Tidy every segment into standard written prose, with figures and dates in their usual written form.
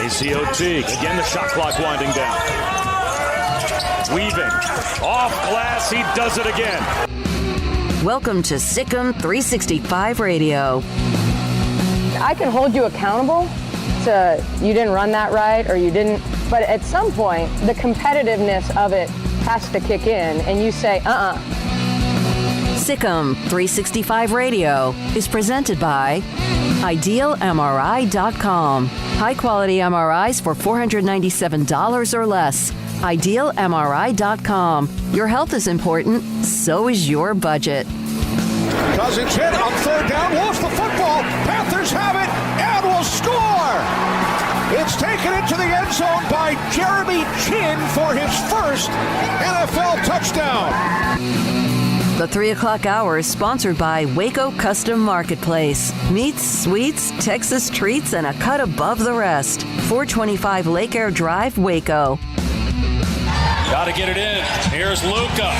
ACOT. Again, the shot clock winding down. Weaving. Off glass. He does it again. Welcome to Sic'Em365 Radio. I can hold you accountable to you didn't run that right or you didn't. But at some point, the competitiveness of it has to kick in and you say, Sic'Em365 Radio is presented by IdealMRI.com. High-quality MRIs for $497 or less. IdealMRI.com. Your health is important, so is your budget. Cousins hit on third down, lost the football. Panthers have it and will score. It's taken into the end zone by Jeremy Chinn for his first NFL touchdown. The 3 o'clock hour is sponsored by Waco Custom Marketplace. Meats, sweets, Texas treats, and a cut above the rest. 425 Lake Air Drive, Waco. Got to get it in. Here's Luka.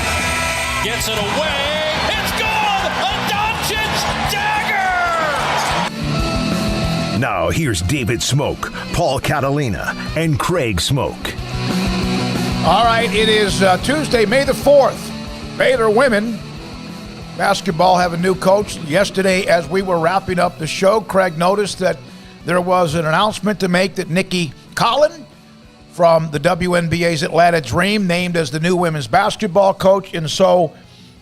Gets it away. It's gone! A Doncic dagger! Now here's David Smoak, Paul Catalina, and Craig Smoak. All right, it is Tuesday, May the 4th. Baylor women basketball have a new coach. Yesterday, as we were wrapping up the show, Craig noticed that there was an announcement to make that Nicki Collen from the WNBA's Atlanta Dream named as the new women's basketball coach. And so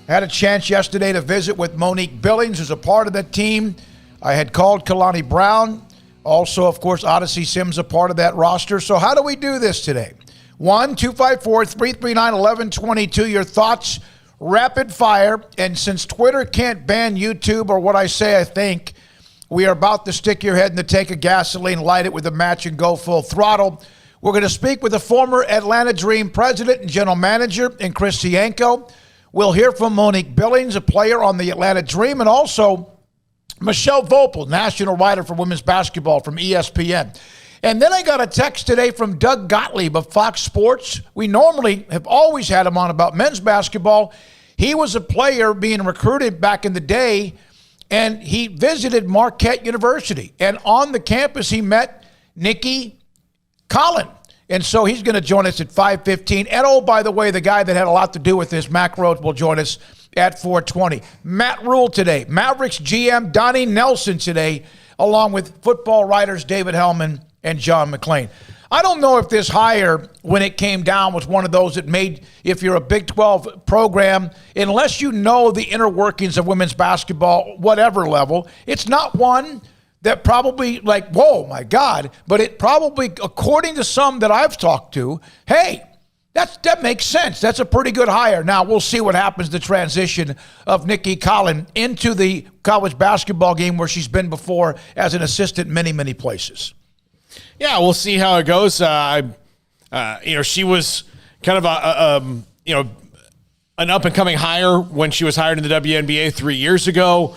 I had a chance yesterday to visit with Monique Billings, who's a part of that team. I had called Kalani Brown. Also, of course, Odyssey Sims, a part of that roster. So how do we do this today? 1-254-339-1122. Your thoughts, rapid fire. And since Twitter can't ban YouTube or what I say, I think, we are about to stick your head in the tank of gasoline, light it with a match, and go full throttle. We're going to speak with the former Atlanta Dream president and general manager, and Chris Sienko. We'll hear from Monique Billings, a player on the Atlanta Dream, and also Mechelle Voepel, national writer for women's basketball from ESPN. And then I got a text today from Doug Gottlieb of Fox Sports. We normally have always had him on about men's basketball. He was a player being recruited back in the day, and he visited Marquette University. And on the campus, he met Nicki Collen. And so he's going to join us at 5:15. And, oh, by the way, the guy that had a lot to do with this, Mack Rhoades, will join us at 4:20. Rhule today. Mavericks GM Donnie Nelson today, along with football writers David Helman and John McClain. I don't know if this hire, when it came down, was one of those that made, if you're a Big 12 program, unless you know the inner workings of women's basketball, whatever level, it's not one that probably like, whoa, my God, but it probably, according to some that I've talked to, hey, that makes sense. That's a pretty good hire. Now, we'll see what happens, the transition of Nicki Collen into the college basketball game where she's been before as an assistant many, many places. Yeah, we'll see how it goes. She was kind of an up-and-coming hire when she was hired in the WNBA 3 years ago.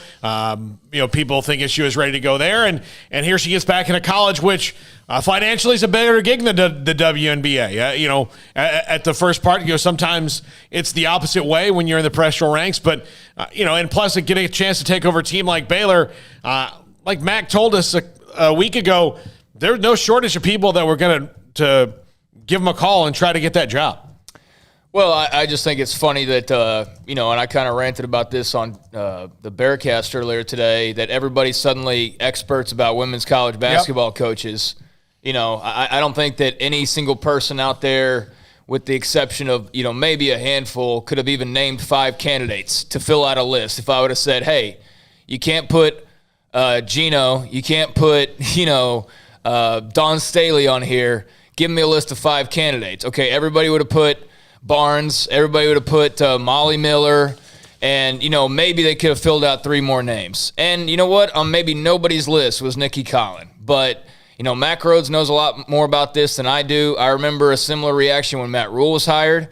People thinking she was ready to go there, and here she gets back into college, which financially is a better gig than the WNBA. At the first part, sometimes it's the opposite way when you're in the professional ranks, but and plus getting a chance to take over a team like Baylor, like Mack told us a week ago, there's no shortage of people that were going to give them a call and try to get that job. Well, I just think it's funny that, and I kind of ranted about this on the Bearcast earlier today, that everybody's suddenly experts about women's college basketball coaches. I don't think that any single person out there, with the exception of, maybe a handful, could have even named 5 candidates to fill out a list. If I would have said, hey, you can't put Gino, you can't put, Don Staley on here, give me a list of 5 candidates. Okay, everybody would have put Barnes, everybody would have put Molly Miller, and, maybe they could have filled out 3 more names. And you know what? On maybe nobody's list was Nicki Collen. But, Mack Rhoades knows a lot more about this than I do. I remember a similar reaction when Rhule was hired.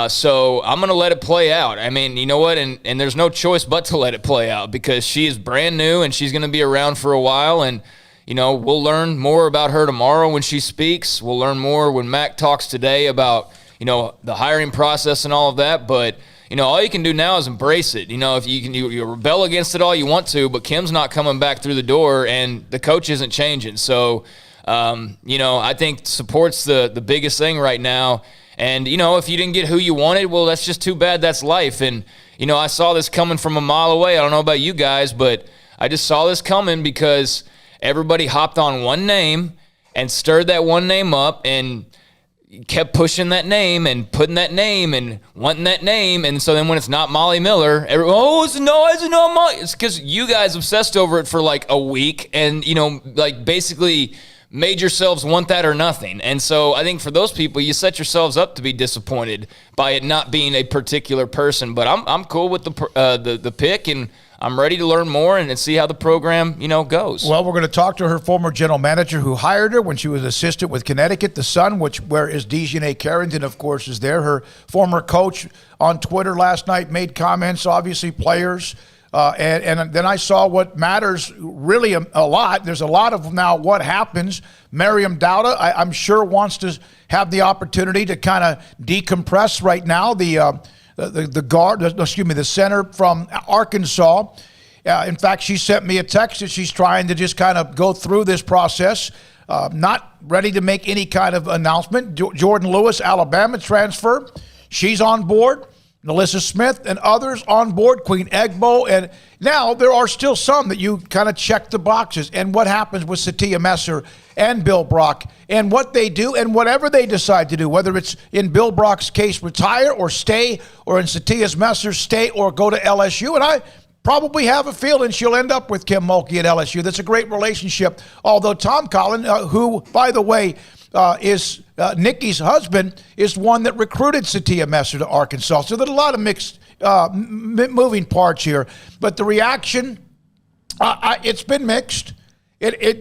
So I'm going to let it play out. I mean, you know what? And there's no choice but to let it play out because she is brand new and she's going to be around for a while. And, we'll learn more about her tomorrow when she speaks. We'll learn more when Mack talks today about, the hiring process and all of that. But, all you can do now is embrace it. If you rebel against it all you want to, but Kim's not coming back through the door and the coach isn't changing. So, I think support's the biggest thing right now. And, if you didn't get who you wanted, well, that's just too bad. That's life. And, I saw this coming from a mile away. I don't know about you guys, but I just saw this coming because everybody hopped on one name and stirred that one name up and kept pushing that name and putting that name and wanting that name. And so then when it's not Molly Miller, everyone, it's not Molly. It's because you guys obsessed over it for like a week and, basically made yourselves want that or nothing. And so I think for those people, you set yourselves up to be disappointed by it not being a particular person. But I'm cool with the pick, and I'm ready to learn more and see how the program, goes. Well, we're going to talk to her former general manager who hired her when she was assistant with Connecticut, the Sun, where is Dejanay Carrington, of course, is there. Her former coach on Twitter last night made comments, obviously players. And then I saw what matters really a lot. There's a lot of now what happens. Miriam Dowda, I'm sure, wants to have the opportunity to kind of decompress right now. The center from Arkansas. In fact, she sent me a text that she's trying to just kind of go through this process. Not ready to make any kind of announcement. Jordan Lewis, Alabama transfer. She's on board. Melissa Smith and others on board, Queen Egbo. And now there are still some that you kind of check the boxes. And what happens with Satia Messer and Bill Brock and what they do and whatever they decide to do, whether it's in Bill Brock's case, retire or stay, or in Satia Messer's stay or go to LSU. And I probably have a feeling she'll end up with Kim Mulkey at LSU. That's a great relationship. Although Tom Collen, who, by the way, is Nicki's husband, is one that recruited Satia Messer to Arkansas. So there's a lot of mixed moving parts here. But the reaction, it's been mixed.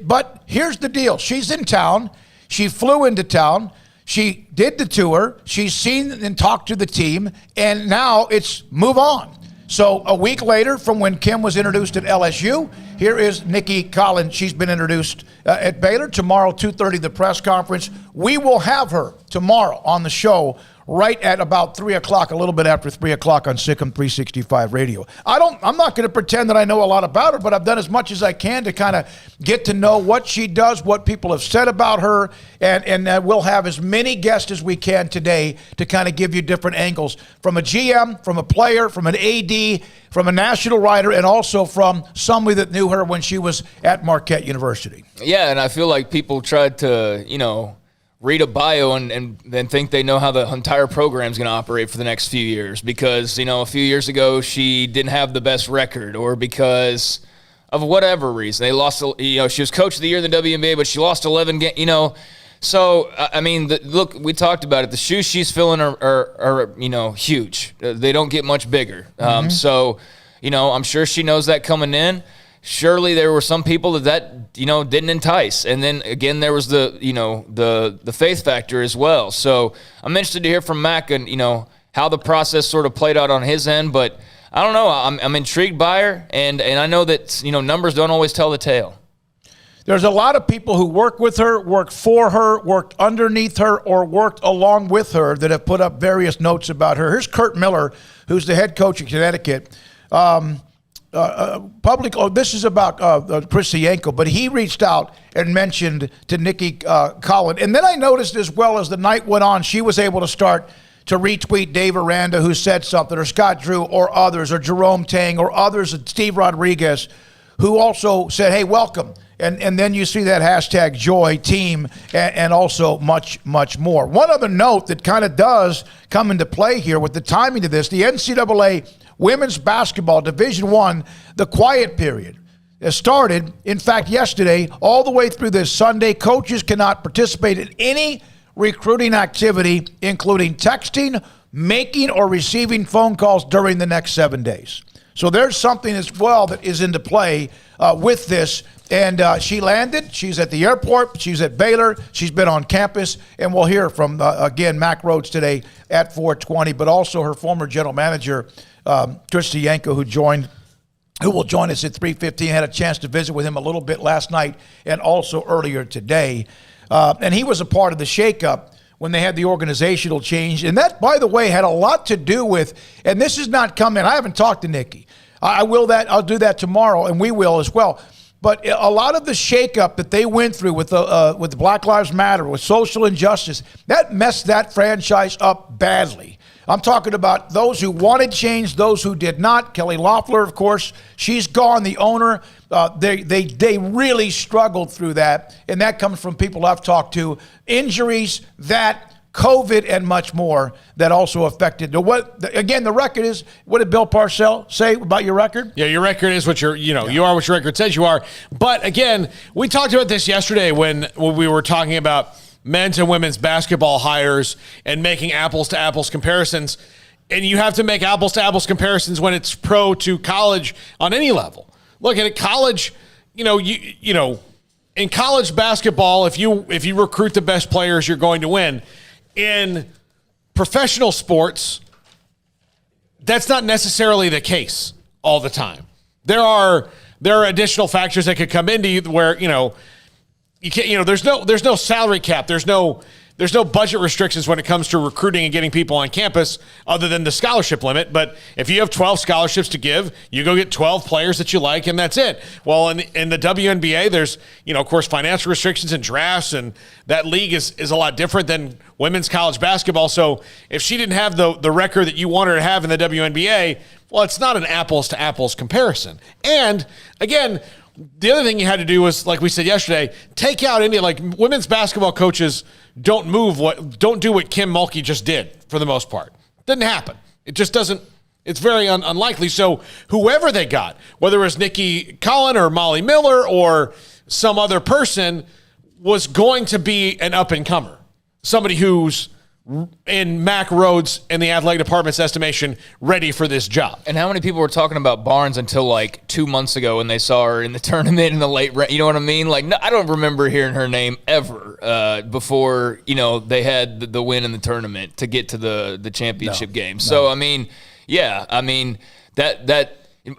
But here's the deal. She's in town. She flew into town. She did the tour. She's seen and talked to the team. And now it's move on. So a week later from when Kim was introduced at LSU, here is Nicki Collen. She's been introduced at Baylor. Tomorrow, 2:30, the press conference. We will have her tomorrow on the show right at about 3 o'clock, a little bit after 3 o'clock on Sic'Em365 radio. I'm not going to pretend that I know a lot about her, but I've done as much as I can to kind of get to know what she does, what people have said about her, and we'll have as many guests as we can today to kind of give you different angles from a GM, from a player, from an AD, from a national writer, and also from somebody that knew her when she was at Marquette University. Yeah, and I feel like people tried to, read a bio and then think they know how the entire program is going to operate for the next few years because, a few years ago she didn't have the best record or because of whatever reason. They lost, she was coach of the year in the WNBA, but she lost 11 games, So, I mean, look, we talked about it. The shoes she's filling are huge. They don't get much bigger. So, I'm sure she knows that coming in. Surely there were some people that didn't entice. And then, again, there was the faith factor as well. So I'm interested to hear from Mack and, how the process sort of played out on his end. But I don't know. I'm intrigued by her, and I know that, numbers don't always tell the tale. There's a lot of people who work with her, work for her, worked underneath her, or worked along with her that have put up various notes about her. Here's Kurt Miller, who's the head coach of Connecticut. This is about Chris Sienko, but he reached out and mentioned to Nicki Collen. And then I noticed as well as the night went on, she was able to start to retweet Dave Aranda, who said something, or Scott Drew, or others, or Jerome Tang, or others, Steve Rodriguez, who also said, hey, welcome. And then you see that hashtag joy team and also much, much more. One other note that kind of does come into play here with the timing of this, the NCAA Women's Basketball Division I, the quiet period has started, in fact, yesterday, all the way through this Sunday. Coaches cannot participate in any recruiting activity, including texting, making, or receiving phone calls during the next 7 days. So there's something as well that is into play with this. And she landed. She's at the airport. She's at Baylor. She's been on campus. And we'll hear from, again, Mack Rhoades today at 4:20, but also her former general manager, Sienko, who will join us at 3:15. Had a chance to visit with him a little bit last night and also earlier today. And he was a part of the shakeup when they had the organizational change. And that, by the way, had a lot to do with, and this is not coming, I haven't talked to Nicki. I'll do that tomorrow, and we will as well. But a lot of the shakeup that they went through with Black Lives Matter, with social injustice, that messed that franchise up badly. I'm talking about those who wanted change, those who did not. Kelly Loeffler, of course, she's gone. The owner, they really struggled through that, and that comes from people I've talked to. Injuries, that COVID, and much more that also affected. Again, the record is, what did Bill Parcells say about your record? Yeah, your record is what you are what your record says you are. But again, we talked about this yesterday when we were talking about men's and women's basketball hires and making apples to apples comparisons. And you have to make apples to apples comparisons when it's pro to college on any level. Look at college, in college basketball, if you recruit the best players, you're going to win. In professional sports, that's not necessarily the case all the time. There are additional factors that could come into where, you can't, there's no salary cap. There's no budget restrictions when it comes to recruiting and getting people on campus other than the scholarship limit. But if you have 12 scholarships to give, you go get 12 players that you like, and that's it. Well, in the WNBA, there's, of course, financial restrictions and drafts, and that league is a lot different than women's college basketball. So if she didn't have the record that you want her to have in the WNBA, well, it's not an apples to apples comparison. And again, the other thing you had to do was, like we said yesterday, take out India. Like, women's basketball coaches don't do what Kim Mulkey just did for the most part. Doesn't happen. It just doesn't. It's very unlikely. So whoever they got, whether it was Nicki Collen or Molly Miller or some other person, was going to be an up-and-comer. Somebody who's, in Mack Rhoades and the athletic department's estimation, ready for this job. And how many people were talking about Barnes until like 2 months ago when they saw her in the tournament in the late round? You know what I mean? Like, no, I don't remember hearing her name ever before, they had the win in the tournament to get to the championship game. So, I mean, that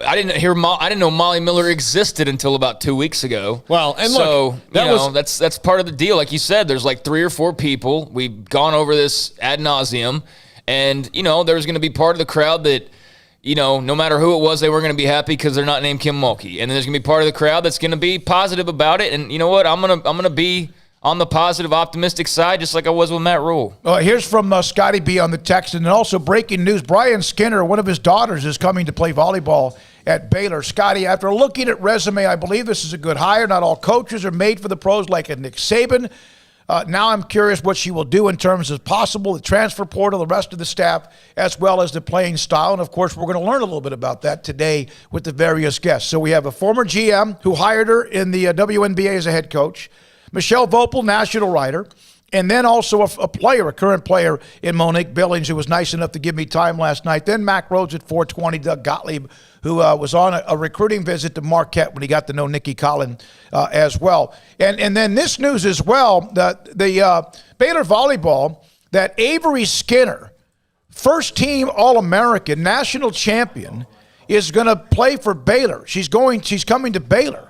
I didn't know Molly Miller existed until about 2 weeks ago. Well, and so that's part of the deal. Like you said, there's like 3 or 4 people. We've gone over this ad nauseum, and there's going to be part of the crowd that, no matter who it was, they were going to be happy because they're not named Kim Mulkey, and then there's going to be part of the crowd that's going to be positive about it. And you know what? I'm gonna be on the positive, optimistic side, just like I was with Matt Rhule. Here's from Scotty B on the text, and also breaking news: Brian Skinner, one of his daughters, is coming to play volleyball at Baylor. Scotty, after looking at resume, I believe this is a good hire. Not all coaches are made for the pros like a Nick Saban. Now I'm curious what she will do in terms of possible the transfer portal, the rest of the staff, as well as the playing style. And, of course, we're going to learn a little bit about that today with the various guests. So we have a former GM who hired her in the WNBA as a head coach, Mechelle Voepel, national writer, and then also a current player in Monique Billings, who was nice enough to give me time last night. Then Mack Rhoades at 4:20, Doug Gottlieb, who was on a recruiting visit to Marquette when he got to know Nicki Collen as well. And then this news as well, the Baylor volleyball, that Avery Skinner, first-team All-American, national champion, is going to play for Baylor. She's coming to Baylor.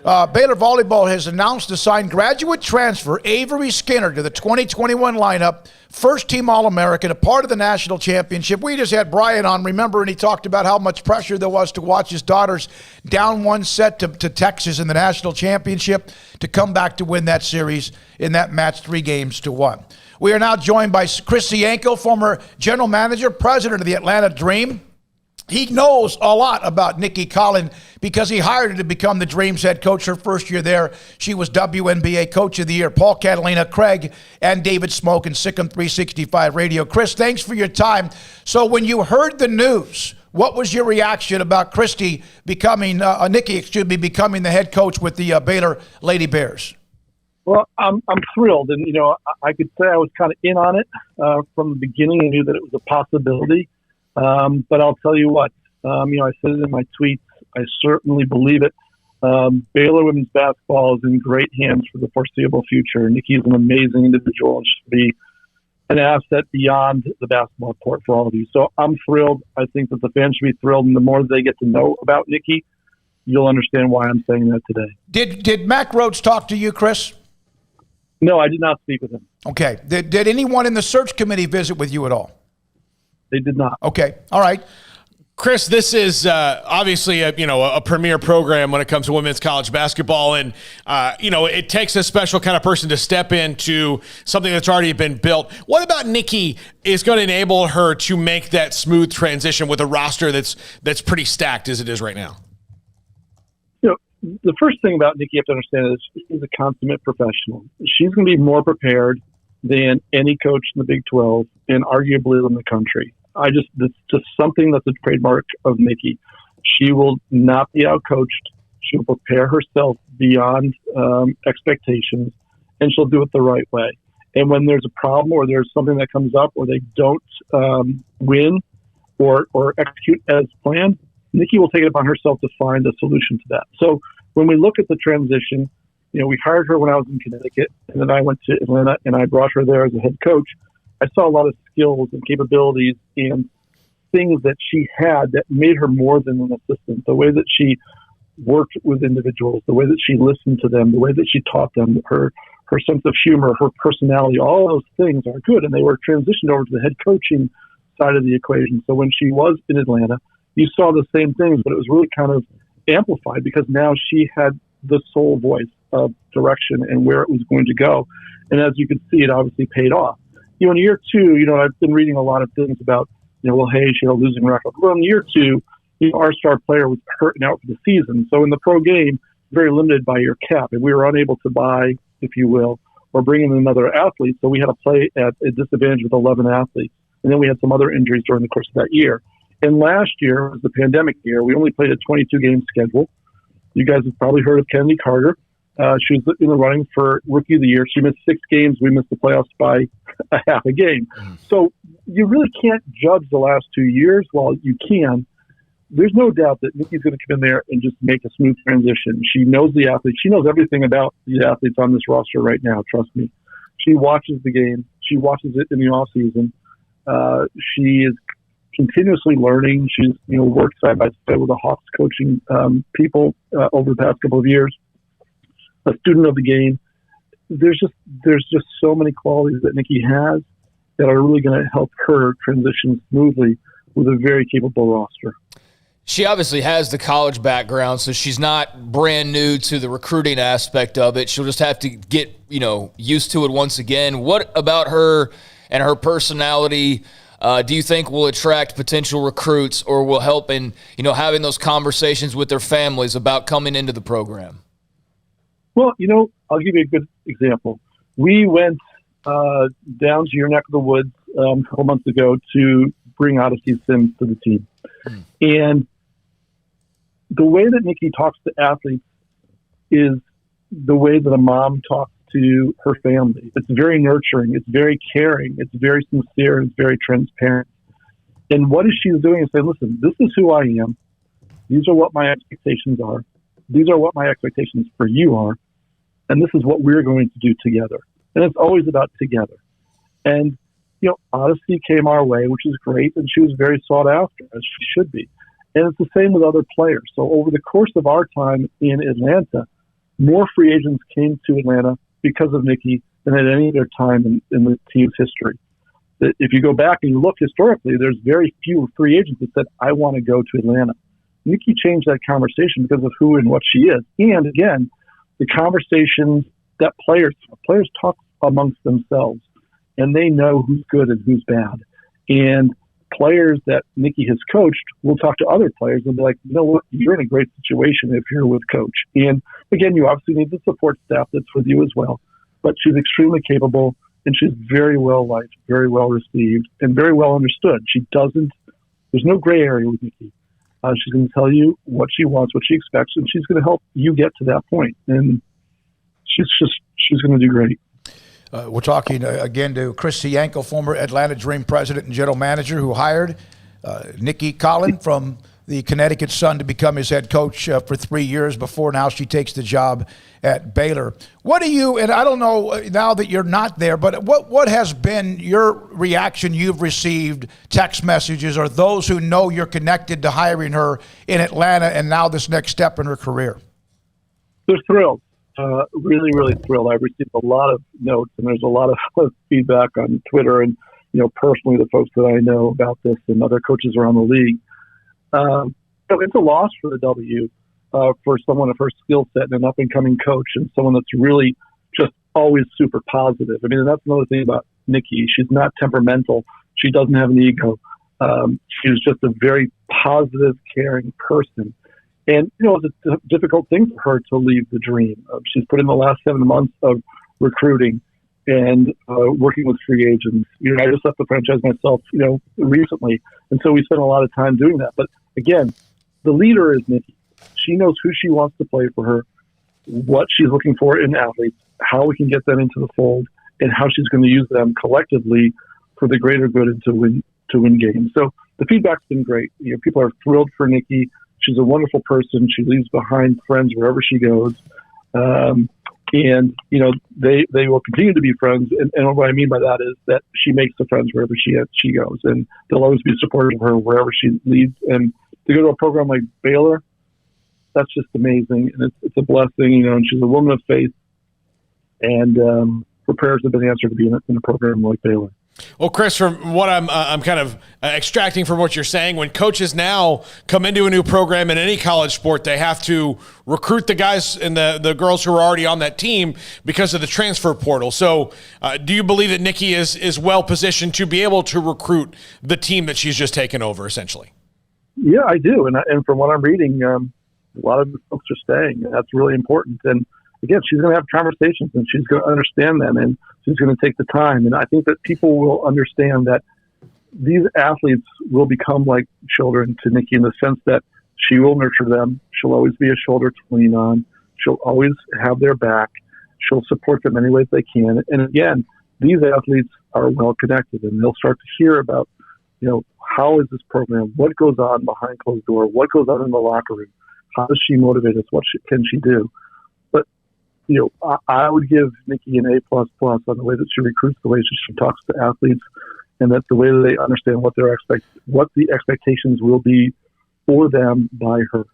Baylor Volleyball has announced to sign graduate transfer Avery Skinner to the 2021 lineup, first-team All-American, a part of the national championship. We just had Brian on, remember, and he talked about how much pressure there was to watch his daughters down one set to Texas in the national championship to come back to win that series in that match 3-1. We are now joined by Chris Sienko, former general manager, president of the Atlanta Dream. He knows a lot about Nicki Collen because he hired her to become the Dream's head coach her first year there. She was WNBA Coach of the Year. Paul Catalina, Craig, and David Smoak and Sic'Em365 Radio. Chris, thanks for your time. So when you heard the news, what was your reaction about Nicki becoming the head coach with the Baylor Lady Bears? Well, I'm thrilled, and I could say I was kind of in on it from the beginning. I knew that it was a possibility. But I'll tell you what, I said it in my tweets. I certainly believe it. Baylor women's basketball is in great hands for the foreseeable future. Nicki is an amazing individual and should be an asset beyond the basketball court for all of you. So I'm thrilled. I think that the fans should be thrilled, and the more they get to know about Nicki, you'll understand why I'm saying that today. Did Mack Rhoades talk to you, Chris? No, I did not speak with him. Okay. Did anyone in the search committee visit with you at all? They did not. Okay. All right. Chris, this is obviously a premier program when it comes to women's college basketball, and it takes a special kind of person to step into something that's already been built. What about Nicki is going to enable her to make that smooth transition with a roster that's pretty stacked as it is right now? The first thing about Nicki you have to understand is she's a consummate professional. She's going to be more prepared than any coach in the Big 12 and arguably in the country. It's just something that's a trademark of Nicki. She will not be outcoached. She'll prepare herself beyond expectations, and she'll do it the right way. And when there's a problem or there's something that comes up or they don't win or execute as planned, Nicki will take it upon herself to find a solution to that. So when we look at the transition, we hired her when I was in Connecticut, and then I went to Atlanta and I brought her there as a head coach. I saw a lot of skills and capabilities and things that she had that made her more than an assistant. The way that she worked with individuals, the way that she listened to them, the way that she taught them, her sense of humor, her personality, all those things are good. And they were transitioned over to the head coaching side of the equation. So when she was in Atlanta, you saw the same things, but it was really kind of amplified because now she had the sole voice of direction and where it was going to go. And as you can see, it obviously paid off. In year two, I've been reading a lot of things about, she had a losing record. Well, in year two, our star player was hurt and out for the season. So in the pro game, very limited by your cap. And we were unable to buy, if you will, or bring in another athlete. So we had to play at a disadvantage with 11 athletes. And then we had some other injuries during the course of that year. And last year was the pandemic year. We only played a 22-game schedule. You guys have probably heard of Kennedy Carter. She was in the running for Rookie of the Year. She missed 6 games. We missed the playoffs by a half a game. So you really can't judge the last 2 years. While you can, there's no doubt that Nicki's going to come in there and just make a smooth transition. She knows the athletes. She knows everything about the athletes on this roster right now. Trust me. She watches the game. She watches it in the off season. She is continuously learning. She's worked side by side with the Hawks coaching people over the past couple of years. A student of the game. There's just so many qualities that Nicki has that are really going to help her transition smoothly with a very capable roster. She obviously has the college background, so she's not brand new to the recruiting aspect of it. She'll just have to get, used to it once again. What about her and her personality do you think will attract potential recruits or will help in, having those conversations with their families about coming into the program? Well, I'll give you a good example. We went down to your neck of the woods a couple months ago to bring Odyssey Sims to the team. And the way that Nicki talks to athletes is the way that a mom talks to her family. It's very nurturing. It's very caring. It's very sincere. It's very transparent. And what is she doing is saying, listen, this is who I am. These are what my expectations are. These are what my expectations for you are. And this is what we're going to do together. And it's always about together. And, Odyssey came our way, which is great. And she was very sought after, as she should be. And it's the same with other players. So over the course of our time in Atlanta, more free agents came to Atlanta because of Nicki than at any other time in the team's history. If you go back and you look historically, there's very few free agents that said, I want to go to Atlanta. Nicki changed that conversation because of who and what she is. And again, the conversations that players talk amongst themselves, and they know who's good and who's bad. And players that Nicki has coached will talk to other players and be like, what, you're in a great situation if you're with coach. And again, you obviously need the support staff that's with you as well. But she's extremely capable, and she's very well liked, very well received, and very well understood. There's no gray area with Nicki. She's going to tell you what she wants, what she expects, and she's going to help you get to that point. And she's going to do great. We're talking again to Chris Sienko, former Atlanta Dream president and general manager, who hired Nicki Collen from the Connecticut Sun to become his head coach for 3 years before now she takes the job at Baylor. What do you, and I don't know now that you're not there, but what has been your reaction you've received, text messages, or those who know you're connected to hiring her in Atlanta and now this next step in her career? They're thrilled. Really, really thrilled. I've received a lot of notes, and there's a lot of feedback on Twitter and, personally the folks that I know about this and other coaches around the league. It's a loss for the W for someone of her skill set and an up-and-coming coach and someone that's really just always super positive. I mean, that's another thing about Nicki. She's not temperamental. She doesn't have an ego. She's just a very positive, caring person. And, it's a difficult thing for her to leave the dream. She's put in the last 7 months of recruiting and working with free agents. I just left the franchise myself, recently. And so we spent a lot of time doing that. But again, the leader is Nicki. She knows who she wants to play for her, what she's looking for in athletes, how we can get them into the fold, and how she's going to use them collectively for the greater good and to win games. So the feedback's been great. People are thrilled for Nicki. She's a wonderful person. She leaves behind friends wherever she goes. And they will continue to be friends. And what I mean by that is that she makes the friends wherever she goes. And they'll always be supportive of her wherever she leads. And to go to a program like Baylor, that's just amazing. And it's a blessing, and she's a woman of faith. And her prayers have been answered to be in a program like Baylor. Well, Chris, from what I'm kind of extracting from what you're saying, when coaches now come into a new program in any college sport, they have to recruit the guys and the girls who are already on that team because of the transfer portal. So do you believe that Nicki is well positioned to be able to recruit the team that she's just taken over, essentially? Yeah, I do. And from what I'm reading, a lot of the folks are staying. And that's really important. And again, she's going to have conversations and she's going to understand them and she's going to take the time. And I think that people will understand that these athletes will become like children to Nicki in the sense that she will nurture them. She'll always be a shoulder to lean on. She'll always have their back. She'll support them any way they can. And again, these athletes are well connected and they'll start to hear about, how is this program? What goes on behind closed door? What goes on in the locker room? How does she motivate us? What can she do? I would give Nicki an A++ on the way that she recruits, the way she talks to athletes, and that the way that they understand what the expectations will be for them by her.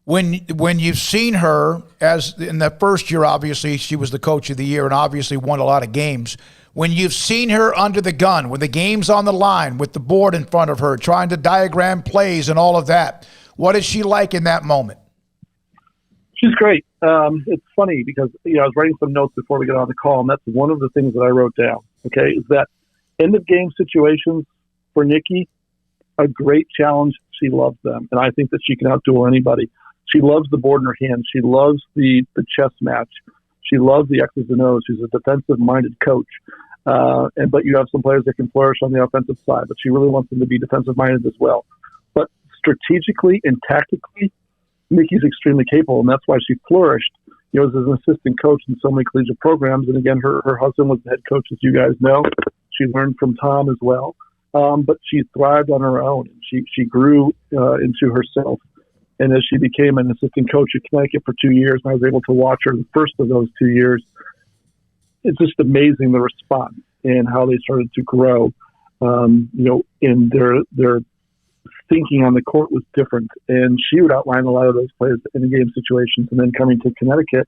When you've seen her, as in that first year, obviously she was the coach of the year and obviously won a lot of games. When you've seen her under the gun, when the game's on the line, with the board in front of her, trying to diagram plays and all of that, what is she like in that moment? She's great. It's funny because, I was writing some notes before we got on the call, and that's one of the things that I wrote down, okay, is that end-of-game situations for Nicki, a great challenge. She loves them, and I think that she can outduel anybody. She loves the board in her hand. She loves the chess match. She loves the X's and O's. She's a defensive-minded coach. But you have some players that can flourish on the offensive side, but she really wants them to be defensive-minded as well. But strategically and tactically, Nicki's extremely capable, and that's why she flourished, as an assistant coach in so many collegiate programs. And again, her husband was the head coach, as you guys know. She learned from Tom as well, but she thrived on her own. She grew into herself, and as she became an assistant coach at Connecticut for 2 years, and I was able to watch her the first of those 2 years. It's just amazing the response and how they started to grow. In their thinking on the court was different, and she would outline a lot of those plays in the game situations. And then coming to Connecticut,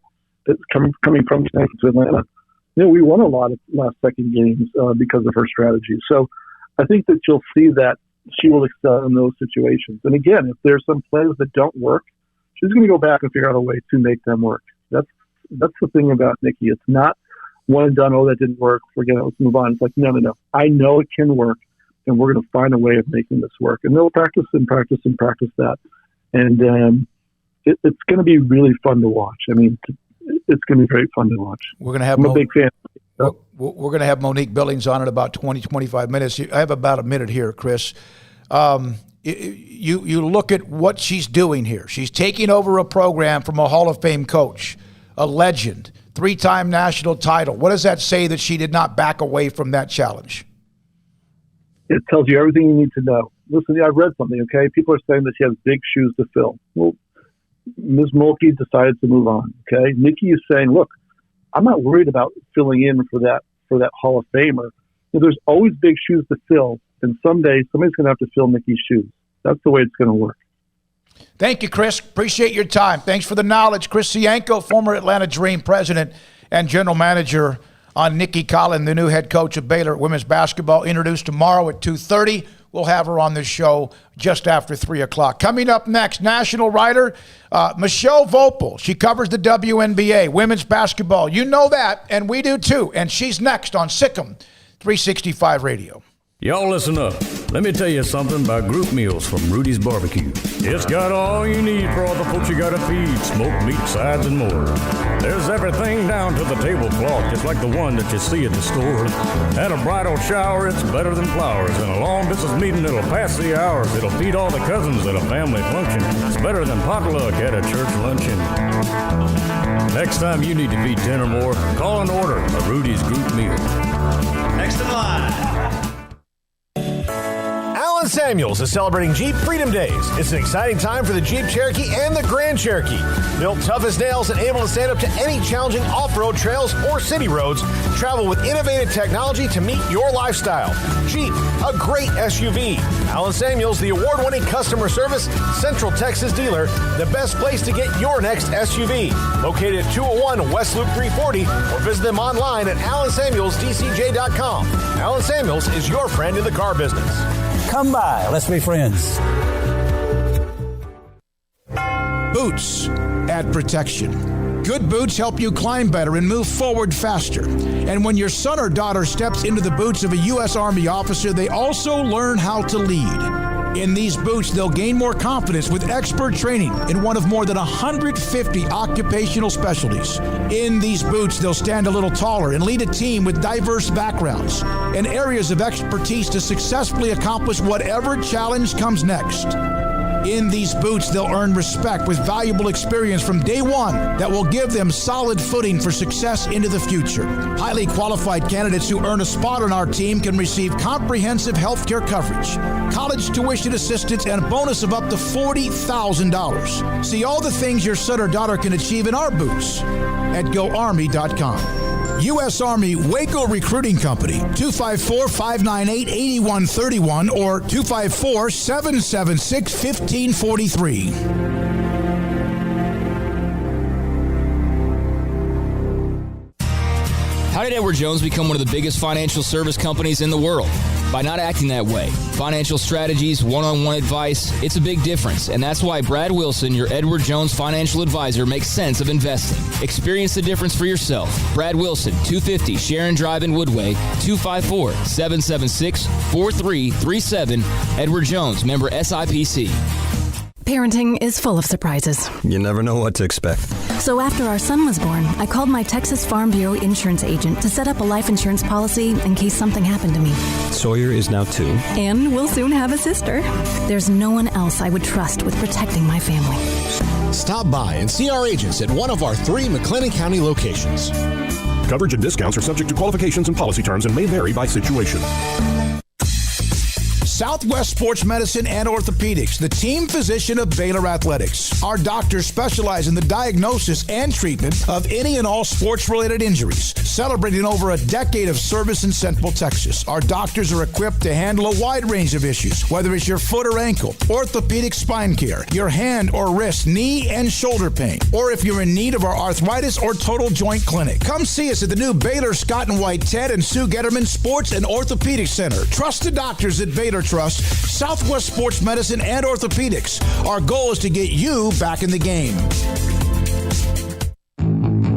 coming from Connecticut to Atlanta, we won a lot of last second games because of her strategy. So I think that you'll see that she will excel in those situations. And again, if there's some plays that don't work, she's going to go back and figure out a way to make them work. That's the thing about Nicki. It's not one and done. Oh, that didn't work. Forget it. Let's move on. It's like, no. I know it can work. And we're going to find a way of making this work. And they'll practice that. And it's going to be really fun to watch. I mean, it's going to be very fun to watch. I'm a big fan. We're going to have Monique Billings on in about 20, 25 minutes. I have about a minute here, Chris. You look at what she's doing here. She's taking over a program from a Hall of Fame coach, a legend, 3-time national title. What does that say that she did not back away from that challenge? It tells you everything you need to know. listen, I've read something, okay? People are saying that she has big shoes to fill. Well, Ms. Mulkey decided to move on, okay? Nicki is saying, look, I'm not worried about filling in for that Hall of Famer. There's always big shoes to fill, and someday somebody's going to have to fill Nicki's shoes. That's the way it's going to work. Thank you, Chris. Appreciate your time. Thanks for the knowledge. Chris Sienko, former Atlanta Dream president and general manager, on Nicki Collen, the new head coach of Baylor women's basketball, introduced tomorrow at 2:30. We'll have her on the show just after 3 o'clock. Coming up next, national writer Mechelle Voepel. She covers the WNBA, women's basketball. You know that, and we do too. And she's next on Sic'Em365 Radio. Y'all listen up. Let me tell you something about group meals from Rhoades Barbecue. It's got all you need for all the folks you gotta feed, smoked meat, sides, and more. There's everything down to the tablecloth, just like the one that you see at the store. At a bridal shower, it's better than flowers. In a long-distance meeting, it'll pass the hours. It'll feed all the cousins at a family function. It's better than potluck at a church luncheon. Next time you need to feed 10 or more, call and order a Rhoades group meal. Next in line. Alan Samuels is celebrating Jeep Freedom Days. It's an exciting time for the Jeep Cherokee and the Grand Cherokee. Built tough as nails and able to stand up to any challenging off-road trails or city roads, travel with innovative technology to meet your lifestyle. Jeep, a great SUV. Alan Samuels, the award-winning customer service Central Texas dealer, the best place to get your next SUV. Located at 201 West Loop 340 or visit them online at alansamuelsdcj.com. Alan Samuels is your friend in the car business. Come by, let's be friends. Boots add protection. Good boots help you climb better and move forward faster. And when your son or daughter steps into the boots of a U.S. Army officer, they also learn how to lead. In these boots, they'll gain more confidence with expert training in one of more than 150 occupational specialties. In these boots, they'll stand a little taller and lead a team with diverse backgrounds and areas of expertise to successfully accomplish whatever challenge comes next. In these boots, they'll earn respect with valuable experience from day one that will give them solid footing for success into the future. Highly qualified candidates who earn a spot on our team can receive comprehensive health care coverage, college tuition assistance, and a bonus of up to $40,000. See all the things your son or daughter can achieve in our boots at GoArmy.com. U.S. Army Waco Recruiting Company, 254-598-8131 or 254-776-1543. How did Edward Jones become one of the biggest financial service companies in the world? By not acting that way. Financial strategies, one-on-one advice, it's a big difference. And that's why Brad Wilson, your Edward Jones financial advisor, makes sense of investing. Experience the difference for yourself. Brad Wilson, 250 Sharon Drive in Woodway, 254-776-4337. Edward Jones, member SIPC. Parenting is full of surprises. You never know what to expect. So after our son was born, I called my Texas Farm Bureau insurance agent to set up a life insurance policy in case something happened to me. Sawyer is now 2. And we'll soon have a sister. There's no one else I would trust with protecting my family. Stop by and see our agents at one of our 3 McClain County locations. Coverage and discounts are subject to qualifications and policy terms and may vary by situation. Southwest Sports Medicine and Orthopedics, the team physician of Baylor Athletics. Our doctors specialize in the diagnosis and treatment of any and all sports-related injuries, celebrating over a decade of service in Central Texas. Our doctors are equipped to handle a wide range of issues, whether it's your foot or ankle, orthopedic spine care, your hand or wrist, knee and shoulder pain, or if you're in need of our arthritis or total joint clinic. Come see us at the new Baylor Scott and White Ted and Sue Getterman Sports and Orthopedic Center. Trusted doctors at Baylor Trust, Southwest Sports Medicine and Orthopedics. Our goal is to get you back in the game.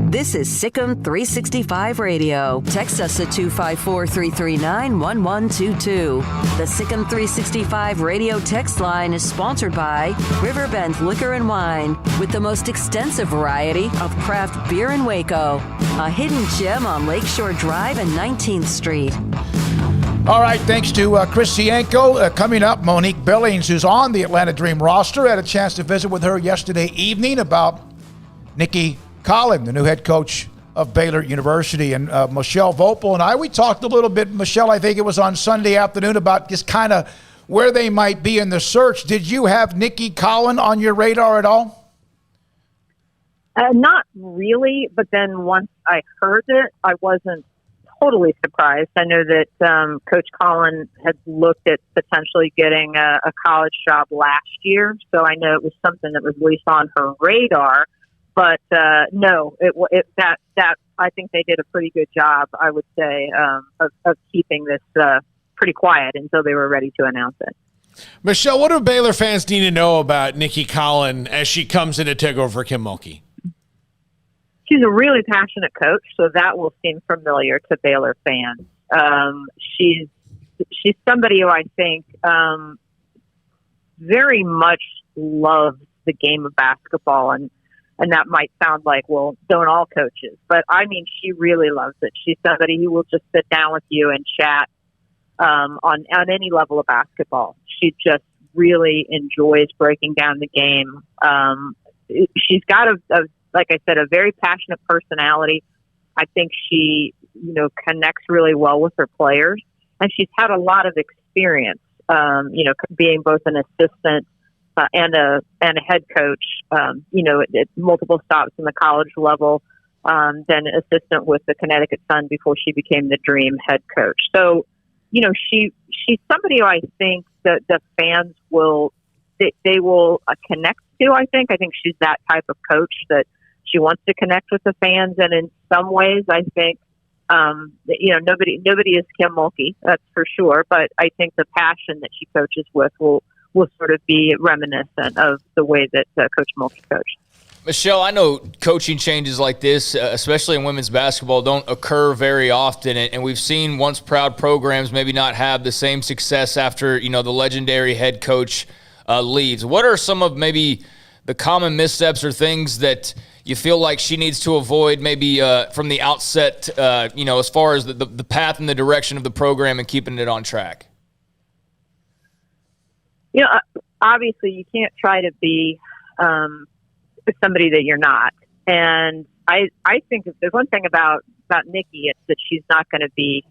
This is Sic'Em365 Radio. Text us at 254-339-1122. The Sic'Em365 Radio text line is sponsored by Riverbend Liquor and Wine, with the most extensive variety of craft beer in Waco. A hidden gem on Lakeshore Drive and 19th Street. All right, thanks to Chris Sienko. Coming up, Monique Billings, who's on the Atlanta Dream roster. Had a chance to visit with her yesterday evening about Nicki Collen, the new head coach of Baylor University. And Mechelle Voepel and we talked a little bit, Mechelle, I think it was on Sunday afternoon, about just kind of where they might be in the search. Did you have Nicki Collen on your radar at all? Not really, but then once I heard it, I wasn't totally surprised. I know that Coach Collen had looked at potentially getting a college job last year, so I know it was something that was at least on her radar. But no, that I think they did a pretty good job, I would say, of keeping this pretty quiet until they were ready to announce it. Mechelle, what do Baylor fans need to know about Nicki Collen as she comes in to take over for Kim Mulkey? She's a really passionate coach, so that will seem familiar to Baylor fans. She's somebody who I think very much loves the game of basketball, and that might sound like, well, don't all coaches, but I mean, she really loves it. She's somebody who will just sit down with you and chat on any level of basketball. She just really enjoys breaking down the game. She's got like I said, a very passionate personality. I think she, connects really well with her players, and she's had a lot of experience, being both an assistant and a head coach, at multiple stops in the college level, then assistant with the Connecticut Sun before she became the Dream head coach. So, she's somebody who I think that the fans will connect to. I think she's that type of coach that she wants to connect with the fans, and in some ways, I think nobody is Kim Mulkey, that's for sure. But I think the passion that she coaches with will sort of be reminiscent of the way that Coach Mulkey coached. Mechelle, I know coaching changes like this, especially in women's basketball, don't occur very often, and we've seen once proud programs maybe not have the same success after the legendary head coach leaves. What are some of maybe the common missteps or things that you feel like she needs to avoid maybe from the outset, as far as the path and the direction of the program and keeping it on track? Obviously you can't try to be somebody that you're not. And I think if there's one thing about Nicki, it's that she's not going to be,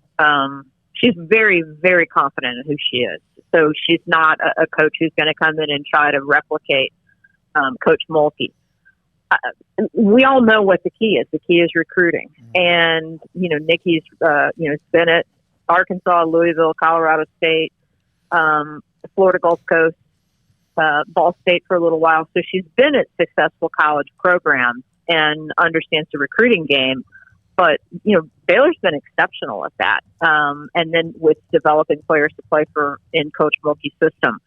she's very, very confident in who she is. So she's not a coach who's going to come in and try to replicate Coach Mulkey. We all know what the key is. The key is recruiting. And, Nicki's, been at Arkansas, Louisville, Colorado State, Florida Gulf Coast, Ball State for a little while. So she's been at successful college programs and understands the recruiting game. But, Baylor's been exceptional at that. And then with developing players to play for in Coach Mulkey's system.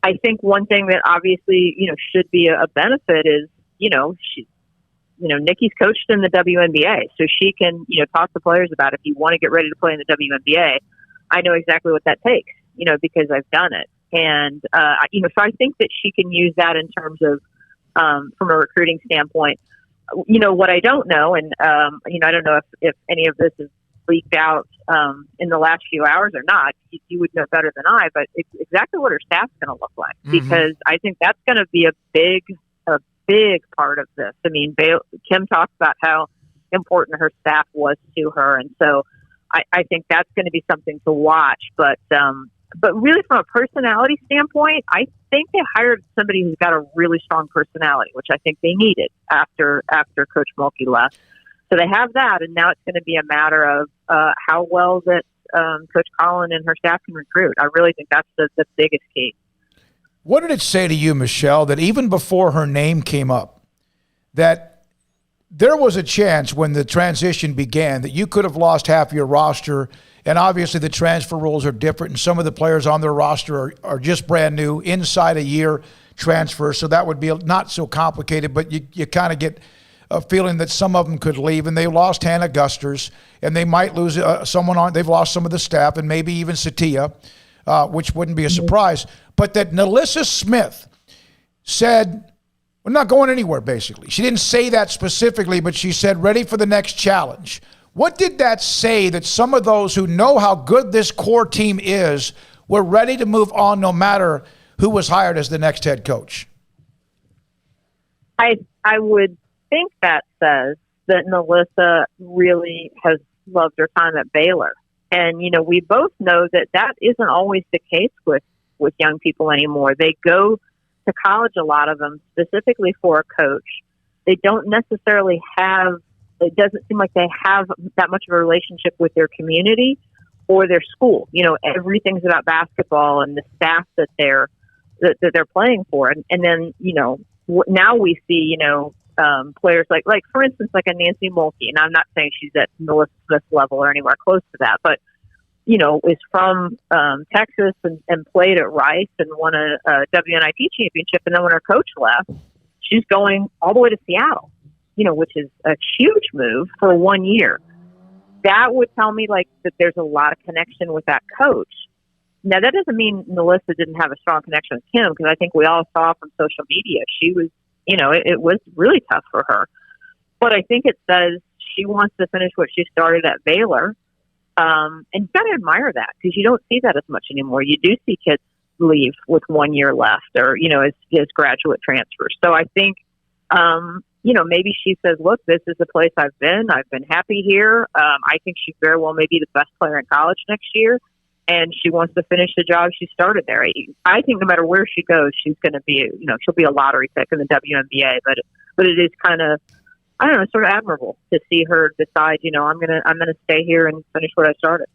I think one thing that obviously, should be a benefit is, Nicki's coached in the WNBA, so she can, talk to players about if you want to get ready to play in the WNBA. I know exactly what that takes, because I've done it. And, so I think that she can use that in terms of, from a recruiting standpoint. What I don't know, and, I don't know if any of this is leaked out in the last few hours or not. You would know better than I, but it's exactly what her staff's going to look like, because I think that's going to be a big part of this. I mean, Kim talked about how important her staff was to her, and so I think that's going to be something to watch. But really, from a personality standpoint, I think they hired somebody who's got a really strong personality, which I think they needed after Coach Mulkey left. So they have that, and now it's going to be a matter of how well that Coach Collen and her staff can recruit. I really think that's the biggest key. What did it say to you, Mechelle, that even before her name came up, that there was a chance when the transition began that you could have lost half your roster, and obviously the transfer rules are different, and some of the players on their roster are just brand new, inside a year transfer, so that would be not so complicated, but you kind of get a feeling that some of them could leave, and they lost Hannah Gusters, and they might lose someone on. They've lost some of the staff, and maybe even Satia, which wouldn't be a surprise. But that Nalissa Smith said, "We're not going anywhere." Basically, she didn't say that specifically, but she said, "Ready for the next challenge." What did that say that some of those who know how good this core team is were ready to move on, no matter who was hired as the next head coach? I would think that says that Nalissa really has loved her time at Baylor. And, we both know that isn't always the case with with young people anymore. They go to college, a lot of them, specifically for a coach. They don't necessarily it doesn't seem like they have that much of a relationship with their community or their school. Everything's about basketball and the staff that they're playing for. And then, now we see, players like for instance, like a Nancy Mulkey, and I'm not saying she's at Melissa Smith level or anywhere close to that, but, is from Texas and played at Rice and won a WNIT championship. And then when her coach left, she's going all the way to Seattle, which is a huge move for 1 year. That would tell me that there's a lot of connection with that coach. Now, that doesn't mean Melissa didn't have a strong connection with Kim, because I think we all saw from social media she was, it was really tough for her. But I think it says she wants to finish what she started at Baylor. And you've got to admire that, because you don't see that as much anymore. You do see kids leave with 1 year left, or, as graduate transfers. So I think, maybe she says, look, this is the place I've been happy here. I think she very well may be the best player in college next year. And she wants to finish the job she started there. I think no matter where she goes, she's going to be, she'll be a lottery pick in the WNBA. But it is kind of, I don't know, sort of admirable to see her decide, I'm gonna stay here and finish what I started.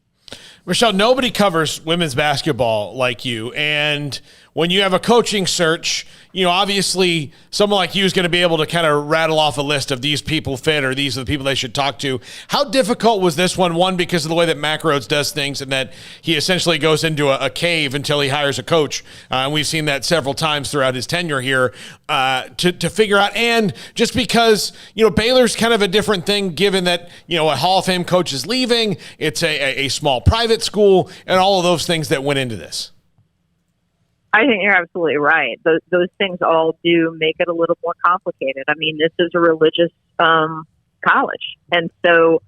Mechelle, nobody covers women's basketball like you. And when you have a coaching search, obviously someone like you is going to be able to kind of rattle off a list of these people fit, or these are the people they should talk to. How difficult was this one? One, because of the way that Mack Rhoades does things, and that he essentially goes into a cave until he hires a coach. And we've seen that several times throughout his tenure here to figure out. And just because, Baylor's kind of a different thing, given that, a Hall of Fame coach is leaving. It's a small private school, and all of those things that went into this. I think you're absolutely right. Those things all do make it a little more complicated. I mean, this is a religious college. And so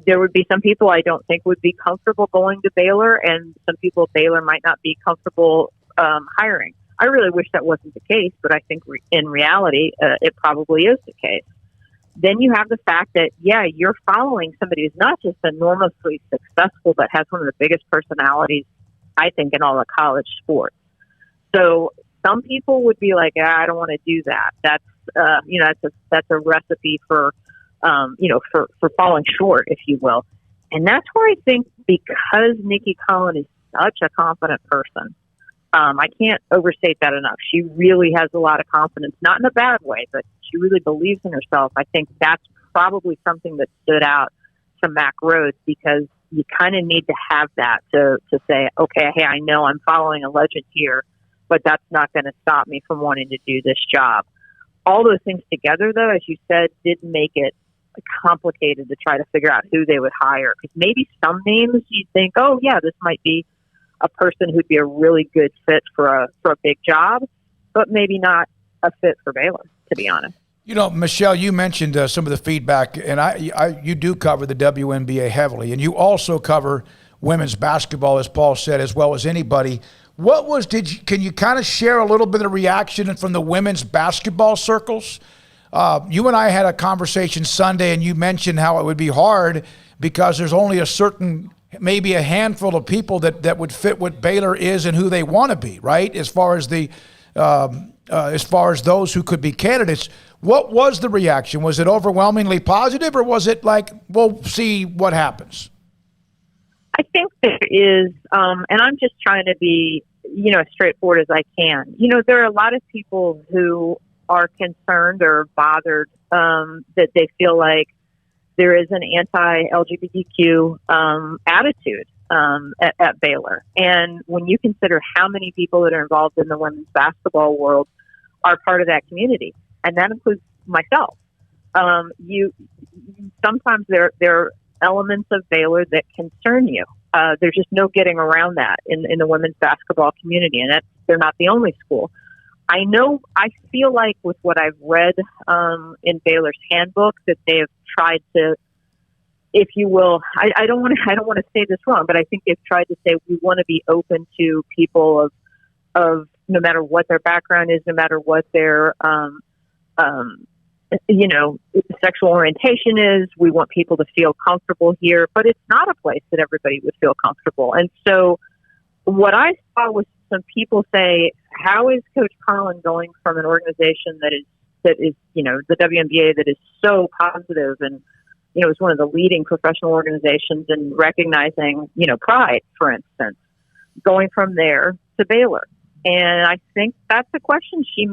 there would be some people I don't think would be comfortable going to Baylor, and some people at Baylor might not be comfortable hiring. I really wish that wasn't the case, but I think in reality, it probably is the case. Then you have the fact that, you're following somebody who's not just enormously successful, but has one of the biggest personalities, I think, in all of college sports. So some people would be like, I don't want to do that. That's a recipe for falling short, if you will. And that's where I think, because Nicki Collen is such a confident person, I can't overstate that enough. She really has a lot of confidence, not in a bad way, but she really believes in herself. I think that's probably something that stood out to Mack Rhoades, because you kind of need to have that to say, okay, hey, I know I'm following a legend here, but that's not going to stop me from wanting to do this job. All those things together, though, as you said, did make it complicated to try to figure out who they would hire. Because maybe some names you'd think, oh, yeah, this might be a person who'd be a really good fit for a big job, but maybe not a fit for Baylor, to be honest. Mechelle, you mentioned some of the feedback, and you do cover the WNBA heavily, and you also cover women's basketball, as Paul said, as well as anybody. Can you kind of share a little bit of reaction from the women's basketball circles? You and I had a conversation Sunday, and you mentioned how it would be hard because there's only maybe a handful of people that would fit what Baylor is and who they want to be, right? As far as those who could be candidates. What was the reaction? Was it overwhelmingly positive, or was it like, we'll see what happens? I think there is, and I'm just trying to be, as straightforward as I can. There are a lot of people who are concerned or bothered that they feel like there is an anti-LGBTQ attitude at Baylor. And when you consider how many people that are involved in the women's basketball world are part of that community, and that includes myself, sometimes there are elements of Baylor that concern you. There's just no getting around that in the women's basketball community, and they're not the only school. I feel like with what I've read in Baylor's handbook, that they have tried to, if you will, I don't want to say this wrong, but I think they've tried to say we want to be open to people of no matter what their background is, no matter what their sexual orientation is. We want people to feel comfortable here, but it's not a place that everybody would feel comfortable. And so what I saw was some people say, how is Coach Collen going from an organization that is, the WNBA, that is so positive and, is one of the leading professional organizations in recognizing, pride, for instance, going from there to Baylor. And I think that's a question she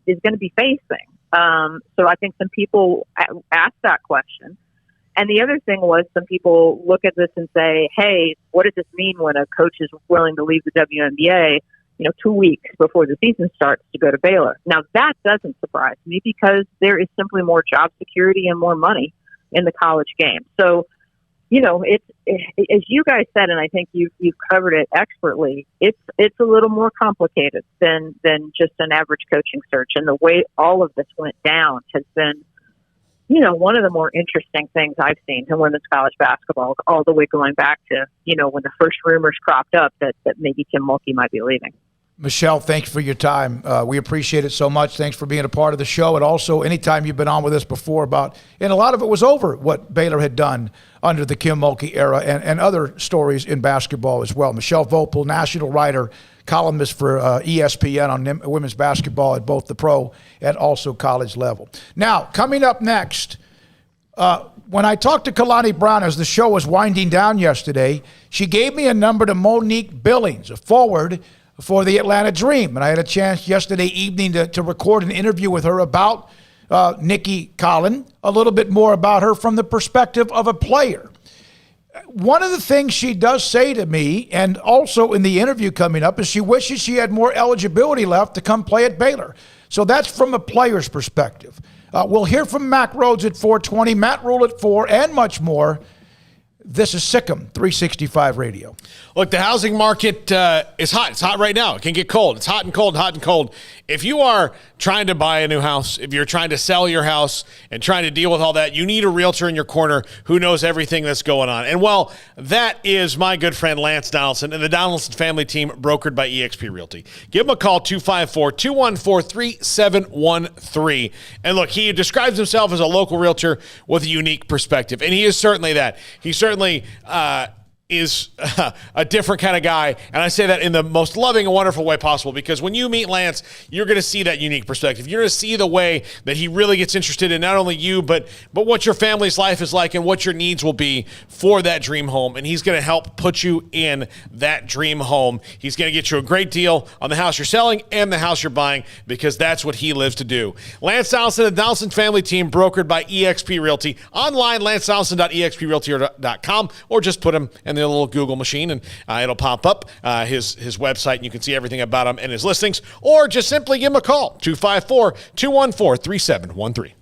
is going to be facing. So I think some people ask that question. And the other thing was, some people look at this and say, hey, what does this mean when a coach is willing to leave the WNBA, 2 weeks before the season starts to go to Baylor? Now, that doesn't surprise me, because there is simply more job security and more money in the college game. So, it's as you guys said, and I think you've covered it expertly, it's a little more complicated than just an average coaching search. And the way all of this went down has been, one of the more interesting things I've seen in women's college basketball, all the way going back to, when the first rumors cropped up that maybe Kim Mulkey might be leaving. Mechelle, thanks for your time. We appreciate it so much. Thanks for being a part of the show. And also, anytime you've been on with us before and a lot of it was over what Baylor had done under the Kim Mulkey era, and other stories in basketball as well. Mechelle Voepel, national writer, columnist for ESPN on women's basketball at both the pro and also college level. Now, coming up next, when I talked to Kalani Brown as the show was winding down yesterday, she gave me a number to Monique Billings, a forward for the Atlanta Dream. And I had a chance yesterday evening to record an interview with her about Nicki Collen, a little bit more about her from the perspective of a player. One of the things she does say to me, and also in the interview coming up, is she wishes she had more eligibility left to come play at Baylor. So that's from a player's perspective. We'll hear from Mack Rhoades at 4:20, Matt Rhule at 4, and much more. This is Sic'Em365 Radio. Look, the housing market is hot. It's hot right now. It can get cold. It's hot and cold, hot and cold. If you are trying to buy a new house, if you're trying to sell your house and trying to deal with all that, you need a realtor in your corner who knows everything that's going on. And, well, that is my good friend Lance Donaldson and the Donaldson family team, brokered by eXp Realty. Give him a call, 254-214-3713. And, look, he describes himself as a local realtor with a unique perspective, and he is certainly that. He certainly is a different kind of guy, and I say that in the most loving and wonderful way possible, because when you meet Lance, you're going to see that unique perspective. You're going to see the way that he really gets interested in not only you, but what your family's life is like and what your needs will be for that dream home, and he's going to help put you in that dream home. He's going to get you a great deal on the house you're selling and the house you're buying, because that's what he lives to do. Lance Donaldson, the Donaldson family team, brokered by eXp Realty. Online, lancedonaldson.exprealty.com, or just put him in the little Google machine and it'll pop up his website, and you can see everything about him and his listings, or just simply give him a call, 254-214-3713.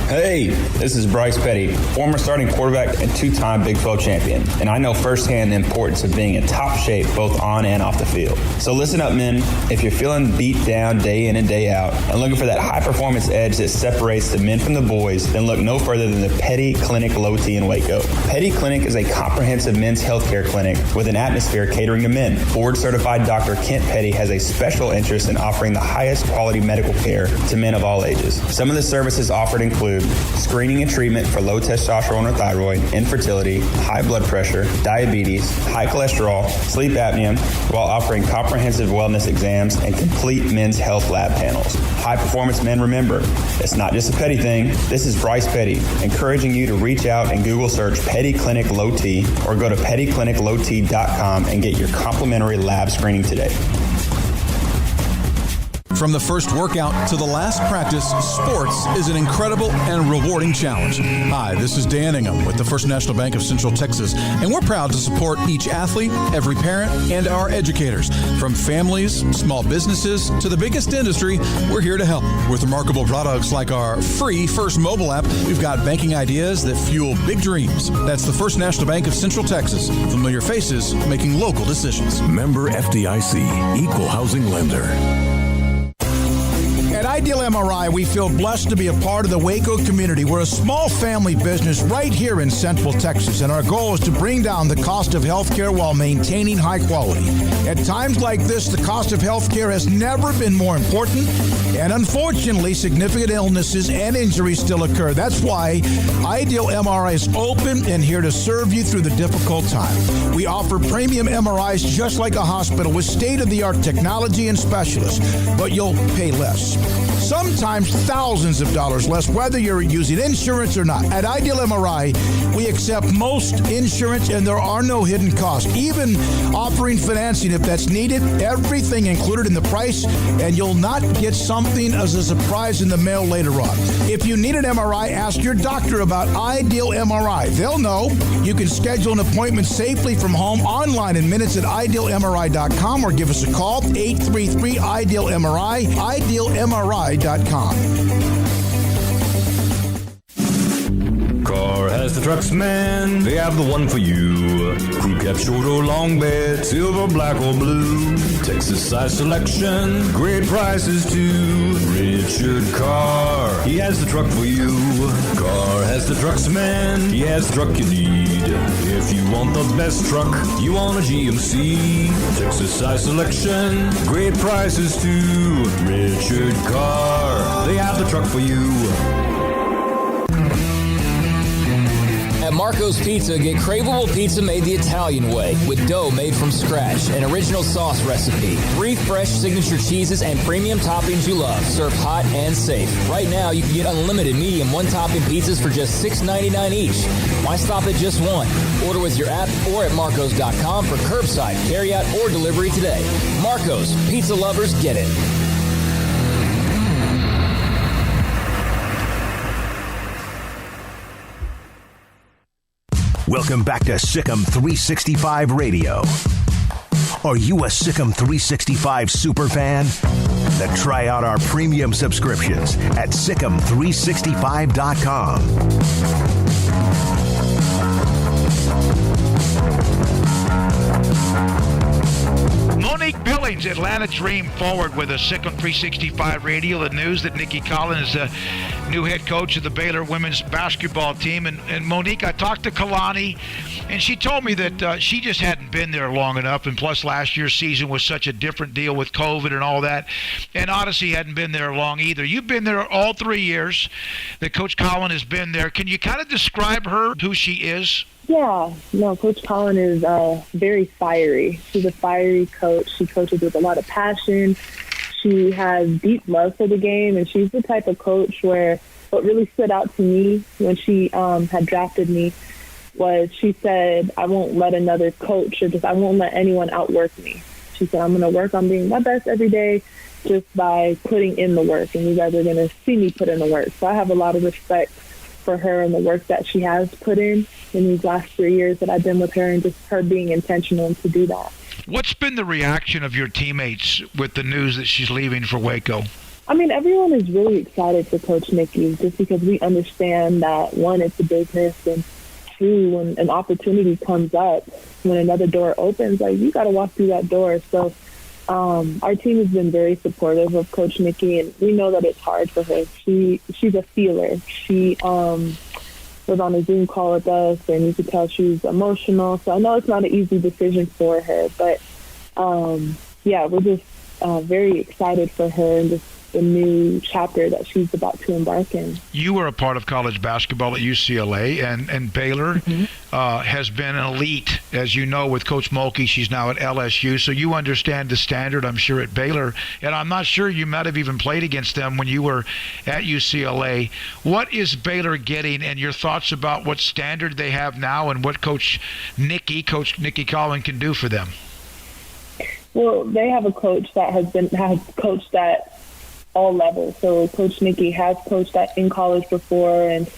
Hey, this is Bryce Petty, former starting quarterback and two-time Big 12 champion, and I know firsthand the importance of being in top shape both on and off the field. So listen up, men. If you're feeling beat down day in and day out and looking for that high-performance edge that separates the men from the boys, then look no further than the Petty Clinic Low T in Waco. Petty Clinic is a comprehensive men's healthcare clinic with an atmosphere catering to men. Board-certified Dr. Kent Petty has a special interest in offering the highest quality medical care to men of all ages. Some of the services offered include screening and treatment for low testosterone or thyroid, infertility, high blood pressure, diabetes, high cholesterol, sleep apnea, while offering comprehensive wellness exams and complete men's health lab panels. High performance men, remember, it's not just a Petty thing. This is Bryce Petty, encouraging you to reach out and Google search Petty Clinic Low T, or go to pettycliniclowt.com and get your complimentary lab screening today. From the first workout to the last practice, sports is an incredible and rewarding challenge. Hi, this is Dan Ingham with the First National Bank of Central Texas, and we're proud to support each athlete, every parent, and our educators. From families, small businesses, to the biggest industry, we're here to help. With remarkable products like our free First mobile app, we've got banking ideas that fuel big dreams. That's the First National Bank of Central Texas. Familiar faces making local decisions. Member FDIC, Equal Housing Lender. At Ideal MRI, we feel blessed to be a part of the Waco community. We're a small family business right here in Central Texas, and our goal is to bring down the cost of healthcare while maintaining high quality. At times like this, the cost of healthcare has never been more important, and unfortunately, significant illnesses and injuries still occur. That's why Ideal MRI is open and here to serve you through the difficult time. We offer premium MRIs just like a hospital with state-of-the-art technology and specialists, but you'll pay less. Sometimes thousands of dollars less, whether you're using insurance or not. At Ideal MRI, we accept most insurance and there are no hidden costs, even offering financing if that's needed. Everything included in the price, and you'll not get something as a surprise in the mail later on. If you need an MRI, ask your doctor about Ideal MRI. They'll know. You can schedule an appointment safely from home online in minutes at idealmri.com or give us a call, 833-IDEAL-MRI, idealmri.com. Car has the trucks, man. They have the one for you. Crew cab, short or long bed, silver, black or blue. Texas size selection, great prices too. Richard Carr, he has the truck for you. Carr has the trucks, man. He has the truck you need. If you want the best truck, you want a GMC. Texas size selection, great prices too. Richard Carr, they have the truck for you. At Marco's Pizza, get craveable pizza made the Italian way with dough made from scratch, an original sauce recipe, 3 fresh signature cheeses, and premium toppings you love, served hot and safe. Right now, you can get unlimited medium one-topping pizzas for just $6.99 each. Why stop at just one? Order with your app or at marcos.com for curbside, carryout, or delivery today. Marco's, pizza lovers get it. Welcome back to Sic'Em365 Radio. Are you a Sic'Em365 superfan? Then try out our premium subscriptions at Sic'Em365.com. Monique Billings, Atlanta Dream forward with a Sic'Em365 Radio. The news that Nicki Collen is the new head coach of the Baylor women's basketball team. And Monique, I talked to Kalani, and she told me that she just hadn't been there long enough. And plus, last year's season was such a different deal with COVID and all that. And Odyssey hadn't been there long either. You've been there all 3 years that Coach Collen has been there. Can you kind of describe her, who she is? Yeah, no, Coach Collen is very fiery. She's a fiery coach. She coaches with a lot of passion. She has deep love for the game, and she's the type of coach where what really stood out to me when she had drafted me was she said, I won't let another coach or just I won't let anyone outwork me. She said, I'm going to work on being my best every day just by putting in the work, and you guys are going to see me put in the work. So I have a lot of respect for her and the work that she has put in these last 3 years that I've been with her, and just her being intentional to do that. What's been the reaction of your teammates with the news that she's leaving for Waco? I mean, everyone is really excited for Coach Nicki just because we understand that, one, it's a business, and two, when an opportunity comes up, when another door opens, like, you got to walk through that door. So our team has been very supportive of Coach Nicki, and we know that it's hard for her. She's a feeler. She was on a Zoom call with us, and you could tell she's emotional. So I know it's not an easy decision for her, but yeah, we're just very excited for her and just the new chapter that she's about to embark in. You were a part of college basketball at UCLA, and Baylor has been an elite, as you know, with Coach Mulkey. She's now at LSU, so you understand the standard, I'm sure, at Baylor. And I'm not sure you might have even played against them when you were at UCLA. What is Baylor getting, and your thoughts about what standard they have now and what Coach Nicki Collen can do for them? Well, they have a coach that has coached at all levels. So Coach Nicki has coached in college before, and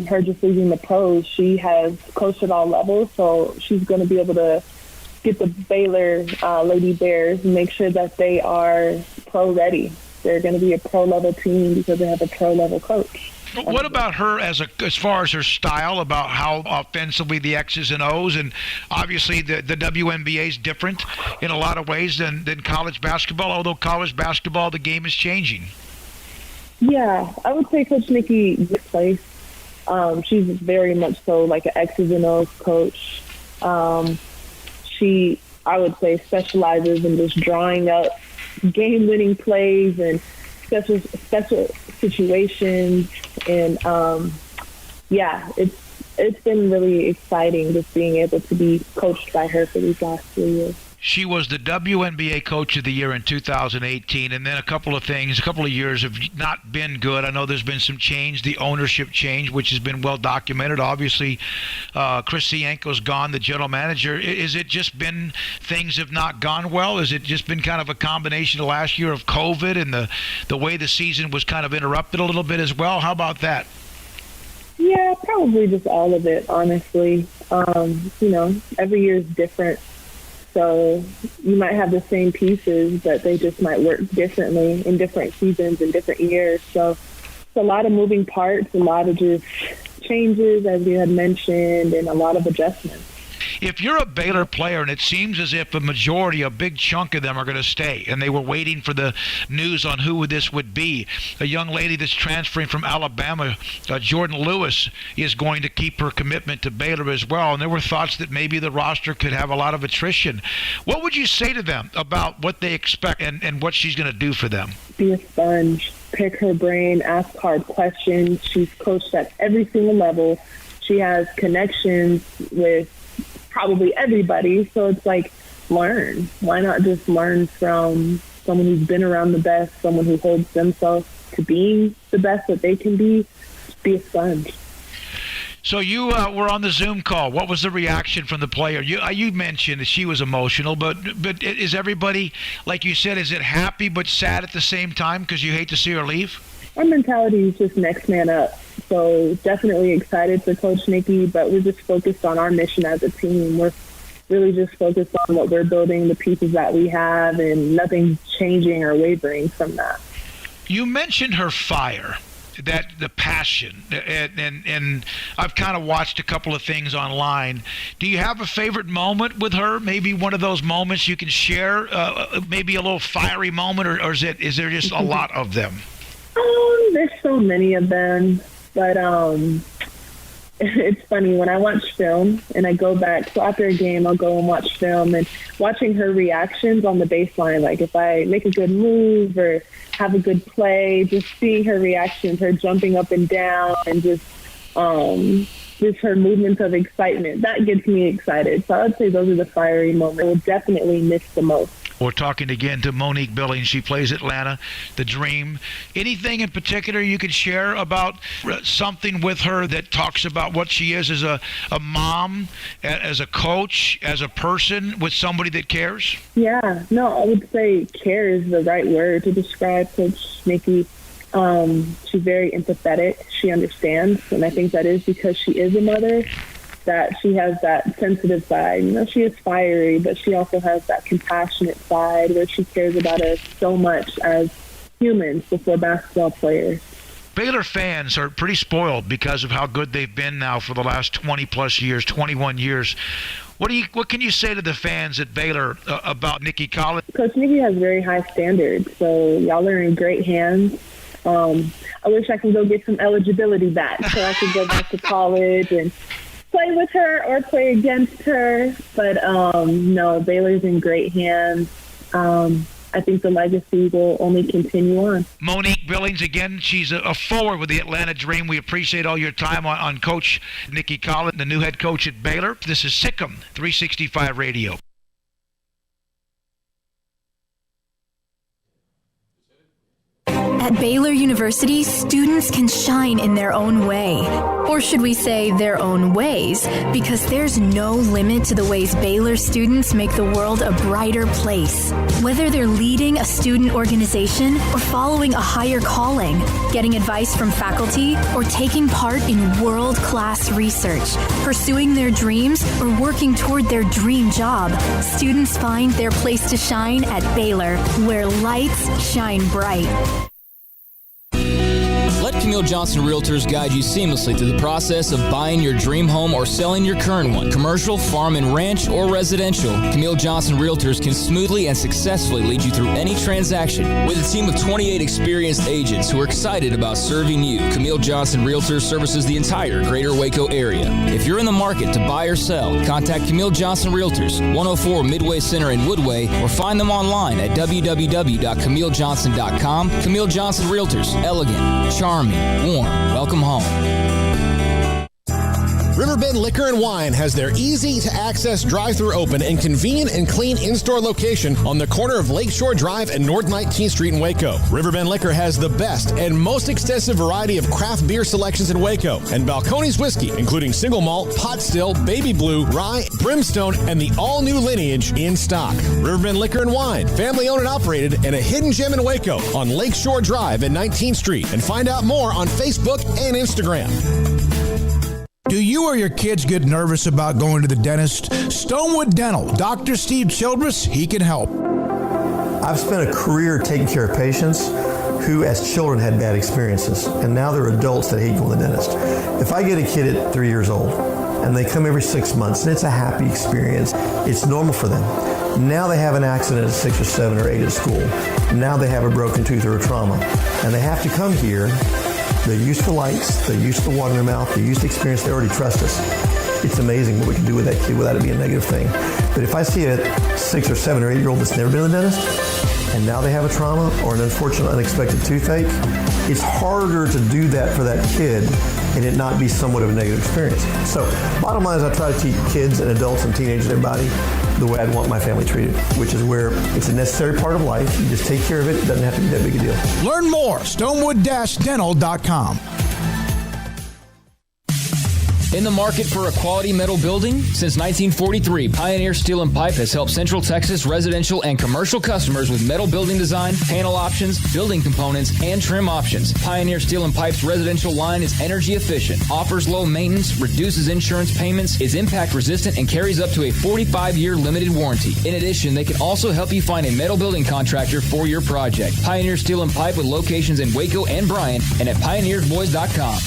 her just leaving the pros, she has coached at all levels. So she's going to be able to get the Baylor Lady Bears and make sure that they are pro ready. They're going to be a pro level team because they have a pro level coach. What about her as far as her style, about how offensively the X's and O's, and obviously the WNBA is different in a lot of ways than college basketball, although college basketball, the game is changing. Yeah, I would say Coach Nicki displaced. She's very much so like an X's and O's coach. She, I would say, specializes in just drawing up game-winning plays and special situations. And it's been really exciting just being able to be coached by her for these last 3 years. She was the WNBA Coach of the Year in 2018, and then a couple of years have not been good. I know there's been some change, the ownership change, which has been well documented. Obviously, Chris Sienko's gone, the general manager. Is it just been things have not gone well? Is it just been kind of a combination of last year of COVID and the way the season was kind of interrupted a little bit as well? How about that? Yeah, probably just all of it, honestly. Every year is different. So you might have the same pieces, but they just might work differently in different seasons and different years. So it's a lot of moving parts, a lot of just changes, as you had mentioned, and a lot of adjustments. If you're a Baylor player, and it seems as if a big chunk of them are going to stay, and they were waiting for the news on who this would be. A young lady that's transferring from Alabama, Jordan Lewis, is going to keep her commitment to Baylor as well, and there were thoughts that maybe the roster could have a lot of attrition. What would you say to them about what they expect and what she's going to do for them? Be a sponge, pick her brain, ask hard questions. She's coached at every single level. She has connections with probably everybody, so it's like, learn. Why not just learn from someone who's been around the best, someone who holds themselves to being the best that they can be? Just be a sponge. So you were on the Zoom call. What was the reaction from the player? You mentioned that she was emotional, but is everybody, like you said, is it happy but sad at the same time because you hate to see her leave? Our mentality is just next man up. So definitely excited for Coach Nicki, but we're just focused on our mission as a team. We're really just focused on what we're building, the pieces that we have, and nothing's changing or wavering from that. You mentioned her fire, the passion, and I've kind of watched a couple of things online. Do you have a favorite moment with her? Maybe one of those moments you can share, maybe a little fiery moment, or is there just a lot of them? There's so many of them, but it's funny when I watch film and I go back. So after a game, I'll go and watch film, and watching her reactions on the baseline, like if I make a good move or have a good play, just seeing her reactions, her jumping up and down, and just her movements of excitement, that gets me excited. So I would say those are the fiery moments I will definitely miss the most. We're talking again to Monique Billings. She plays Atlanta, the Dream. Anything in particular you could share about something with her that talks about what she is as a mom, as a coach, as a person, with somebody that cares? Yeah, no, I would say care is the right word to describe Coach Nicki. She's very empathetic. She understands, and I think that is because she is a mother, that she has that sensitive side. She is fiery, but she also has that compassionate side where she cares about us so much as humans before basketball players. Baylor fans are pretty spoiled because of how good they've been now for the last 20-plus years, 21 years. What can you say to the fans at Baylor about Nicki Collen? Coach Nicki has very high standards, so y'all are in great hands. I wish I could go get some eligibility back so I could go back to college and play with her or play against her. But no, Baylor's in great hands. I think the legacy will only continue on. Monique Billings, again, she's a forward with the Atlanta Dream. We appreciate all your time on Coach Nicki Collen, the new head coach at Baylor. This is Sic'Em365 Radio. At Baylor University, students can shine in their own way. Or should we say their own ways? Because there's no limit to the ways Baylor students make the world a brighter place. Whether they're leading a student organization or following a higher calling, getting advice from faculty, or taking part in world-class research, pursuing their dreams, or working toward their dream job, students find their place to shine at Baylor, where lights shine bright. Let Camille Johnson Realtors guide you seamlessly through the process of buying your dream home or selling your current one. Commercial, farm and ranch, or residential, Camille Johnson Realtors can smoothly and successfully lead you through any transaction. With a team of 28 experienced agents who are excited about serving you, Camille Johnson Realtors services the entire greater Waco area. If you're in the market to buy or sell, contact Camille Johnson Realtors, 104 Midway Center in Woodway, or find them online at www.camillejohnson.com. Camille Johnson Realtors, elegant, charming, warm. Welcome home. Riverbend Liquor and Wine has their easy-to-access drive-thru open and convenient and clean in-store location on the corner of Lakeshore Drive and North 19th Street in Waco. Riverbend Liquor has the best and most extensive variety of craft beer selections in Waco, and Balcones whiskey, including single malt, pot still, baby blue, rye, brimstone, and the all-new lineage in stock. Riverbend Liquor and Wine, family-owned and operated, and a hidden gem in Waco on Lakeshore Drive and 19th Street. And find out more on Facebook and Instagram. Do you or your kids get nervous about going to the dentist? Stonewood Dental, Dr. Steve Childress, he can help. I've spent a career taking care of patients who as children had bad experiences, and now they're adults that hate going to the dentist. If I get a kid at 3 years old and they come every 6 months and it's a happy experience, it's normal for them. Now they have an accident at 6 or 7 or 8 at school. Now they have a broken tooth or a trauma, and they have to come here. They're used to lights, they're used to water in their mouth, they're used to experience, they already trust us. It's amazing what we can do with that kid without it being a negative thing. But if I see a 6 or 7 or 8 year old that's never been to the dentist, and now they have a trauma or an unfortunate unexpected toothache, it's harder to do that for that kid and it not be somewhat of a negative experience. So bottom line is I try to teach kids and adults and teenagers and everybody the way I'd want my family treated, which is where it's a necessary part of life. You just take care of it. It doesn't have to be that big a deal. Learn more, stonewood-dental.com. In the market for a quality metal building? Since 1943, Pioneer Steel and Pipe has helped Central Texas residential and commercial customers with metal building design, panel options, building components, and trim options. Pioneer Steel and Pipe's residential line is energy efficient, offers low maintenance, reduces insurance payments, is impact resistant, and carries up to a 45-year limited warranty. In addition, they can also help you find a metal building contractor for your project. Pioneer Steel and Pipe with locations in Waco and Bryan and at pioneersboys.com.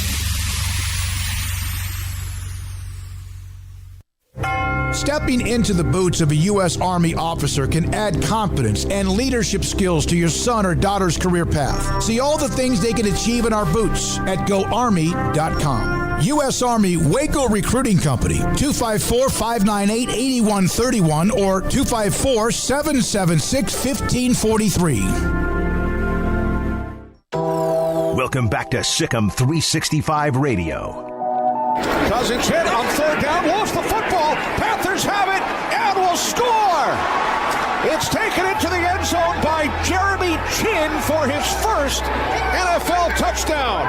Stepping into the boots of a U.S. Army officer can add confidence and leadership skills to your son or daughter's career path. See all the things they can achieve in our boots at GoArmy.com. U.S. Army Waco Recruiting Company, 254-598-8131 or 254-776-1543. Welcome back to Sic'Em365 Radio. Cousins hit on third down, lost the football. Panthers have it and will score. It's taken into the end zone by Jeremy Chin for his first NFL touchdown.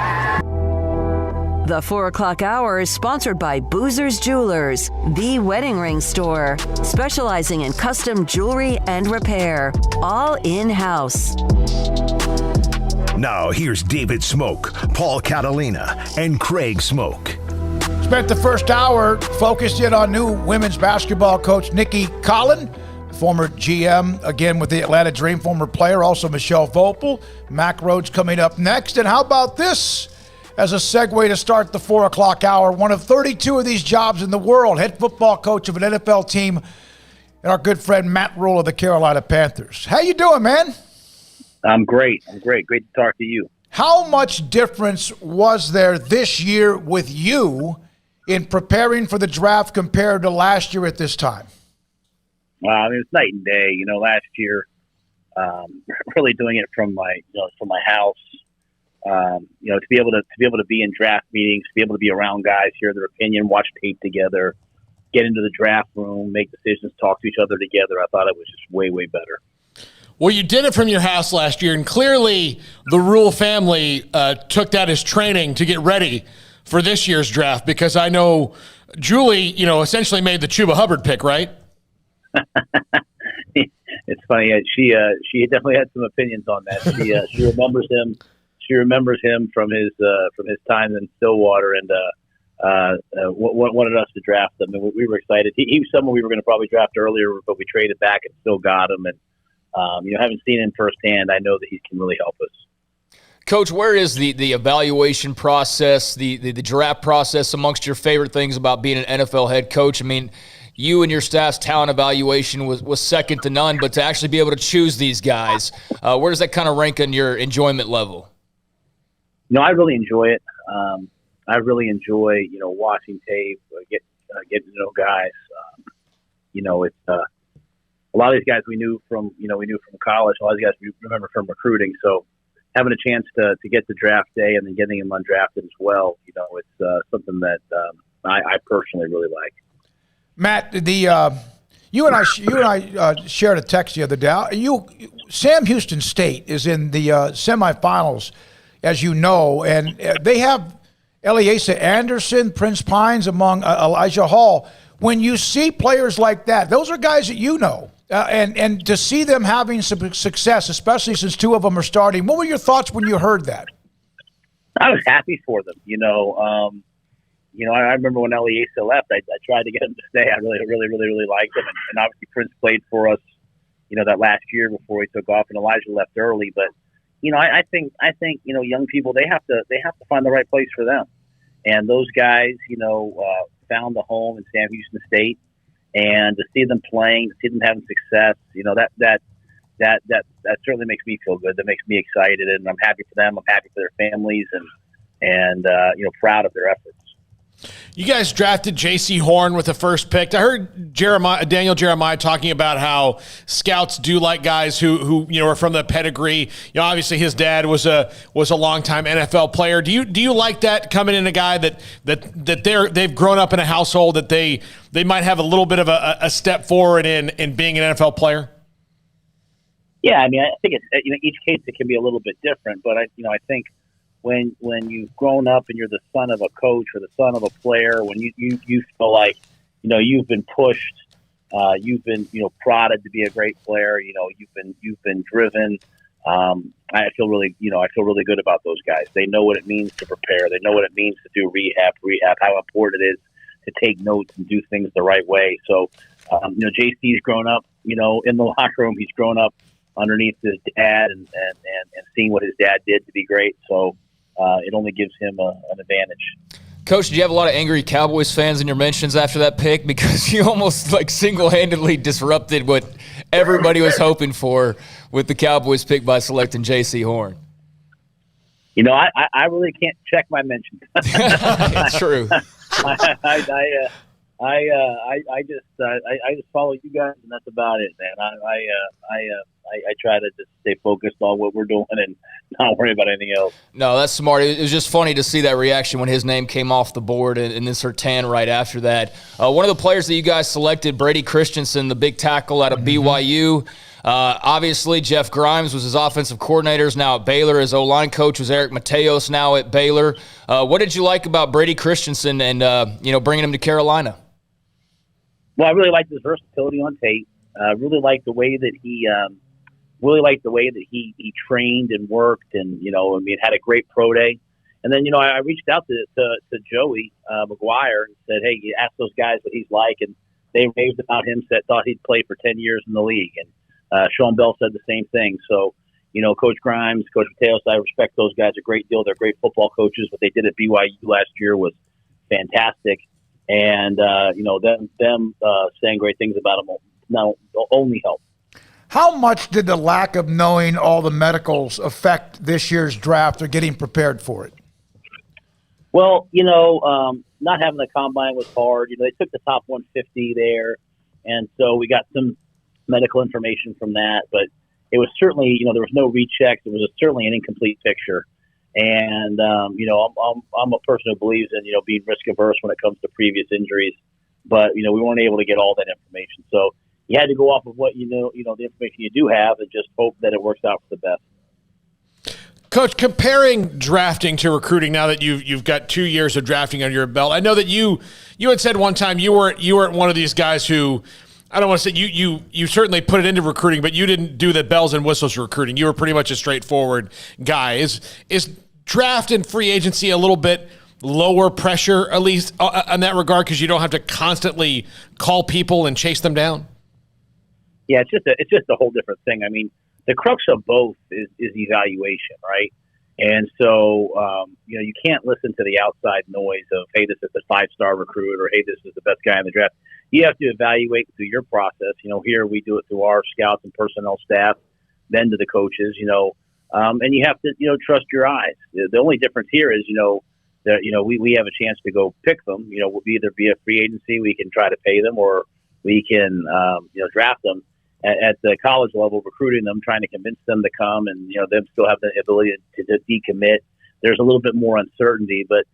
The 4 o'clock hour is sponsored by Boozer's Jewelers, the wedding ring store, specializing in custom jewelry and repair, all in-house. Now here's David Smoak, Paul Catalina, and Craig Smoak. Spent the first hour focused in on new women's basketball coach Nicki Collen, former GM, again with the Atlanta Dream, former player, also Mechelle Voepel. Mack Rhoades coming up next. And how about this as a segue to start the 4 o'clock hour? One of 32 of these jobs in the world, head football coach of an NFL team, and our good friend Rhule of the Carolina Panthers. How you doing, man? I'm great. Great to talk to you. How much difference was there this year with you in preparing for the draft compared to last year at this time? Well, I mean, it's night and day. You know, last year, really doing it from my house. To be able to be in draft meetings, to be able to be around guys, hear their opinion, watch tape together, get into the draft room, make decisions, talk to each other together. I thought it was just way, way better. Well, you did it from your house last year, and clearly the Rhule family took that as training to get ready for this year's draft, because I know Julie, essentially made the Chuba Hubbard pick, right? It's funny. She definitely had some opinions on that. She remembers him. She remembers him from his time in Stillwater, and wanted us to draft him. And we were excited. He was someone we were going to probably draft earlier, but we traded back and still got him. And having seen him firsthand, I know that he can really help us. Coach, where is the evaluation process, the draft process amongst your favorite things about being an NFL head coach? I mean, you and your staff's talent evaluation was second to none, but to actually be able to choose these guys, where does that kind of rank on your enjoyment level? No, I really enjoy it. I really enjoy, watching tape, getting to know guys. It's a lot of these guys we knew from college. A lot of these guys we remember from recruiting. So having a chance to get to draft day and then getting them undrafted as well, it's something that I personally really like. Matt, you and I shared a text the other day. Sam Houston State is in the semifinals, as you know, and they have Eliezer Anderson, Prince Pines, among Elijah Hall. When you see players like that, those are guys that you know, and to see them having some success, especially since two of them are starting. What were your thoughts when you heard that? I was happy for them. I remember when Eliezer left, I tried to get him to stay. I really liked him, and obviously Prince played for us, that last year before he took off, and Elijah left early. But I think young people, they have to find the right place for them, and those guys, found a home in Sam Houston State, and to see them playing, to see them having success, that certainly makes me feel good. That makes me excited, and I'm happy for them. I'm happy for their families, and proud of their efforts. You guys drafted J.C. Horn with the first pick. I heard Daniel Jeremiah talking about how scouts do like guys who are from the pedigree. Obviously his dad was a longtime NFL player. Do you like that, coming in a guy that they've grown up in a household that they might have a little bit of a step forward in being an NFL player? Yeah, I mean, I think it's each case it can be a little bit different, but I think when you've grown up and you're the son of a coach or the son of a player, when you feel like, you've been pushed, you've been, prodded to be a great player, you've been driven. I feel really good about those guys. They know what it means to prepare. They know what it means to do rehab, how important it is to take notes and do things the right way. So, JC's grown up, in the locker room. He's grown up underneath his dad and seeing what his dad did to be great. So, it only gives him an advantage. Coach, did you have a lot of angry Cowboys fans in your mentions after that pick? Because you almost single-handedly disrupted what everybody was hoping for with the Cowboys pick by selecting J.C. Horn. I really can't check my mentions. It's true. I just follow you guys, and that's about it, man. I try to just stay focused on what we're doing and not worry about anything else. No, that's smart. It was just funny to see that reaction when his name came off the board and then Sertan right after that. One of the players that you guys selected, Brady Christensen, the big tackle out of BYU. Obviously, Jeff Grimes was his offensive coordinator, is now at Baylor. His O-line coach was Eric Mateos, now at Baylor. What did you like about Brady Christensen and bringing him to Carolina? Well, I really liked his versatility on tape. Really liked the way that he trained and worked, and had a great pro day. And then I reached out to Joey McGuire and said, hey, you ask those guys what he's like, and they raved about him. Thought he'd play for 10 years in the league, and Sean Bell said the same thing. So Coach Grimes, Coach Mateos, I respect those guys a great deal. They're great football coaches. What they did at BYU last year was fantastic. And, them saying great things about him only help. How much did the lack of knowing all the medicals affect this year's draft or getting prepared for it? Well, not having the combine was hard. They took the top 150 there, and so we got some medical information from that. But it was certainly, there was no rechecks. It was certainly an incomplete picture. And, I'm a person who believes in, being risk averse when it comes to previous injuries. But, we weren't able to get all that information. So you had to go off of what the information you do have and just hope that it works out for the best. Coach, comparing drafting to recruiting now that you've got 2 years of drafting under your belt, I know that you had said one time you weren't one of these guys who, I don't want to say you certainly put it into recruiting, but you didn't do the bells and whistles recruiting. You were pretty much a straightforward guy. Is draft and free agency a little bit lower pressure, at least in that regard, because you don't have to constantly call people and chase them down? Yeah, it's just a whole different thing. I mean, the crux of both is evaluation, right? And so, you can't listen to the outside noise of, hey, this is the 5-star recruit, or hey, this is the best guy in the draft. You have to evaluate through your process. Here we do it through our scouts and personnel staff, then to the coaches, and you have to, trust your eyes. The only difference here is, that, we have a chance to go pick them. We'll either be a free agency, we can try to pay them, or we can, draft them. At the college level, recruiting them, trying to convince them to come, and them still have the ability to decommit. There's a little bit more uncertainty, but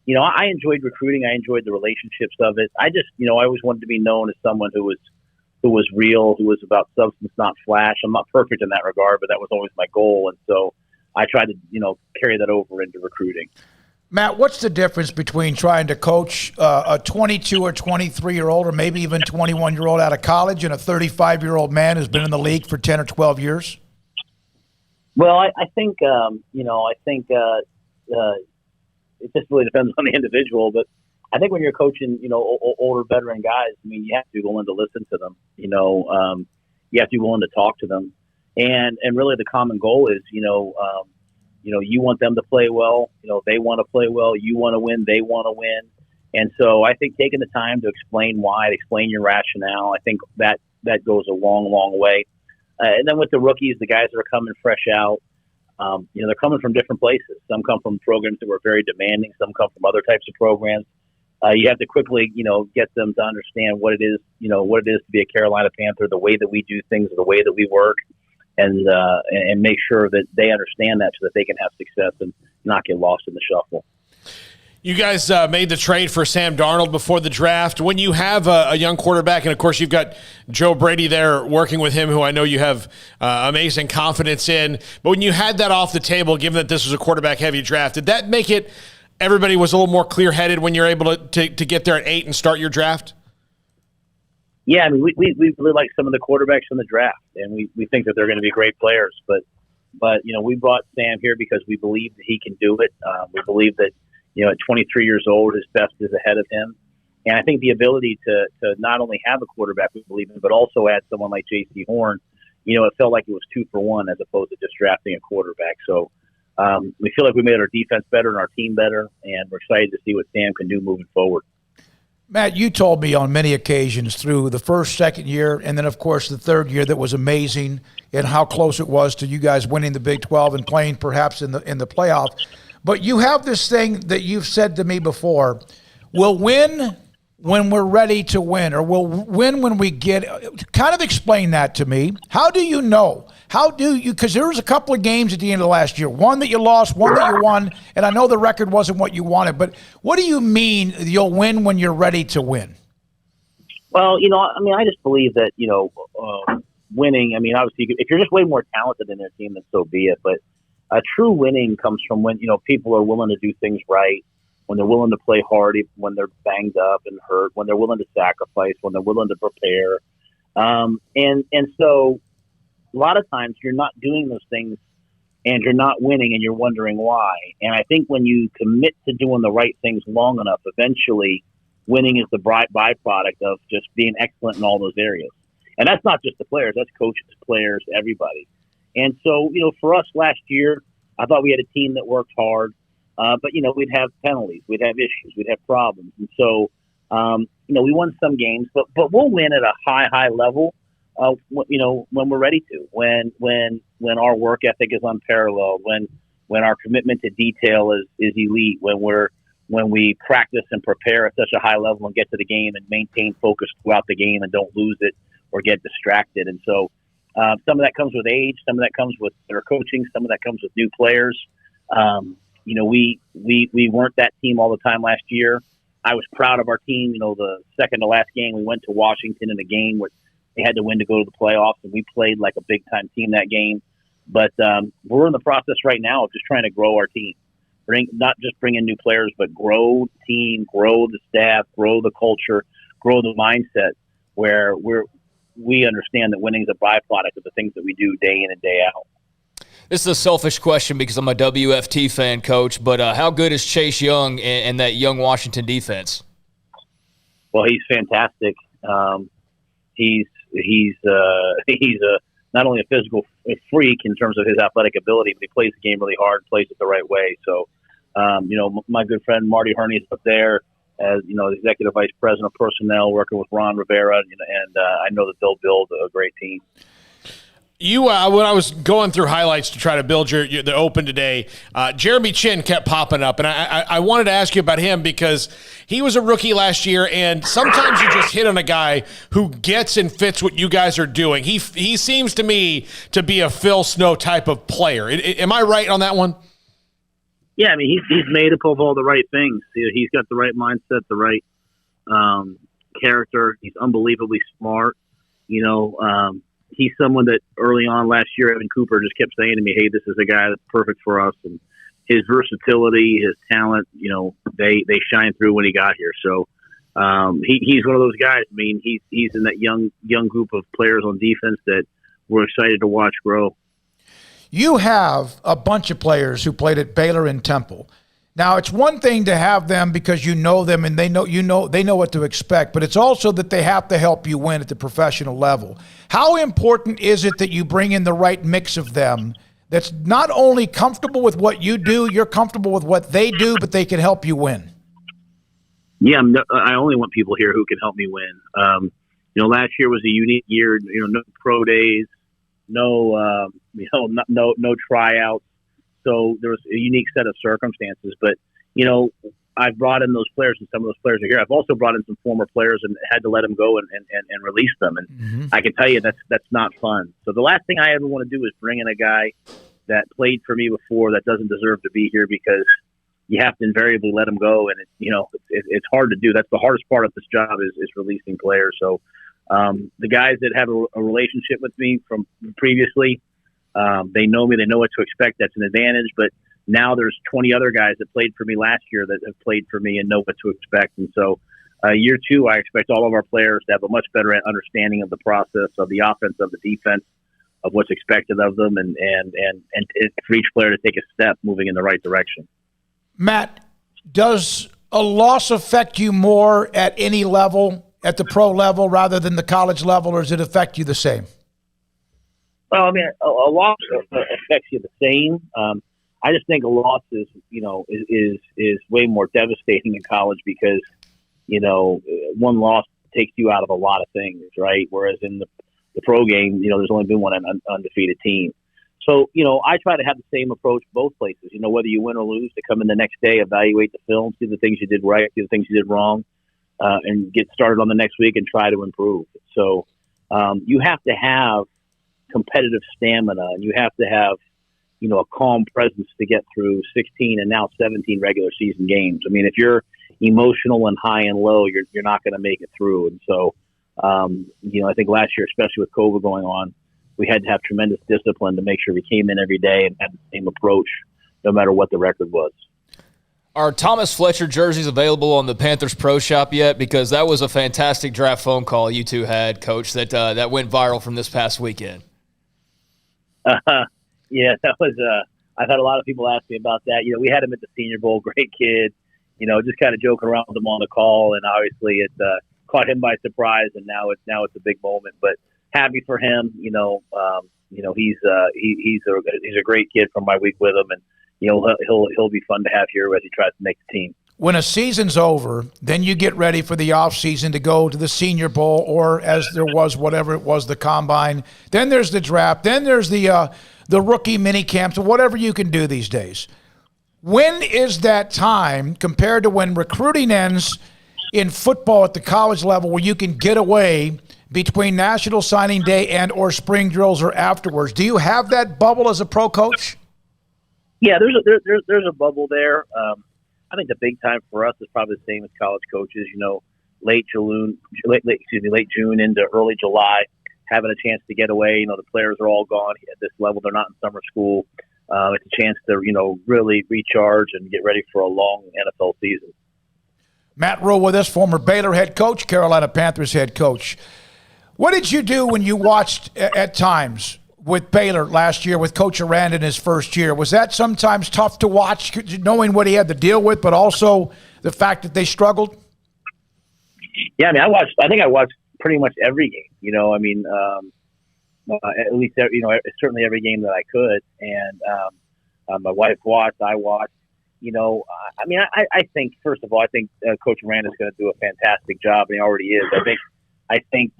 I enjoyed recruiting. I enjoyed the relationships of it. I just I always wanted to be known as someone who was real, who was about substance, not flash. I'm not perfect in that regard, but that was always my goal, and so I tried to carry that over into recruiting. Matt, what's the difference between trying to coach a 22 or 23-year-old or maybe even 21-year-old out of college and a 35-year-old man who's been in the league for 10 or 12 years? Well, I think, it just really depends on the individual. But I think when you're coaching, older veteran guys, you have to be willing to listen to them. You have to be willing to talk to them. And really the common goal is, you want them to play well. They want to play well. You want to win. They want to win. And so I think taking the time to explain why, to explain your rationale, I think that goes a long, long way. And then with the rookies, the guys that are coming fresh out, they're coming from different places. Some come from programs that were very demanding. Some come from other types of programs. You have to quickly, get them to understand what it is to be a Carolina Panther, the way that we do things, the way that we work. And make sure that they understand that so that they can have success and not get lost in the shuffle. You guys made the trade for Sam Darnold before the draft. When you have a young quarterback, and of course you've got Joe Brady there working with him, who I know you have amazing confidence in, but when you had that off the table, given that this was a quarterback-heavy draft, did that make it everybody was a little more clear-headed when you're able to get there at 8 and start your draft? Yeah, we really like some of the quarterbacks in the draft, and we think that they're going to be great players. But we brought Sam here because we believe that he can do it. We believe that at 23 years old, his best is ahead of him, and I think the ability to not only have a quarterback we believe in, but also add someone like J.C. Horn, it felt like it was 2 for 1 as opposed to just drafting a quarterback. So we feel like we made our defense better and our team better, and we're excited to see what Sam can do moving forward. Matt, you told me on many occasions through the first, second year, and then, of course, the third year that was amazing and how close it was to you guys winning the Big 12 and playing perhaps in the playoff. But you have this thing that you've said to me before, we'll win when we're ready to win, or we'll win when we get – kind of explain that to me. How do you know? How do you – because there was a couple of games at the end of last year, one that you lost, one that you won, and I know the record wasn't what you wanted, but what do you mean you'll win when you're ready to win? Well, I just believe that, winning, obviously, if you're just way more talented than their team, then so be it. But true winning comes from when, people are willing to do things right, when they're willing to play hard, even when they're banged up and hurt, when they're willing to sacrifice, when they're willing to prepare. And so a lot of times you're not doing those things and you're not winning and you're wondering why. And I think when you commit to doing the right things long enough, eventually winning is the byproduct of just being excellent in all those areas. And that's not just the players, that's coaches, players, everybody. And so, for us last year, I thought we had a team that worked hard. But, we'd have penalties, we'd have issues, we'd have problems. And so, we won some games, but we'll win at a high level, when we're ready to, when our work ethic is unparalleled, when our commitment to detail is elite, when we practice and prepare at such a high level and get to the game and maintain focus throughout the game and don't lose it or get distracted. And so, some of that comes with age, some of that comes with better coaching, some of that comes with new players. We weren't that team all the time last year. I was proud of our team. The second to last game, we went to Washington in a game where they had to win to go to the playoffs, and we played like a big-time team that game. But we're in the process right now of just trying to grow our team. Not just bring in new players, but grow the team, grow the staff, grow the culture, grow the mindset where we understand that winning is a byproduct of the things that we do day in and day out. This is a selfish question because I'm a WFT fan, Coach, but how good is Chase Young and that young Washington defense? Well, he's fantastic. He's a not only a physical freak in terms of his athletic ability, but he plays the game really hard, plays it the right way. So, my good friend Marty Herney is up there as, executive vice president of personnel, working with Ron Rivera, and I know that they'll build a great team. You, when I was going through highlights to try to build the Open today, Jeremy Chin kept popping up, and I wanted to ask you about him because he was a rookie last year, and sometimes you just hit on a guy who gets and fits what you guys are doing. He seems to me to be a Phil Snow type of player. Am I right on that one? Yeah, I mean, he's made up of all the right things. He's got the right mindset, the right character. He's unbelievably smart. He's someone that early on last year, Evan Cooper just kept saying to me, hey, this is a guy that's perfect for us. And his versatility, his talent, they shine through when he got here. So he's one of those guys. I mean, he's in that young group of players on defense that we're excited to watch grow. You have a bunch of players who played at Baylor and Temple. Now, it's one thing to have them because you know them and they know what to expect, but it's also that they have to help you win at the professional level. How important is it that you bring in the right mix of them that's not only comfortable with what you do, you're comfortable with what they do, but they can help you win? Yeah, I only want people here who can help me win. Last year was a unique year. No pro days, no tryouts. So there was a unique set of circumstances, but I've brought in those players, and some of those players are here. I've also brought in some former players and had to let them go and release them. And I can tell you that's not fun. So the last thing I ever want to do is bring in a guy that played for me before that doesn't deserve to be here, because you have to invariably let them go. And it's hard to do. That's the hardest part of this job is releasing players. So the guys that have a relationship with me from previously, they know me, they know what to expect. That's an advantage. But now there's 20 other guys that played for me last year that have played for me and know what to expect. And so year two, I expect all of our players to have a much better understanding of the process, of the offense, of the defense, of what's expected of them, and for each player to take a step moving in the right direction. Matt, does a loss affect you more at any level, at the pro level rather than the college level, or does it affect you the same? Well, I mean, a loss affects you the same. I just think a loss is way more devastating in college because, one loss takes you out of a lot of things, right? Whereas in the pro game, there's only been one undefeated team. So, I try to have the same approach both places. Whether you win or lose, to come in the next day, evaluate the film, see the things you did right, see the things you did wrong, and get started on the next week and try to improve. So you have to have competitive stamina, and you have to have a calm presence to get through 16 and now 17 regular season games. I mean, if you're emotional and high and low, you're not going to make it through. And so I think last year, especially with COVID going on, we had to have tremendous discipline to make sure we came in every day and had the same approach no matter what the record was. Are Thomas Fletcher jerseys available on the Panthers Pro Shop yet? Because that was a fantastic draft phone call you two had, Coach, that went viral from this past weekend. Yeah, that was. I've had a lot of people ask me about that. We had him at the Senior Bowl, great kid. Just kind of joking around with him on the call, and obviously it caught him by surprise, and now it's a big moment. But happy for him. He's a great kid from my week with him, and he'll be fun to have here as he tries to make the team. When a season's over, then you get ready for the off season to go to the Senior Bowl, or as there was, whatever it was, the Combine. Then there's the draft. Then there's the rookie mini camps, or whatever you can do these days. When is that time compared to when recruiting ends in football at the college level where you can get away between National Signing Day and or spring drills or afterwards? Do you have that bubble as a pro coach? Yeah, there's a bubble there. I think the big time for us is probably the same as college coaches. Late June into early July, having a chance to get away. The players are all gone at this level; they're not in summer school. It's a chance to really recharge and get ready for a long NFL season. Matt Rhule with us, former Baylor head coach, Carolina Panthers head coach. What did you do when you watched at times with Baylor last year with Coach Aranda in his first year? Was that sometimes tough to watch, knowing what he had to deal with, but also the fact that they struggled? Yeah, I mean, I think I watched pretty much every game. at least certainly every game that I could. And my wife watched, I watched. I think first of all, Coach Rand is going to do a fantastic job, and he already is. I think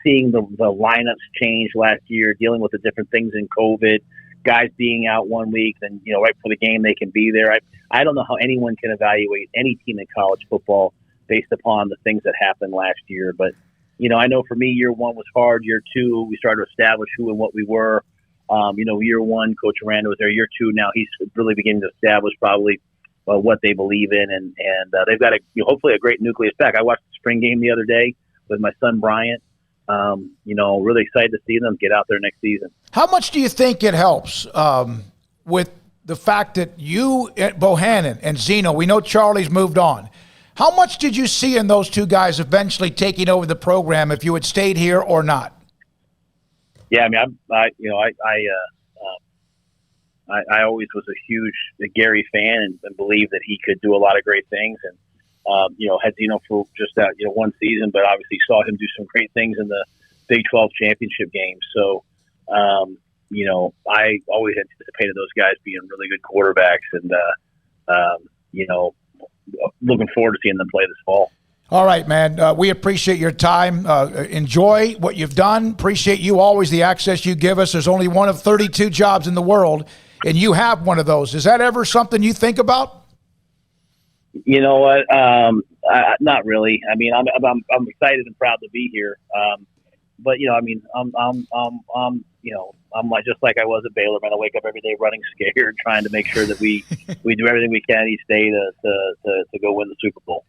seeing the lineups change last year, dealing with the different things in COVID, guys being out 1 week, and right for the game they can be there. I don't know how anyone can evaluate any team in college football based upon the things that happened last year. But I know for me, year one was hard. Year two, we started to establish who and what we were. Year one, Coach Aranda was there. Year two, now he's really beginning to establish probably what they believe in, and they've got hopefully a great nucleus back. I watched the spring game the other day with my son Bryant. Really excited to see them get out there next season. How much do you think it helps with the fact that you, Bohannon, and Zeno, we know Charlie's moved on. How much did you see in those two guys eventually taking over the program if you had stayed here or not? Yeah, I mean, I always was a huge Gary fan and believed that he could do a lot of great things. And, had Zeno for just that, one season, but obviously saw him do some great things in the Big 12 championship game. So, I always anticipated those guys being really good quarterbacks and, looking forward to seeing them play this fall. All right, man. We appreciate your time. Enjoy what you've done. Appreciate you always, the access you give us. There's only one of 32 jobs in the world, and you have one of those. Is that ever something you think about? You know what? Not really. I mean, I'm excited and proud to be here. But I'm like just like I was at Baylor. Man, I wake up every day running scared, trying to make sure that we do everything we can each day to go win the Super Bowl.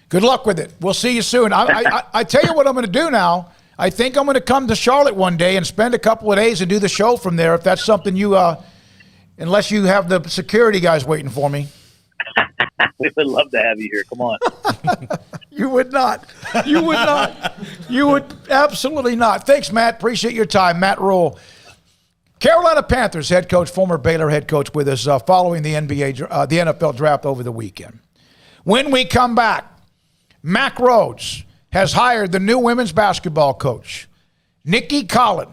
Good luck with it. We'll see you soon. I tell you what I'm going to do now. I think I'm going to come to Charlotte one day and spend a couple of days and do the show from there. If that's something you, unless you have the security guys waiting for me. We would love to have you here. Come on. You would not. You would not. You would absolutely not. Thanks, Matt. Appreciate your time. Matt Rhule, Carolina Panthers head coach, former Baylor head coach, with us following the NFL draft over the weekend. When we come back, Mack Rhoades has hired the new women's basketball coach, Nicki Collen.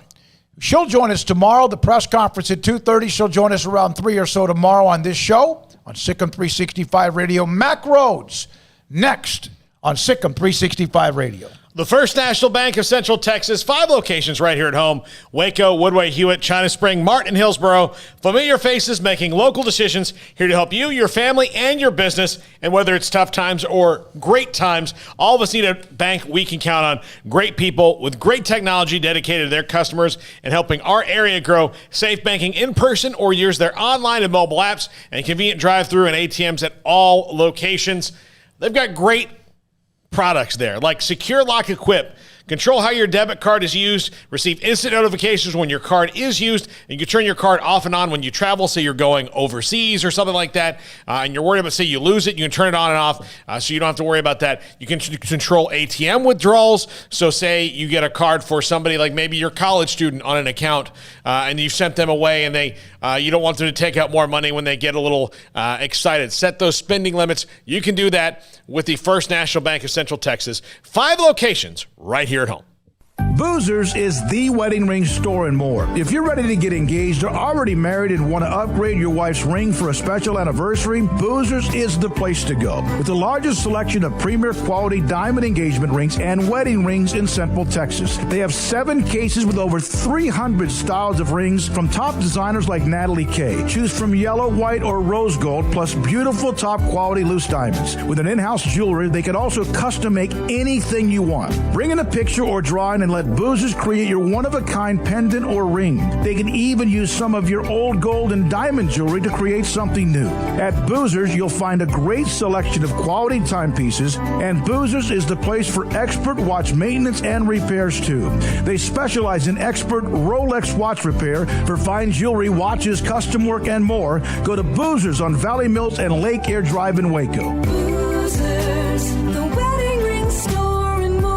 She'll join us tomorrow. The press conference at 2:30. She'll join us around 3 or so tomorrow on this show on Sic'Em365 Radio. Mack Rhoades next on Sic'Em365 Radio. The First National Bank of Central Texas, 5 locations right here at home. Waco, Woodway, Hewitt, China Spring, Martin, Hillsboro. Familiar faces making local decisions, here to help you, your family, and your business. And whether it's tough times or great times, all of us need a bank we can count on. Great people with great technology dedicated to their customers and helping our area grow. Safe banking in person or use their online and mobile apps and convenient drive-through and ATMs at all locations. They've got great products there, like Secure Lock Equip. Control how your debit card is used. Receive instant notifications when your card is used. And you can turn your card off and on when you travel. Say you're going overseas or something like that, and you're worried about, say you lose it, you can turn it on and off, so you don't have to worry about that. You can control ATM withdrawals. So say you get a card for somebody like maybe your college student on an account, and you've sent them away, and they you don't want them to take out more money when they get a little excited. Set those spending limits. You can do that with the First National Bank of Central Texas. 5 locations right here at home. Boozers is the wedding ring store and more. If you're ready to get engaged or already married and want to upgrade your wife's ring for a special anniversary, Boozers is the place to go. With the largest selection of premier quality diamond engagement rings and wedding rings in Central Texas. They have 7 cases with over 300 styles of rings from top designers like Natalie Kay. Choose from yellow, white, or rose gold, plus beautiful top quality loose diamonds. With an in-house jeweler, they can also custom make anything you want. Bring in a picture or drawing and let Boozers create your one-of-a-kind pendant or ring. They can even use some of your old gold and diamond jewelry to create something new. At Boozers, you'll find a great selection of quality timepieces, and Boozers is the place for expert watch maintenance and repairs, too. They specialize in expert Rolex watch repair for fine jewelry, watches, custom work, and more. Go to Boozers on Valley Mills and Lake Air Drive in Waco. Boozers, the wedding ring store and more.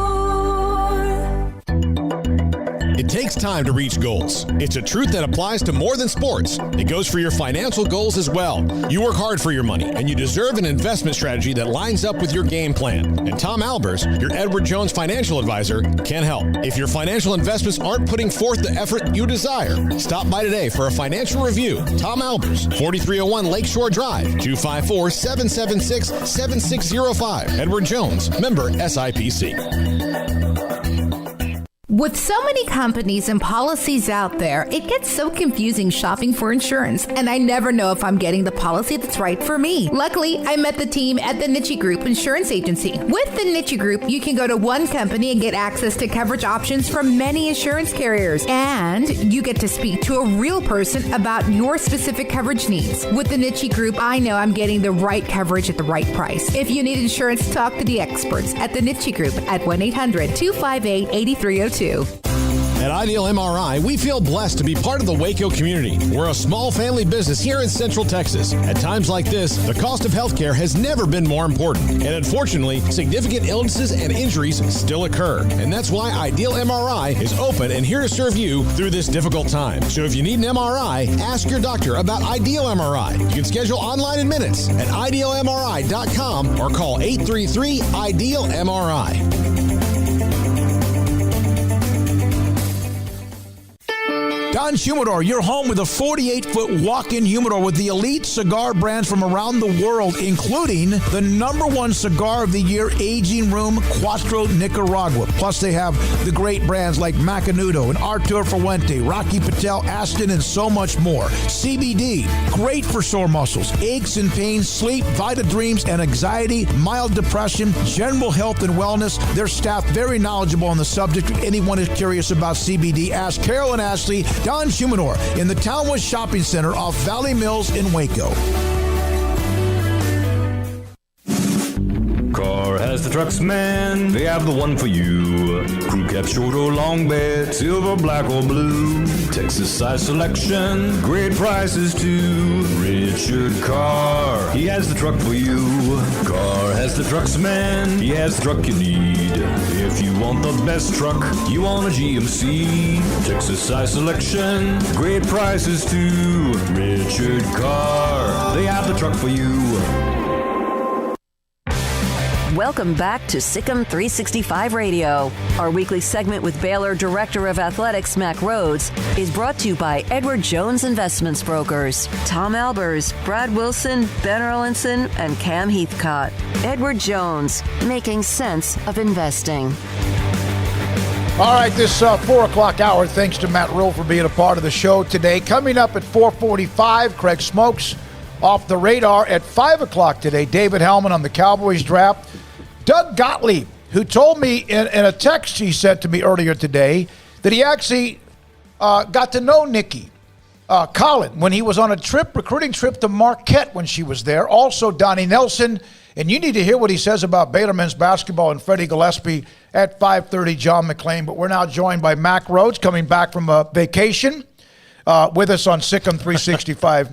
It takes time to reach goals. It's a truth that applies to more than sports. It goes for your financial goals as well. You work hard for your money, and you deserve an investment strategy that lines up with your game plan. And Tom Albers, your Edward Jones financial advisor, can help. If your financial investments aren't putting forth the effort you desire, stop by today for a financial review. Tom Albers, 4301 Lakeshore Drive, 254-776-7605. Edward Jones, member SIPC. With so many companies and policies out there, it gets so confusing shopping for insurance, and I never know if I'm getting the policy that's right for me. Luckily, I met the team at the Nicki Group Insurance Agency. With the Nicki Group, you can go to one company and get access to coverage options from many insurance carriers, and you get to speak to a real person about your specific coverage needs. With the Nicki Group, I know I'm getting the right coverage at the right price. If you need insurance, talk to the experts at the Nicki Group at 1-800-258-8302. At Ideal MRI, we feel blessed to be part of the Waco community. We're a small family business here in Central Texas. At times like this, the cost of healthcare has never been more important. And unfortunately, significant illnesses and injuries still occur. And that's why Ideal MRI is open and here to serve you through this difficult time. So if you need an MRI, ask your doctor about Ideal MRI. You can schedule online in minutes at idealmri.com or call 833-IDEAL-MRI. Don Humidor, your home with a 48-foot walk-in humidor with the elite cigar brands from around the world, including the #1 cigar of the year, Aging Room Cuatro Nicaragua. Plus, they have the great brands like Macanudo and Artur Fuente, Rocky Patel, Aston, and so much more. CBD, great for sore muscles, aches and pains, sleep, Vita Dreams, and anxiety, mild depression, general health and wellness. Their staff very knowledgeable on the subject. If anyone is curious about CBD, ask Carol and Ashley. Don Humidor in the Townwood Shopping Center off Valley Mills in Waco. Car has the trucks, man. They have the one for you. Crew cab, short or long bed, silver, black or blue. Texas size selection, great prices too. Richard Carr, he has the truck for you. Carr has the trucks, man. He has the truck you need. If you want the best truck, you want a GMC. Texas size selection, great prices too. Richard Carr, they have the truck for you. Welcome back to Sic'Em365 Radio. Our weekly segment with Baylor Director of Athletics, Mack Rhoades, is brought to you by Edward Jones Investments Brokers, Tom Albers, Brad Wilson, Ben Erlinson, and Cam Heathcott. Edward Jones, making sense of investing. All right, this 4 o'clock hour, thanks to Matt Rhule for being a part of the show today. Coming up at 4:45, Craig Smokes off the radar. At 5 o'clock today, David Helman on the Cowboys draft. Doug Gottlieb, who told me in a text he sent to me earlier today that he actually got to know Nicki Collen when he was on a recruiting trip to Marquette when she was there. Also, Donnie Nelson. And you need to hear what he says about Baylor men's basketball and Freddie Gillespie at 5:30, John McClain. But we're now joined by Mack Rhoades, coming back from a vacation with us on Sic'Em365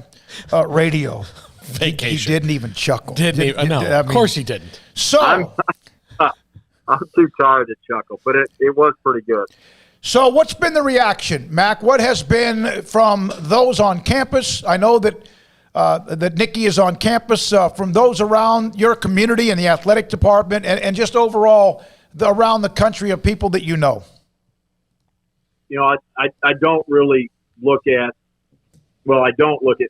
Radio. Vacation. He didn't even chuckle. No, of course he didn't. So I'm too tired to chuckle, but it was pretty good. So what's been the reaction, Mack? What has been from those on campus? I know that Nicki is on campus, from those around your community and the athletic department and just overall around the country of people that you know. You know, I don't really look at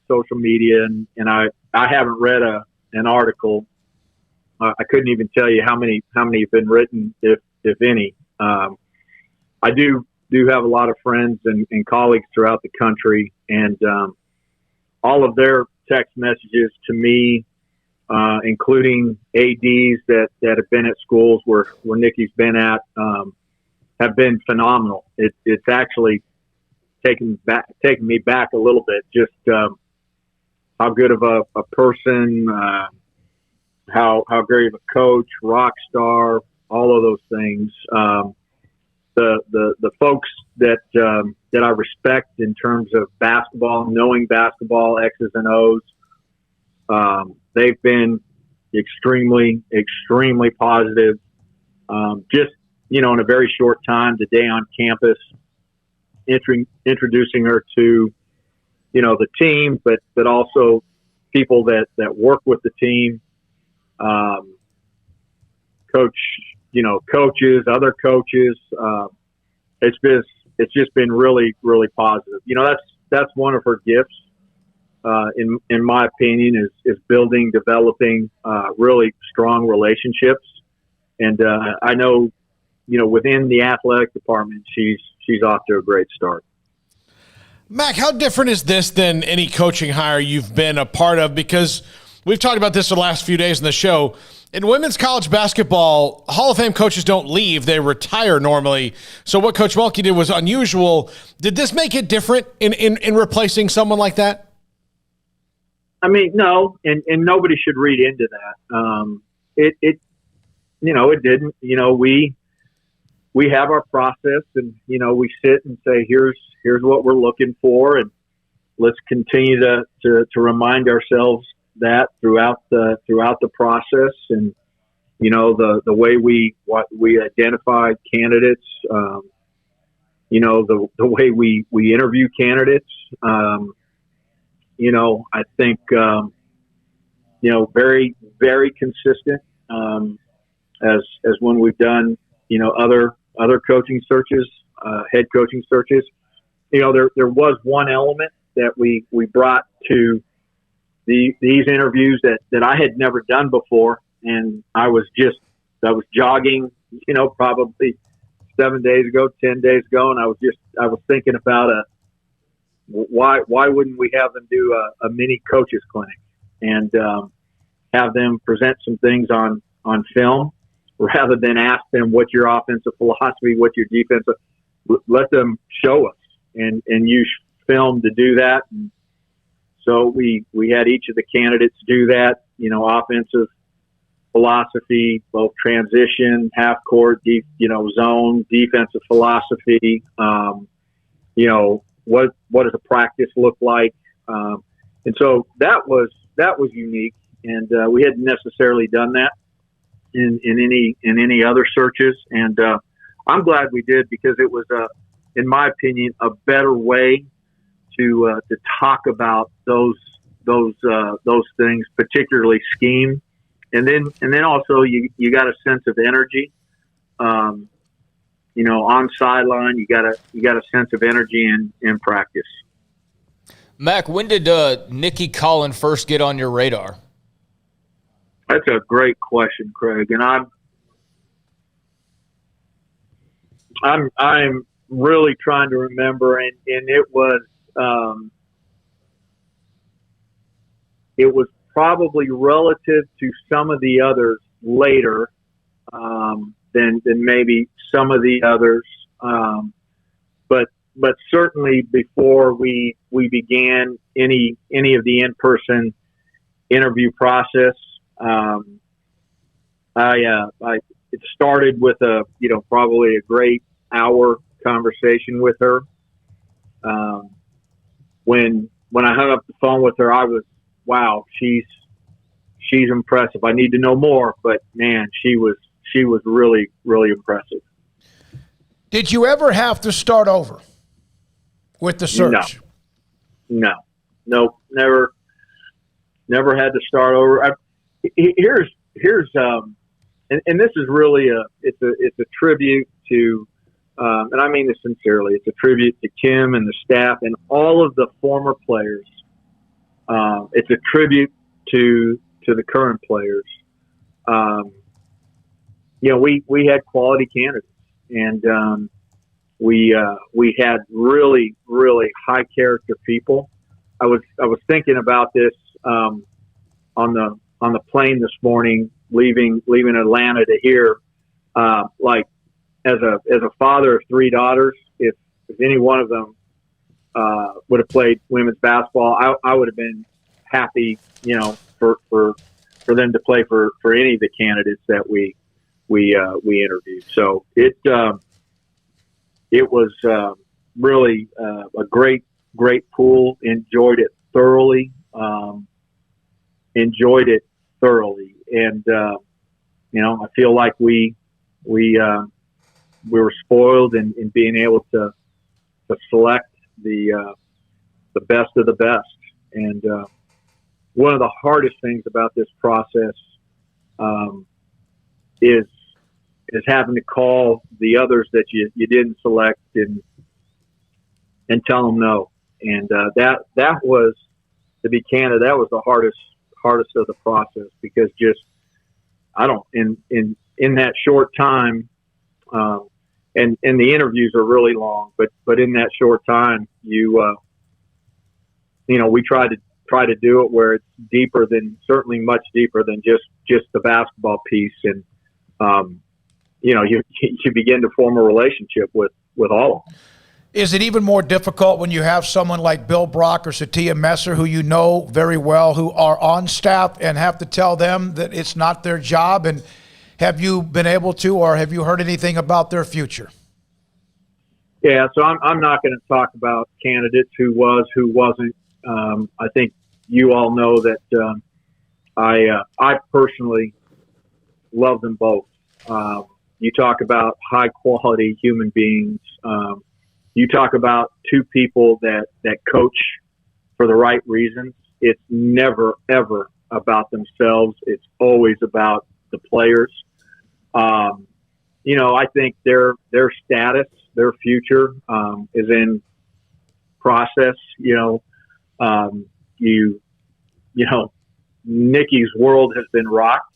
social media, and I haven't read an article. I couldn't even tell you how many have been written, if any. I do have a lot of friends and colleagues throughout the country, and all of their text messages to me, including ADs that have been at schools where Nicki's been at, have been phenomenal. It's actually taken me back a little bit, just how good of a person, how great of a coach, rock star, all of those things. The folks that I respect in terms of basketball, knowing basketball, X's and O's, they've been extremely, extremely positive. Just, in a very short time today on campus, introducing her to, the team, but also people that work with the team, coaches, other coaches. It's just been really, really positive. That's one of her gifts, in my opinion, is building, developing really strong relationships. And I know, within the athletic department, she's off to a great start. Mack, how different is this than any coaching hire you've been a part of? Because we've talked about this the last few days in the show. In women's college basketball, Hall of Fame coaches don't leave. They retire normally. So what Coach Mulkey did was unusual. Did this make it different in replacing someone like that? I mean, no, and nobody should read into that. It didn't. We have our process, and we sit and say, here's what we're looking for, and let's continue to remind ourselves that throughout the process, and the way we identify candidates, the way we interview candidates. I think very, very consistent as when we've done other coaching searches, head coaching searches. There was one element that we brought to these interviews that I had never done before, and I was jogging, probably 7 days ago, 10 days ago, and I was thinking about why wouldn't we have them do a mini coaches clinic and have them present some things on film rather than ask them what's your offensive philosophy, what's your defensive. Let them show us and use film to do that. And so we had each of the candidates do that, offensive philosophy, both transition, half court, zone, defensive philosophy, what does a practice look like? And so that was unique. And we hadn't necessarily done that in any other searches. And I'm glad we did, because it was in my opinion, a better way to talk about those things, particularly scheme, and then also you got a sense of energy. On sideline, you got a sense of energy in practice. Mack, when did Nicki Collen first get on your radar? That's a great question, Craig, and I'm really trying to remember, and it was probably relative to some of the others later than maybe some of the others, but certainly before we began any of the in-person interview process. It started with probably a great hour conversation with her. When I hung up the phone with her, I was, wow, she's impressive. I need to know more, but man, she was really, really impressive. Did you ever have to start over with the search? No, never had to start over. Here's and this is really it's a tribute to, and I mean this sincerely. It's a tribute to Kim and the staff and all of the former players. It's a tribute to the current players. We had quality candidates, and we had really, really high character people. I was thinking about this on the plane this morning, leaving Atlanta to here. Like as a father of three daughters, if any one of them would have played women's basketball, I would have been happy, for them to play for any of the candidates that we interviewed. So it was really a great pool. Enjoyed it thoroughly. And I feel like we were spoiled in being able to select the best of the best. And one of the hardest things about this process is having to call the others that you didn't select and tell them no. And that was, to be candid, that was the hardest of the process, because just in that short time, and the interviews are really long, but in that short time, we try to do it where it's certainly much deeper than just the basketball piece. And, you begin to form a relationship with all of them. Is it even more difficult when you have someone like Bill Brock or Satia Messer, who you know very well, who are on staff, and have to tell them that it's not their job? And have you been able to, or have you heard anything about their future? Yeah, so I'm not going to talk about candidates, who was, who wasn't. I think you all know that I personally love them both. You talk about high-quality human beings. You talk about two people that coach for the right reasons. It's never, ever about themselves. It's always about the players. I think their status, their future is in process. Nicki's world has been rocked.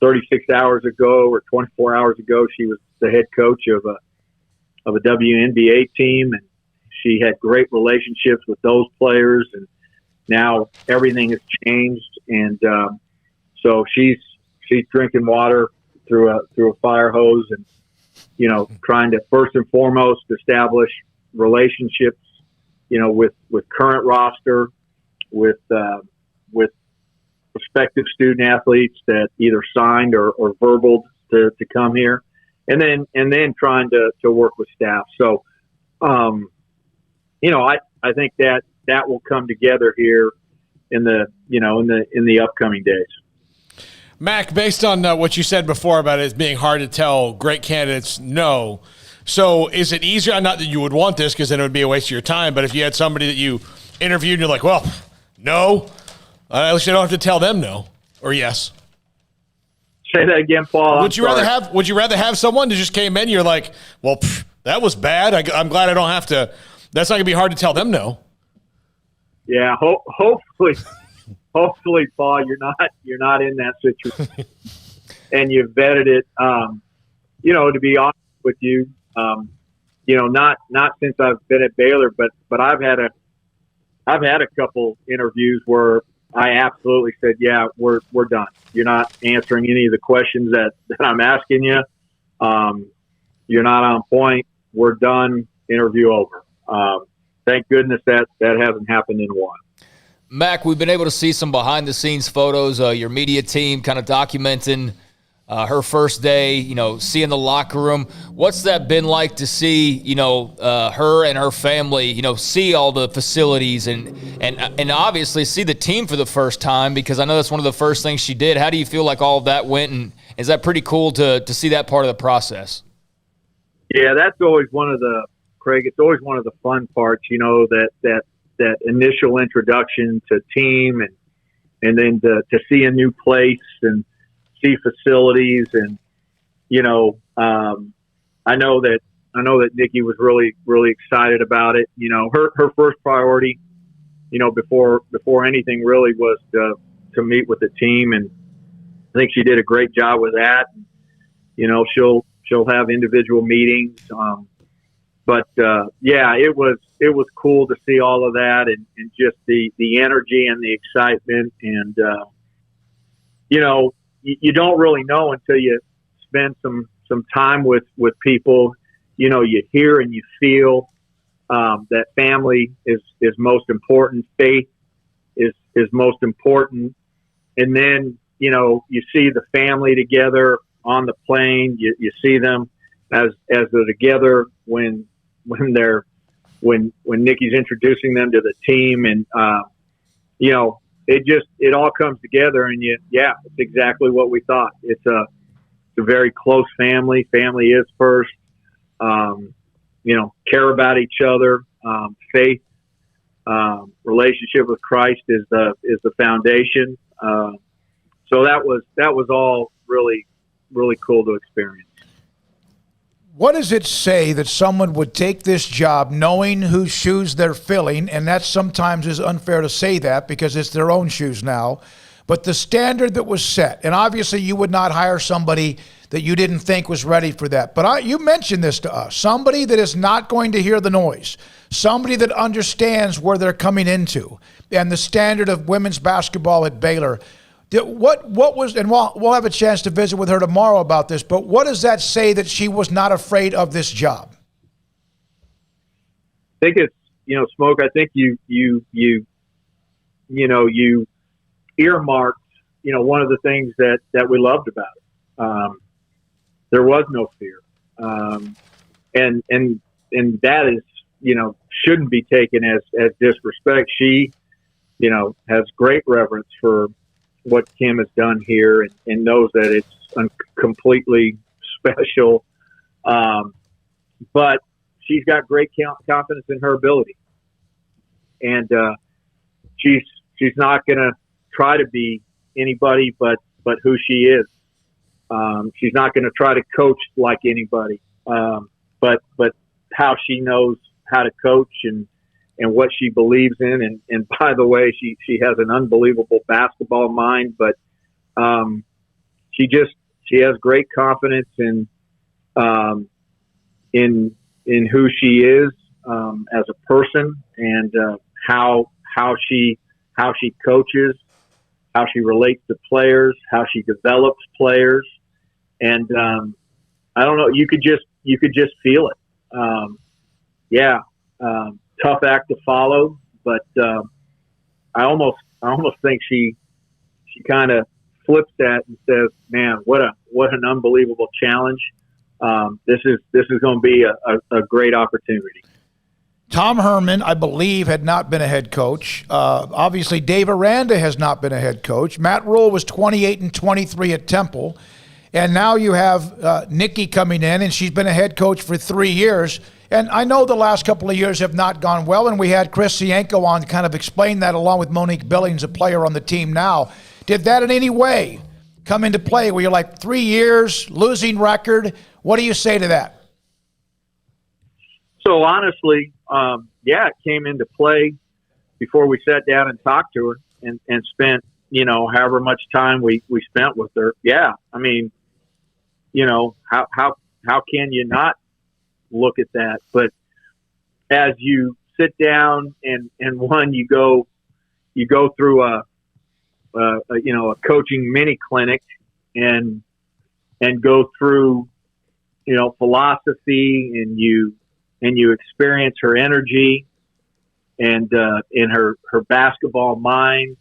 36 hours ago or 24 hours ago, she was the head coach of a WNBA team, and she had great relationships with those players, and now everything has changed. And so she's drinking water through a fire hose, and trying to first and foremost establish relationships with current roster, with prospective student athletes that either signed or verbaled to come here, and then trying to work with staff. So, I think that will come together here in the upcoming days. Mack, based on what you said before about it being hard to tell great candidates no, so is it easier? Not that you would want this, because then it would be a waste of your time, but if you had somebody that you interviewed and you're like, well, no, at least you don't have to tell them no or yes. Say that again, Paul. Would you rather have someone that just came in, you're like, well, that was bad. I'm glad I don't have to. That's not going to be hard to tell them no. Yeah, hopefully, Paul, you're not in that situation, and you've vetted it. To be honest with you, not since I've been at Baylor, but I've had a couple interviews where I absolutely said, yeah, we're done. You're not answering any of the questions that I'm asking you. You're not on point. We're done. Interview over. Thank goodness that hasn't happened in a while. Mack, we've been able to see some behind-the-scenes photos, your media team kind of documenting her first day, seeing the locker room. What's that been like to see, her and her family, see all the facilities and obviously see the team for the first time, because I know that's one of the first things she did. How do you feel like all of that went, and is that pretty cool to see that part of the process? Yeah, that's always Craig, it's always one of the fun parts, that initial introduction to team and then to see a new place and see facilities. And, I know that Nicki was really, really excited about it. Her first priority, before anything really was to meet with the team. And I think she did a great job with that. She'll have individual meetings. But it was cool to see all of that and just the energy and the excitement. And, you don't really know until you spend some time with people. You hear and you feel that family is most important. Faith is most important. And then, you see the family together on the plane. You see them as they're together when Nicki's introducing them to the team, and it all comes together, and it's exactly what we thought. It's a very close family. Family is first. care about each other. Faith, relationship with Christ is the foundation. So that was all really, really cool to experience. What does it say that someone would take this job knowing whose shoes they're filling? And that sometimes is unfair to say that because it's their own shoes now. But the standard that was set, and obviously you would not hire somebody that you didn't think was ready for that. But you mentioned this to us, somebody that is not going to hear the noise, somebody that understands where they're coming into and the standard of women's basketball at Baylor. What was, and we'll have a chance to visit with her tomorrow about this, but what does that say that she was not afraid of this job? I think it's, Smoak, I think you earmarked, one of the things that we loved about it. There was no fear. And that is, shouldn't be taken as disrespect. She, has great reverence for what Kim has done here and knows that it's completely special. But she's got great confidence in her ability. And she's not going to try to be anybody but who she is. She's not going to try to coach like anybody. But how she knows how to coach and what she believes in. And by the way, she has an unbelievable basketball mind, but she has great confidence in who she is as a person and how she coaches, how she relates to players, how she develops players. And I don't know, you could just feel it. Tough act to follow, but I almost think she kind of flips that and says, "Man, what an unbelievable challenge! This is going to be a great opportunity." Tom Herman, I believe, had not been a head coach. Obviously, Dave Aranda has not been a head coach. Matt Rhule was 28-23 at Temple, and now you have Nicki coming in, and she's been a head coach for 3 years. And I know the last couple of years have not gone well, and we had Chris Sienko on to kind of explain that along with Monique Billings, a player on the team now. Did that in any way come into play where you're like 3 years, losing record? What do you say to that? So honestly, it came into play before we sat down and talked to her and spent, however much time we spent with her. Yeah, I mean, how can you not look at that? But as you sit down and you go through a coaching mini clinic and go through philosophy and you experience her energy and in her basketball mind,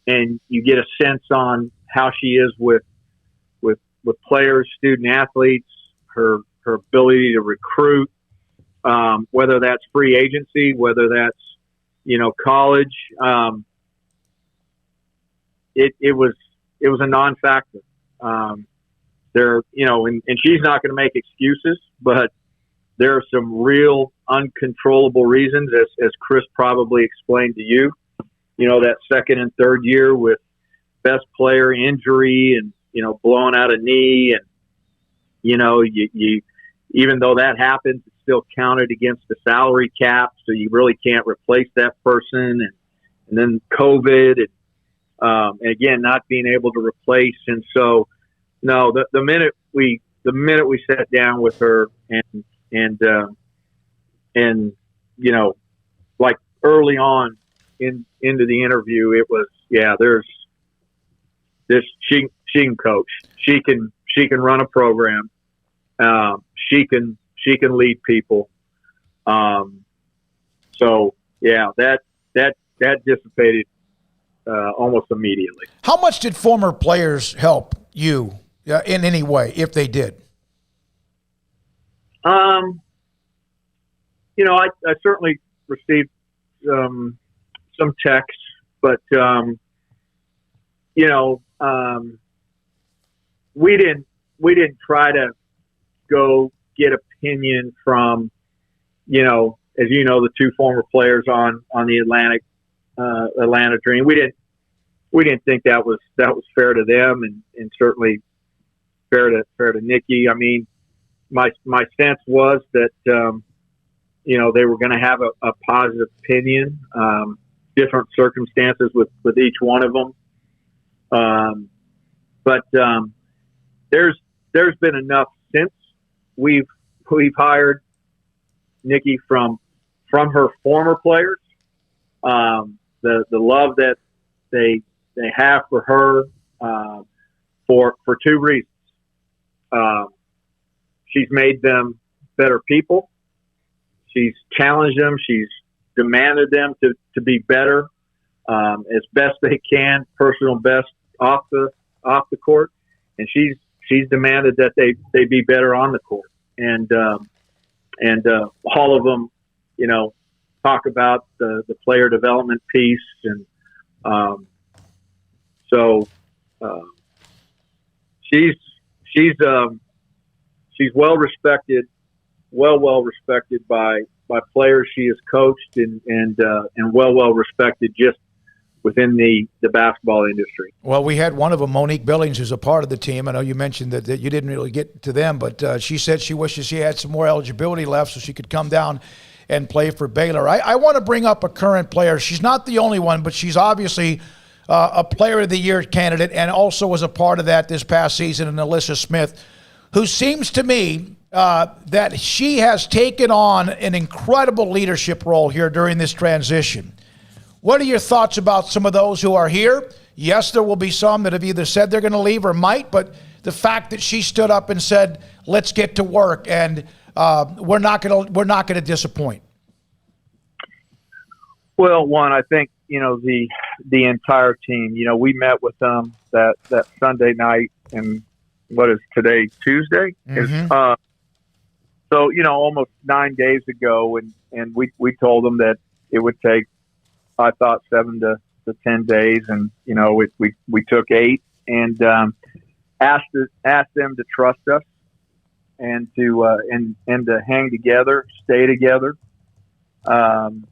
and you get a sense on how she is with players, student athletes, her ability to recruit, whether that's free agency, whether that's, college. It was a non-factor. And she's not going to make excuses, but there are some real uncontrollable reasons, as Chris probably explained to you, that second and third year with best player injury and, blowing out a knee and, you even though that happens, it's still counted against the salary cap, so you really can't replace that person. And then COVID, and again, not being able to replace. And so, no, the minute we sat down with her and like early on into the interview, it was there's this she can coach, she can run a program. She can lead people. So that dissipated almost immediately. How much did former players help you in any way, if they did? I certainly received some texts, but we didn't try to go get opinion from as you know, the two former players on the Atlanta Dream, we didn't think that was fair to them, and certainly fair to Nicki. I mean, my sense was that they were going to have a positive opinion, different circumstances with each one of them. But there's been enough since we've hired Nicki from her former players. The love that they have for her for two reasons. She's made them better people. She's challenged them. She's demanded them to be better as best they can, personal best off the court, and she's demanded that they be better on the court. And all of them, talk about the player development piece, and she's well respected, well respected by players she has coached, and well respected just within the basketball industry. Well, we had one of them, Monique Billings, who's a part of the team. I know you mentioned that you didn't really get to them, but she said she wishes she had some more eligibility left so she could come down and play for Baylor. I want to bring up a current player. She's not the only one, but she's obviously a Player of the Year candidate, and also was a part of that this past season, and Alyssa Smith, who seems to me that she has taken on an incredible leadership role here during this transition. What are your thoughts about some of those who are here? Yes, there will be some that have either said they're going to leave or might, but the fact that she stood up and said, "Let's get to work," and we're not going to disappoint. Well, one, I think the entire team. We met with them that Sunday night, and what is today, Tuesday? Mm-hmm. So almost 9 days ago, and we told them that it would take, I thought, 7 to 10 days, and we took 8, and asked them to trust us, and to hang together, stay together, and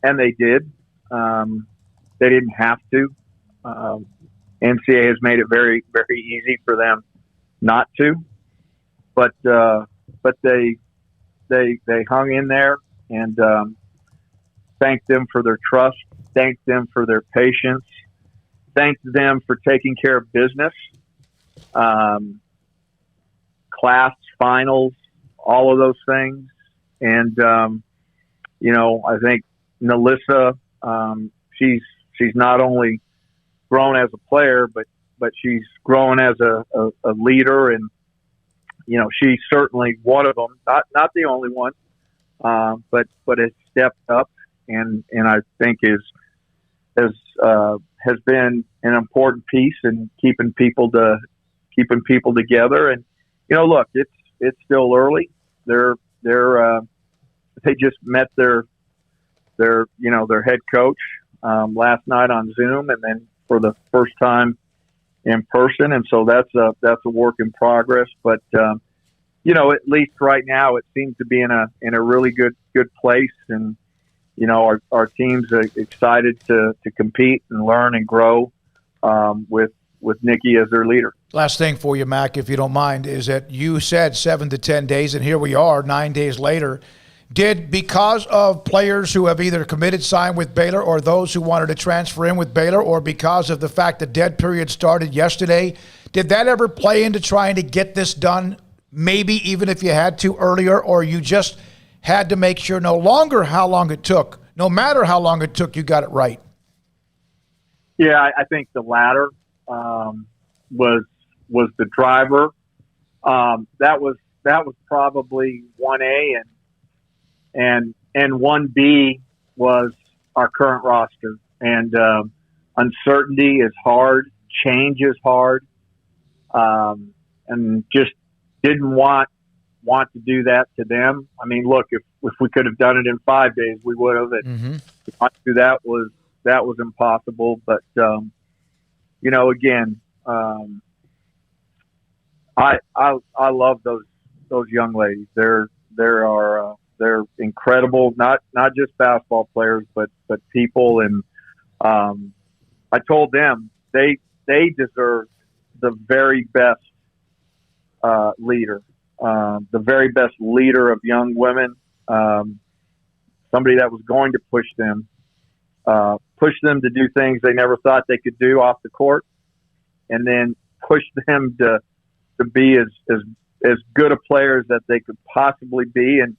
they did. They didn't have to. NCAA has made it very, very easy for them not to, but they hung in there, and thanked them for their trust, thanked them for their patience, thanked them for taking care of business, class, finals, all of those things. And, I think Nalyssa, she's not only grown as a player, but she's grown as a leader, and, she's certainly one of them, not the only one, but has stepped up, and I think has been an important piece in keeping people together. And look, it's still early. They just met their head coach last night on Zoom, and then for the first time in person, and so that's a work in progress. But at least right now, it seems to be in a really good place, and our team's excited to compete and learn and grow with Nicki as their leader. Last thing for you, Mack, if you don't mind, is that you said 7 to 10 days, and here we are 9 days later. Because of players who have either committed, signed with Baylor, or those who wanted to transfer in with Baylor, or because of the fact the dead period started yesterday, did that ever play into trying to get this done, maybe even if you had to earlier, or you just had to make sure no matter how long it took, you got it right? Yeah, I think the latter was the driver. That was probably 1A, and 1B was our current roster. And uncertainty is hard, change is hard, and just didn't want to do that to them. I mean, look, if we could have done it in 5 days, we would have. That was impossible. But again, I love those young ladies. They're They're incredible, not just basketball players, but people. And I told them they deserve the very best leader, the very best leader of young women, somebody that was going to push them to do things they never thought they could do off the court, and then push them to be as good a players that they could possibly be. And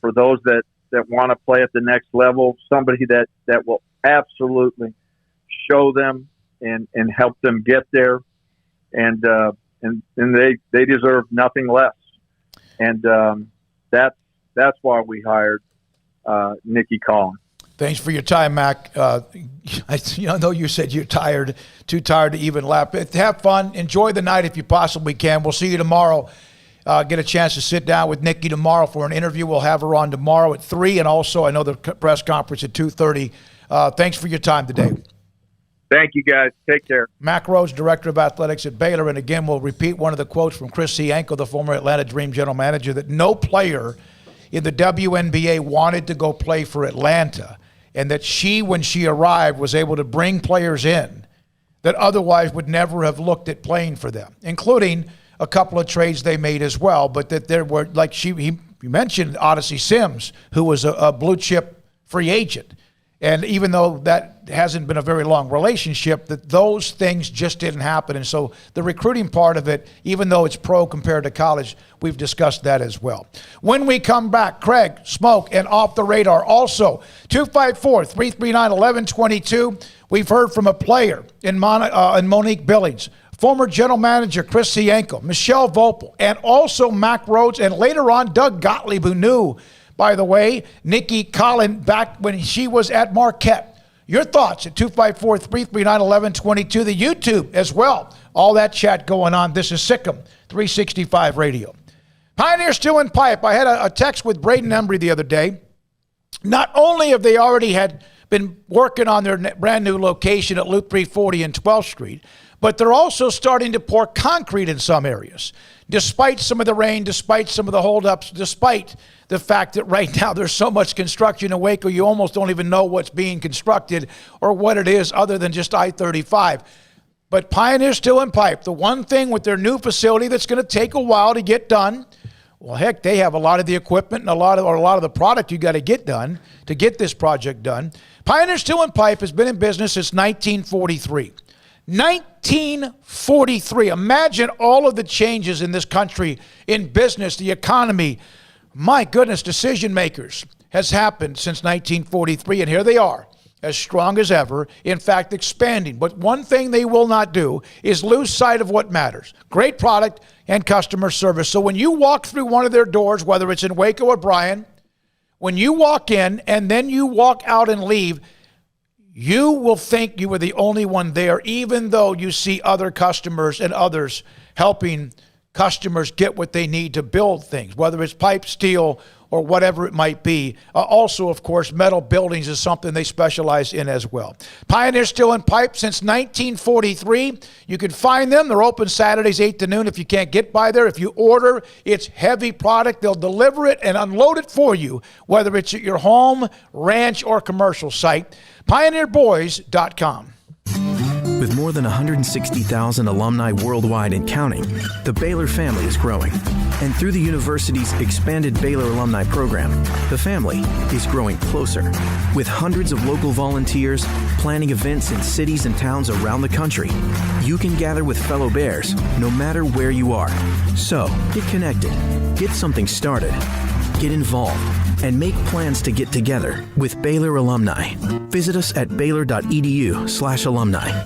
for those that want to play at the next level, somebody that will absolutely show them and help them get there. And they deserve nothing less. And that's why we hired Nicki Collen. Thanks for your time, Mack. I know you said you're too tired to even laugh. Have fun. Enjoy the night if you possibly can. We'll see you tomorrow. Get a chance to sit down with Nicki tomorrow for an interview. We'll have her on tomorrow at 3, and also I know the press conference at 2:30. Thanks for your time today. Thank you, guys. Take care. Mack Rhoades, Director of Athletics at Baylor. And again, we'll repeat one of the quotes from Chris Sienko, the former Atlanta Dream general manager, that no player in the WNBA wanted to go play for Atlanta, and that she, when she arrived, was able to bring players in that otherwise would never have looked at playing for them, including a couple of trades they made as well. But that there were, like you mentioned Odyssey Sims, who was a blue chip free agent. And even though that hasn't been a very long relationship, that those things just didn't happen. And so the recruiting part of it, even though it's pro compared to college, we've discussed that as well. When we come back, Craig, Smoak, and Off the Radar. Also, 254-339-1122. We've heard from a player in Monique Billings, former general manager Chris Sienko, Mechelle Voepel, and also Mack Rhoades, and later on Doug Gottlieb, who knew, by the way, Nicki Collen back when she was at Marquette. Your thoughts at 254-339-1122. The YouTube as well. All that chat going on. This is Sic'Em365 Radio. Pioneer Steel and Pipe. I had a text with Braden Embry the other day. Not only have they already been working on their brand new location at Loop 340 and 12th Street, but they're also starting to pour concrete in some areas. Despite some of the rain, despite some of the holdups, despite the fact that right now there's so much construction in Waco, you almost don't even know what's being constructed or what it is other than just I-35. But Pioneer Steel and Pipe, the one thing with their new facility that's going to take a while to get done, well, heck, they have a lot of the equipment and a lot of the product you got to get done to get this project done. Pioneer Steel and Pipe has been in business since 1943. 1943. Imagine all of the changes in this country, in business, the economy. My goodness, decision makers has happened since 1943, and here they are, as strong as ever, in fact, expanding. But one thing they will not do is lose sight of what matters. Great product and customer service. So when you walk through one of their doors, whether it's in Waco or Bryan, when you walk in and then you walk out and leave, you will think you were the only one there, even though you see other customers and others helping customers get what they need to build things, whether it's pipe, steel, or whatever it might be. Also, of course, metal buildings is something they specialize in as well. Pioneer Steel and Pipe since 1943. You can find them. They're open Saturdays 8 to noon if you can't get by there. If you order, it's heavy product. They'll deliver it and unload it for you, whether it's at your home, ranch, or commercial site. PioneerBoys.com. With more than 160,000 alumni worldwide and counting, the Baylor family is growing. And through the university's expanded Baylor alumni program, the family is growing closer. With hundreds of local volunteers planning events in cities and towns around the country, you can gather with fellow Bears no matter where you are. So, get connected, get something started, get involved, and make plans to get together with Baylor alumni. Visit us at baylor.edu/alumni.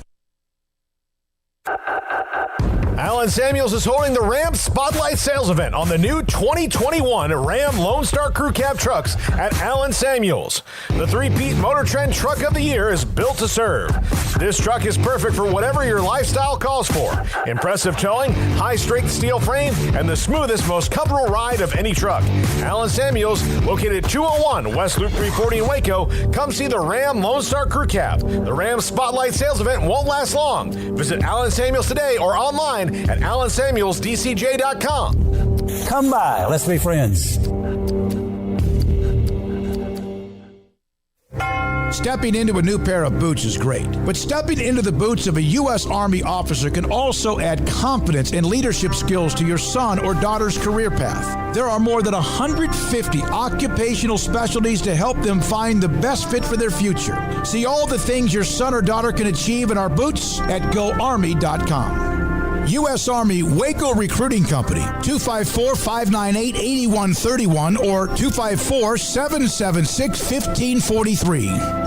Allen Samuels is holding the Ram Spotlight Sales Event on the new 2021 Ram Lone Star Crew Cab trucks at Allen Samuels. The three-peat Motor Trend Truck of the Year is built to serve. This truck is perfect for whatever your lifestyle calls for. Impressive towing, high-strength steel frame, and the smoothest, most comfortable ride of any truck. Allen Samuels, located at 201 West Loop 340 in Waco. Come see the Ram Lone Star Crew Cab. The Ram Spotlight Sales Event won't last long. Visit Allen Samuels today or online at AllenSamuelsDCJ.com. Come by, let's be friends. Stepping into a new pair of boots is great, but stepping into the boots of a U.S. Army officer can also add confidence and leadership skills to your son or daughter's career path. There are more than 150 occupational specialties to help them find the best fit for their future. See all the things your son or daughter can achieve in our boots at GoArmy.com. U.S. Army Waco Recruiting Company, 254-598-8131 or 254-776-1543.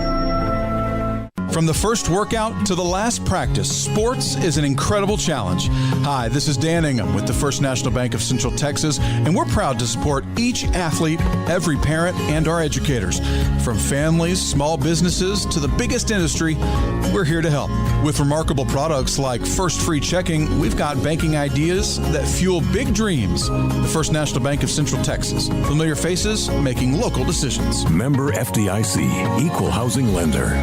From the first workout to the last practice, sports is an incredible challenge. Hi, this is Dan Ingham with the First National Bank of Central Texas, and we're proud to support each athlete, every parent, and our educators. From families, small businesses, to the biggest industry, we're here to help. With remarkable products like First Free Checking, we've got banking ideas that fuel big dreams. The First National Bank of Central Texas. Familiar faces making local decisions. Member FDIC, Equal Housing Lender.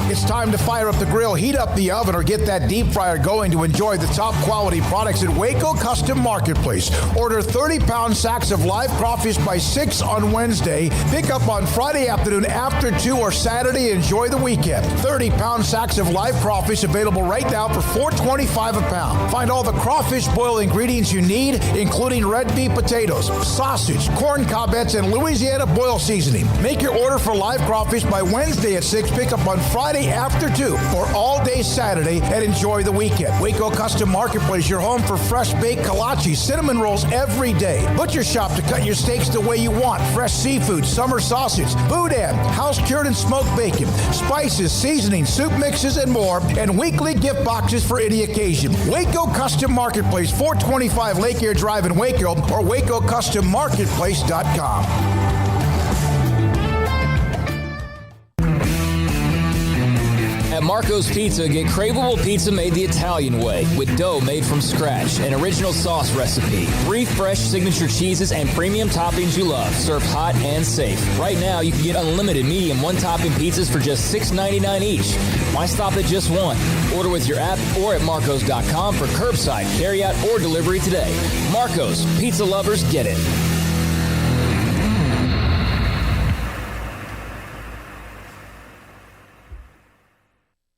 It's time to fire up the grill, heat up the oven, or get that deep fryer going to enjoy the top quality products at Waco Custom Marketplace. Order 30-pound sacks of live crawfish by 6 on Wednesday. Pick up on Friday afternoon after 2 or Saturday. Enjoy the weekend. 30-pound sacks of live crawfish available right now for $4.25 a pound. Find all the crawfish boil ingredients you need, including red beef potatoes, sausage, corn cobettes, and Louisiana boil seasoning. Make your order for live crawfish by Wednesday at 6. Pick up on Friday after 2 or all day Saturday, and enjoy the weekend. Waco Custom Marketplace, your home for fresh baked kolache, cinnamon rolls every day. Butcher shop to cut your steaks the way you want. Fresh seafood, summer sausage, boudin, house cured and smoked bacon, spices, seasonings, soup mixes, and more, and weekly gift boxes for any occasion. Waco Custom Marketplace, 425 Lake Air Drive in Waco, or WacoCustomMarketplace.com. At Marco's Pizza, get craveable pizza made the Italian way with dough made from scratch, an original sauce recipe, 3 fresh signature cheeses, and premium toppings you love, served hot and safe. Right now, you can get unlimited medium one-topping pizzas for just $6.99 each. Why stop at just one? Order with your app or at marcos.com for curbside, carryout, or delivery today. Marco's, pizza lovers get it.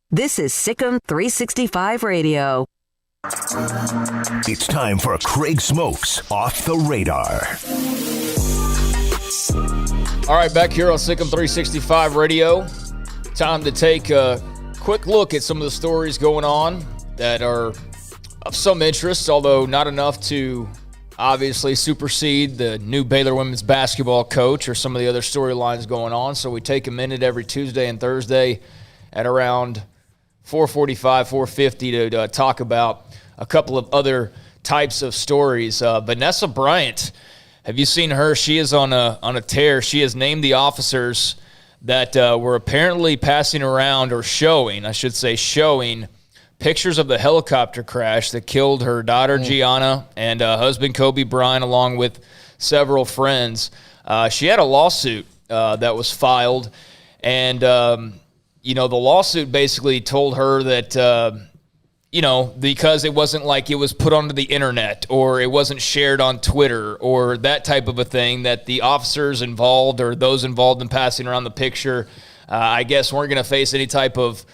This is Sic'Em365 Radio. It's time for Craig Smoak's Off the Radar. All right, back here on Sic'Em365 Radio. Time to take a quick look at some of the stories going on that are of some interest, although not enough to obviously supersede the new Baylor women's basketball coach or some of the other storylines going on. So we take a minute every Tuesday and Thursday at around 4:45, 4:50 to talk about a couple of other types of stories. Vanessa Bryant, have you seen her? She is on a tear. She has named the officers that were apparently passing around, or showing pictures of the helicopter crash that killed her daughter Gianna and husband Kobe Bryant, along with several friends. She had a lawsuit that was filed, and the lawsuit basically told her that, because it wasn't like it was put onto the internet or it wasn't shared on Twitter or that type of a thing, that the officers involved or those involved in passing around the picture, I guess, weren't going to face any type of,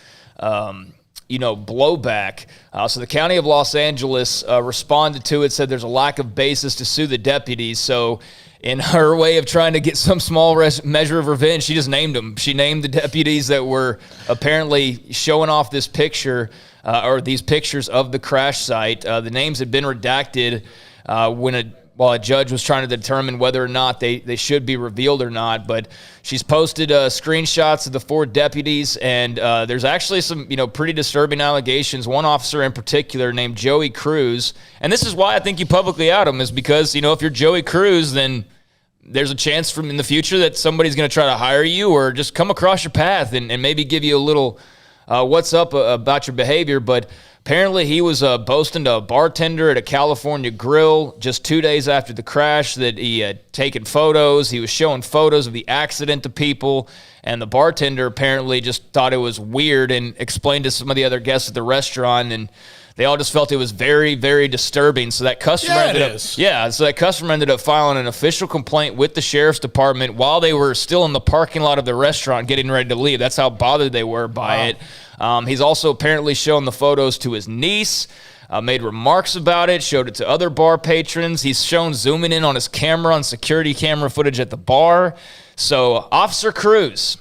blowback. So the County of Los Angeles responded to it, said there's a lack of basis to sue the deputies. So in her way of trying to get some small measure of revenge, she just named them. She named the deputies that were apparently showing off this picture or these pictures of the crash site. The names had been redacted while a judge was trying to determine whether or not they should be revealed or not. But she's posted screenshots of the 4 deputies, and there's actually some pretty disturbing allegations. One officer in particular named Joey Cruz, and this is why I think you publicly out him, is because if you're Joey Cruz, then there's a chance in the future that somebody's going to try to hire you or just come across your path and maybe give you a little what's up about your behavior. But apparently he was boasting to a bartender at a California grill just 2 days after the crash that he had taken photos. He was showing photos of the accident to people, and the bartender apparently just thought it was weird and explained to some of the other guests at the restaurant and they all just felt it was very, very disturbing. So that customer ended up filing an official complaint with the sheriff's department while they were still in the parking lot of the restaurant getting ready to leave. That's how bothered they were by it. He's also apparently shown the photos to his niece, made remarks about it, showed it to other bar patrons. He's shown zooming in on his camera on security camera footage at the bar. So Officer Cruz,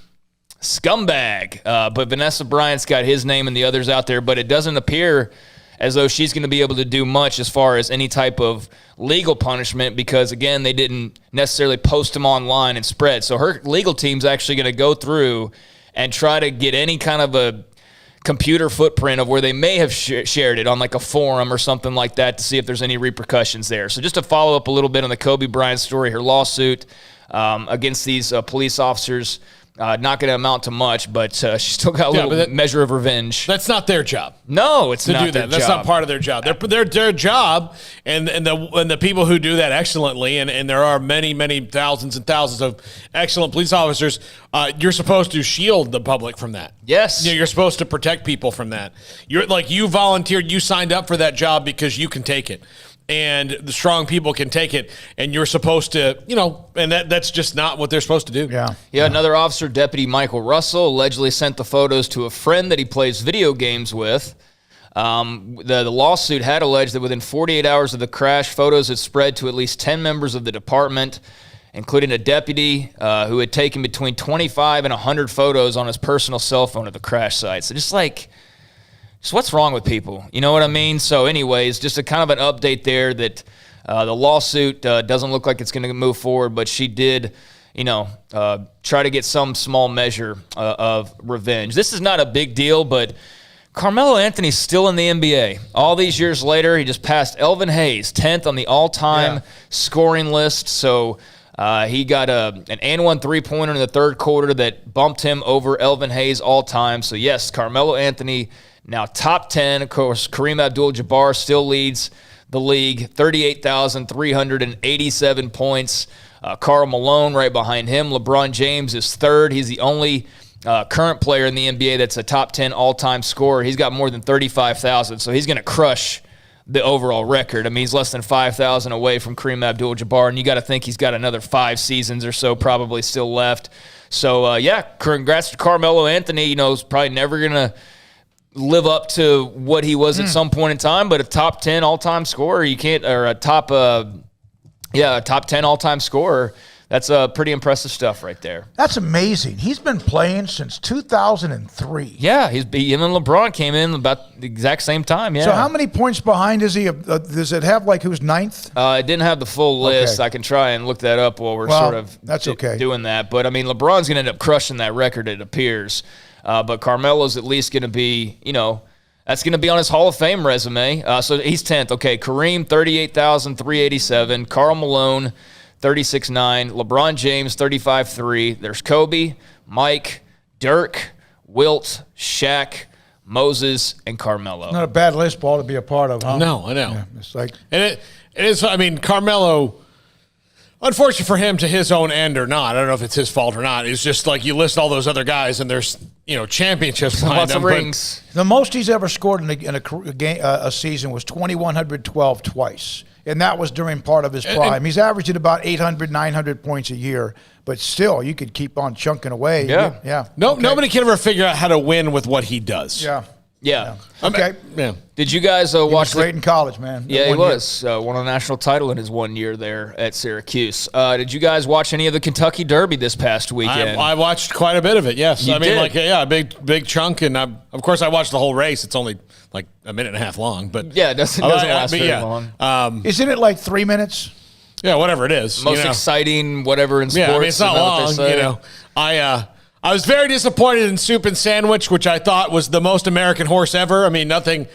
scumbag. But Vanessa Bryant's got his name and the others out there, but it doesn't appear as though she's going to be able to do much as far as any type of legal punishment because, again, they didn't necessarily post them online and spread. So her legal team's actually going to go through and try to get any kind of a computer footprint of where they may have shared it on like a forum or something like that to see if there's any repercussions there. So just to follow up a little bit on the Kobe Bryant story, her lawsuit against these police officers, not going to amount to much, but she's still got a little measure of revenge. That's not their job. No, it's to not do their that. That's job. not part of their job. Their job, and the people who do that excellently, and there are many, many thousands and thousands of excellent police officers. You're supposed to shield the public from that. Yes, you're supposed to protect people from that. You volunteered, you signed up for that job because you can take it. And the strong people can take it, and you're supposed to, and that's just not what they're supposed to do. Yeah, another officer, Deputy Michael Russell, allegedly sent the photos to a friend that he plays video games with. The lawsuit had alleged that within 48 hours of the crash, photos had spread to at least 10 members of the department, including a deputy who had taken between 25 and 100 photos on his personal cell phone at the crash site. So just what's wrong with people? You know what I mean? So anyways, just a kind of an update there that the lawsuit doesn't look like it's going to move forward, but she did, try to get some small measure of revenge. This is not a big deal, but Carmelo Anthony's still in the NBA. All these years later, he just passed Elvin Hayes, 10th on the all-time scoring list. So he got an and one three-pointer in the third quarter that bumped him over Elvin Hayes all-time. So yes, Carmelo Anthony now top 10. Of course, Kareem Abdul-Jabbar still leads the league, 38,387 points. Karl Malone right behind him. LeBron James is third. He's the only current player in the NBA that's a top 10 all-time scorer. He's got more than 35,000, so he's going to crush the overall record. I mean, he's less than 5,000 away from Kareem Abdul-Jabbar, and you got to think he's got another 5 seasons or so probably still left. So, congrats to Carmelo Anthony. He's probably never going to live up to what he was at some point in time, but a top 10 all-time scorer, a top 10 all-time scorer, that's pretty impressive stuff right there. That's amazing. He's been playing since 2003. Yeah, him and LeBron came in about the exact same time, yeah. So how many points behind is he? Does it have who's ninth? It didn't have the full list. Okay. I can try and look that up while we're doing that. But, I mean, LeBron's going to end up crushing that record, it appears. But Carmelo's at least going to be, that's going to be on his Hall of Fame resume. So he's 10th. Okay, Kareem, 38,387. Karl Malone, 36.9. LeBron James, 35.3. There's Kobe, Mike, Dirk, Wilt, Shaq, Moses, and Carmelo. Not a bad list, Paul, to be a part of, huh? No, I know. Yeah, it's like, and it is, Carmelo, unfortunately for him, to his own end or not, I don't know if it's his fault or not, it's just like you list all those other guys and there's, championships behind lots of rings. The most he's ever scored in a season was 2,112 twice. And that was during part of his prime. He's averaging about 800, 900 points a year. But still, you could keep on chunking away. Yeah. Nobody can ever figure out how to win with what he does. Yeah. Okay. Yeah. Did you guys watch? Great in college, man. Yeah, he was. Won a national title in his 1 year there at Syracuse. Did you guys watch any of the Kentucky Derby this past weekend? I watched quite a bit of it. Yes, You did? a big chunk, and of course I watched the whole race. It's only like a minute and a half long, but yeah, it doesn't last very long. Isn't it like 3 minutes? Yeah, whatever it is. Most exciting whatever in sports. Yeah, it's not long. I was very disappointed in Soup and Sandwich, which I thought was the most American horse ever. I mean, nothing,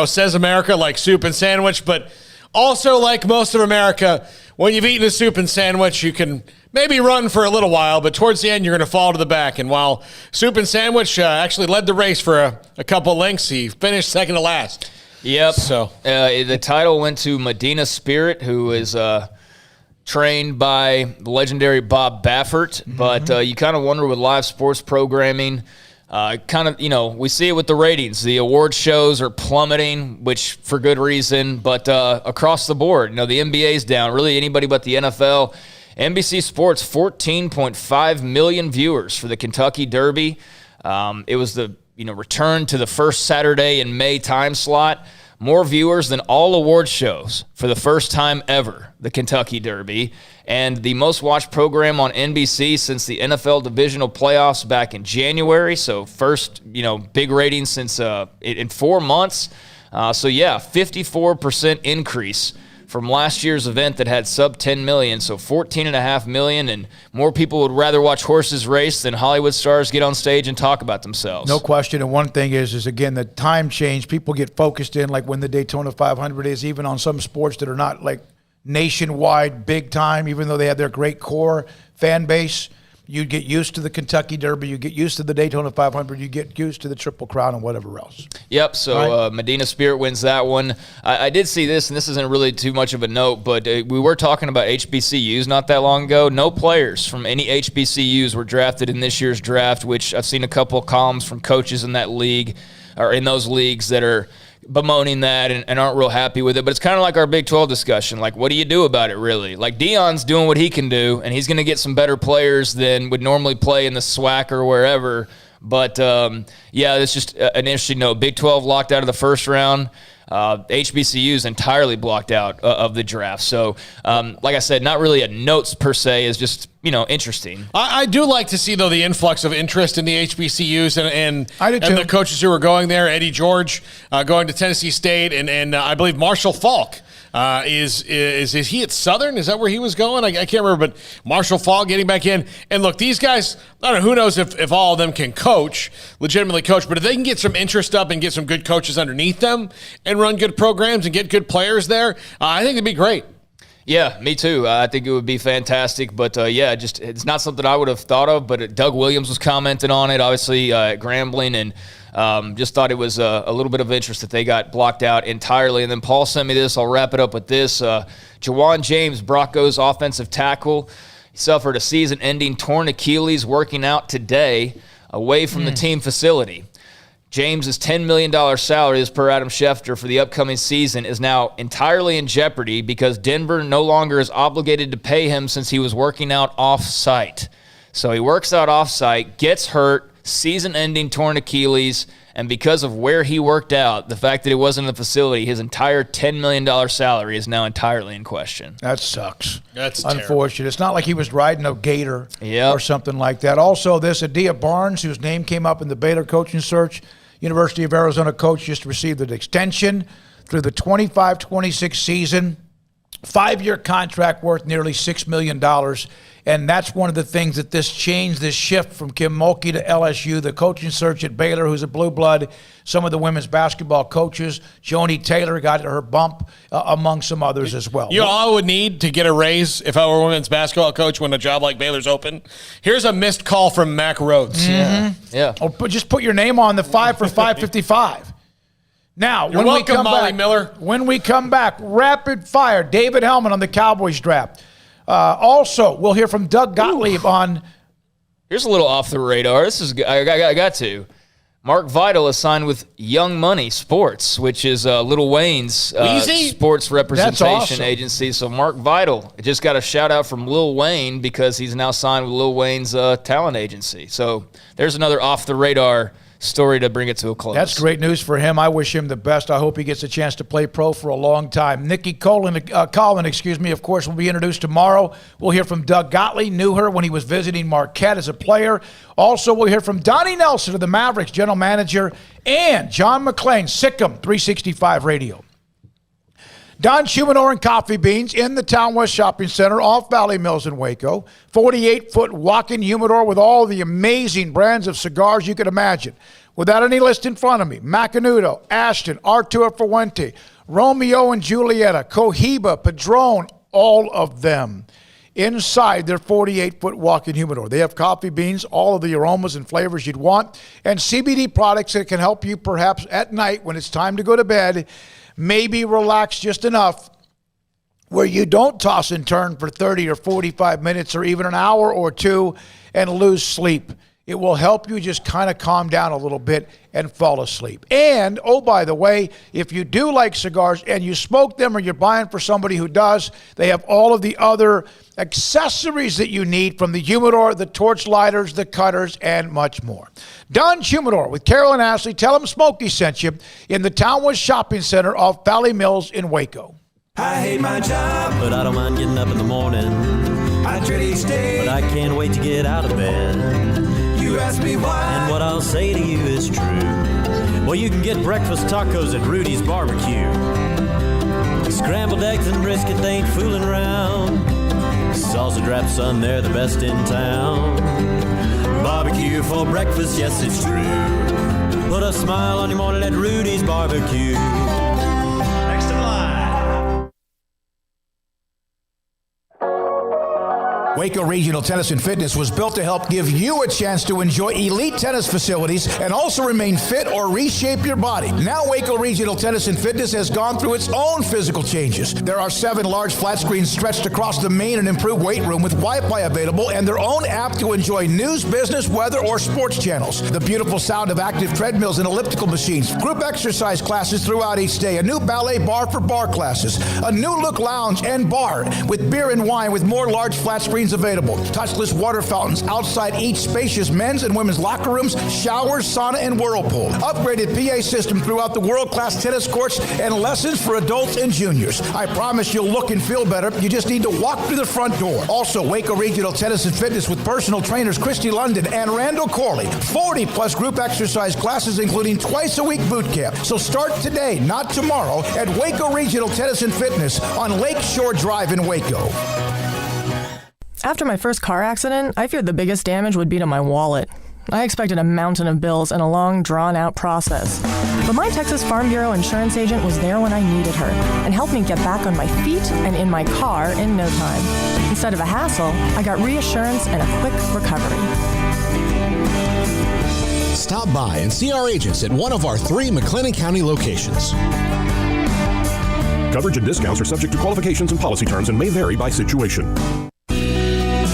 says America like Soup and Sandwich, but also like most of America, when you've eaten a Soup and Sandwich, you can maybe run for a little while, but towards the end, you're going to fall to the back. And while Soup and Sandwich actually led the race for a couple lengths, he finished second to last. Yep. So the title went to Medina Spirit, who is trained by the legendary Bob Baffert. But you kind of wonder with live sports programming, kind of, we see it with the ratings. The award shows are plummeting, which for good reason, but across the board, the NBA's down. Really anybody but the NFL. NBC Sports, 14.5 million viewers for the Kentucky Derby. It was the return to the first Saturday in May time slot. More viewers than all award shows for the first time ever, the Kentucky Derby, and the most watched program on NBC since the NFL divisional playoffs back in January. So first, big ratings since in 4 months. 54% increase from last year's event that had sub 10 million, so 14.5 million, and more people would rather watch horses race than Hollywood stars get on stage and talk about themselves. No question. And one thing is again, the time change. People get focused in, like when the Daytona 500 is, even on some sports that are not like nationwide big time, even though they have their great core fan base. You get used to the Kentucky Derby, you get used to the Daytona 500, you get used to the Triple Crown and whatever else. Yep, so Medina Spirit wins that one. I did see this, and this isn't really too much of a note, but we were talking about HBCUs not that long ago. No players from any HBCUs were drafted in this year's draft, which I've seen a couple of columns from coaches in that league, or in those leagues, that are bemoaning that and aren't real happy with it. But it's kind of like our Big 12 discussion. Like, what do you do about it, really? Like, Deion's doing what he can do, and he's going to get some better players than would normally play in the SWAC or wherever. But, it's just an interesting note. Big 12 locked out of the first round. HBCUs entirely blocked out of the draft. So, like I said, not really a notes per se, is just, interesting. I do like to see, though, the influx of interest in the HBCUs and the coaches who are going there. Eddie George going to Tennessee State, and I believe Marshall Falk. Is he at Southern? Is that where he was going? I can't remember, but Marshall Falk getting back in. And look, these guys, I don't know, who knows if all of them can legitimately coach, but if they can get some interest up and get some good coaches underneath them and run good programs and get good players there, I think it'd be great. Yeah, me too. I think it would be fantastic, but it's not something I would have thought of, but Doug Williams was commenting on it, obviously, at Grambling, and just thought it was a little bit of interest that they got blocked out entirely. And then Paul sent me this. I'll wrap it up with this. Jawan James, Broncos offensive tackle, he suffered a season-ending torn Achilles working out today away from the team facility. James' $10 million salary, as per Adam Schefter, for the upcoming season is now entirely in jeopardy because Denver no longer is obligated to pay him since he was working out off-site. So he works out off-site, gets hurt, season-ending torn Achilles, and because of where he worked out, the fact that it wasn't in the facility, his entire $10 million salary is now entirely in question. That sucks. That's unfortunate. Terrible. It's not like he was riding a gator or something like that. Also, this Adia Barnes, whose name came up in the Baylor coaching search, University of Arizona coach, just received an extension through the 25-26 season, 5-year contract worth nearly $6 million. And that's one of the things that this shift from Kim Mulkey to LSU, the coaching search at Baylor, who's a blue blood, some of the women's basketball coaches. Joni Taylor got her bump, among some others as well. You know, all I would need to get a raise if I were a women's basketball coach when a job like Baylor's open? Here's a missed call from Mack Rhoades. Mm-hmm. Yeah. Or just put your name on the 5 for 555. Now, You're welcome, Molly Miller. When we come back, rapid fire, David Helman on the Cowboys draft. Also, we'll hear from Doug Gottlieb on. Here's a little off the radar. This is I got to. Mark Vital is signed with Young Money Sports, which is Lil Wayne's sports representation agency. So Mark Vital just got a shout out from Lil Wayne because he's now signed with Lil Wayne's talent agency. So there's another off the radar story to bring it to a close. That's great news for him. I wish him the best. I hope he gets a chance to play pro for a long time. Nicki Collen, of course, will be introduced tomorrow. We'll hear from Doug Gottlieb, knew her when he was visiting Marquette as a player. Also, we'll hear from Donnie Nelson of the Mavericks, general manager, and John McClain, Sic'Em365 Radio. Don's Humidor and Coffee Beans in the Town West Shopping Center off Valley Mills in Waco. 48-foot walk-in humidor with all the amazing brands of cigars you could imagine. Without any list in front of me, Macanudo, Ashton, Arturo Fuente, Romeo and Julieta, Cohiba, Padron, all of them inside their 48-foot walk-in humidor. They have coffee beans, all of the aromas and flavors you'd want, and CBD products that can help you perhaps at night when it's time to go to bed, maybe relax just enough where you don't toss and turn for 30 or 45 minutes or even an hour or two and lose sleep. It will help you just kind of calm down a little bit and fall asleep. And, oh, by the way, if you do like cigars and you smoke them or you're buying for somebody who does, they have all of the other accessories that you need, from the humidor, the torch lighters, the cutters, and much more. Don's Humidor with Carol and Ashley. Tell them Smokey sent you in the Townwood Shopping Center off Valley Mills in Waco. I hate my job, but I don't mind getting up in the morning. I dread each day, but I can't wait to get out of bed. You ask me why, and what I'll say to you is true. Well, you can get breakfast tacos at Rhoades Barbecue. Scrambled eggs and brisket, they ain't fooling around. Sausage wrap, son, they're the best in town. Barbecue for breakfast, yes, it's true. Put a smile on your morning at Rhoades Barbecue. Next in line. Waco Regional Tennis and Fitness was built to help give you a chance to enjoy elite tennis facilities and also remain fit or reshape your body. Now Waco Regional Tennis and Fitness has gone through its own physical changes. There are 7 large flat screens stretched across the main and improved weight room with Wi-Fi available and their own app to enjoy news, business, weather, or sports channels. The beautiful sound of active treadmills and elliptical machines, group exercise classes throughout each day, a new ballet bar for bar classes, a new look lounge and bar with beer and wine with more large flat screens available. Touchless water fountains outside each spacious men's and women's locker rooms, showers, sauna, and whirlpool. Upgraded PA system throughout the world-class tennis courts and lessons for adults and juniors. I promise you'll look and feel better. You just need to walk through the front door. Also, Waco Regional Tennis and Fitness with personal trainers Christy London and Randall Corley. 40-plus group exercise classes, including twice-a-week boot camp. So start today, not tomorrow, at Waco Regional Tennis and Fitness on Lakeshore Drive in Waco. After my first car accident, I feared the biggest damage would be to my wallet. I expected a mountain of bills and a long, drawn-out process. But my Texas Farm Bureau insurance agent was there when I needed her and helped me get back on my feet and in my car in no time. Instead of a hassle, I got reassurance and a quick recovery. Stop by and see our agents at one of our 3 McClain County locations. Coverage and discounts are subject to qualifications and policy terms and may vary by situation.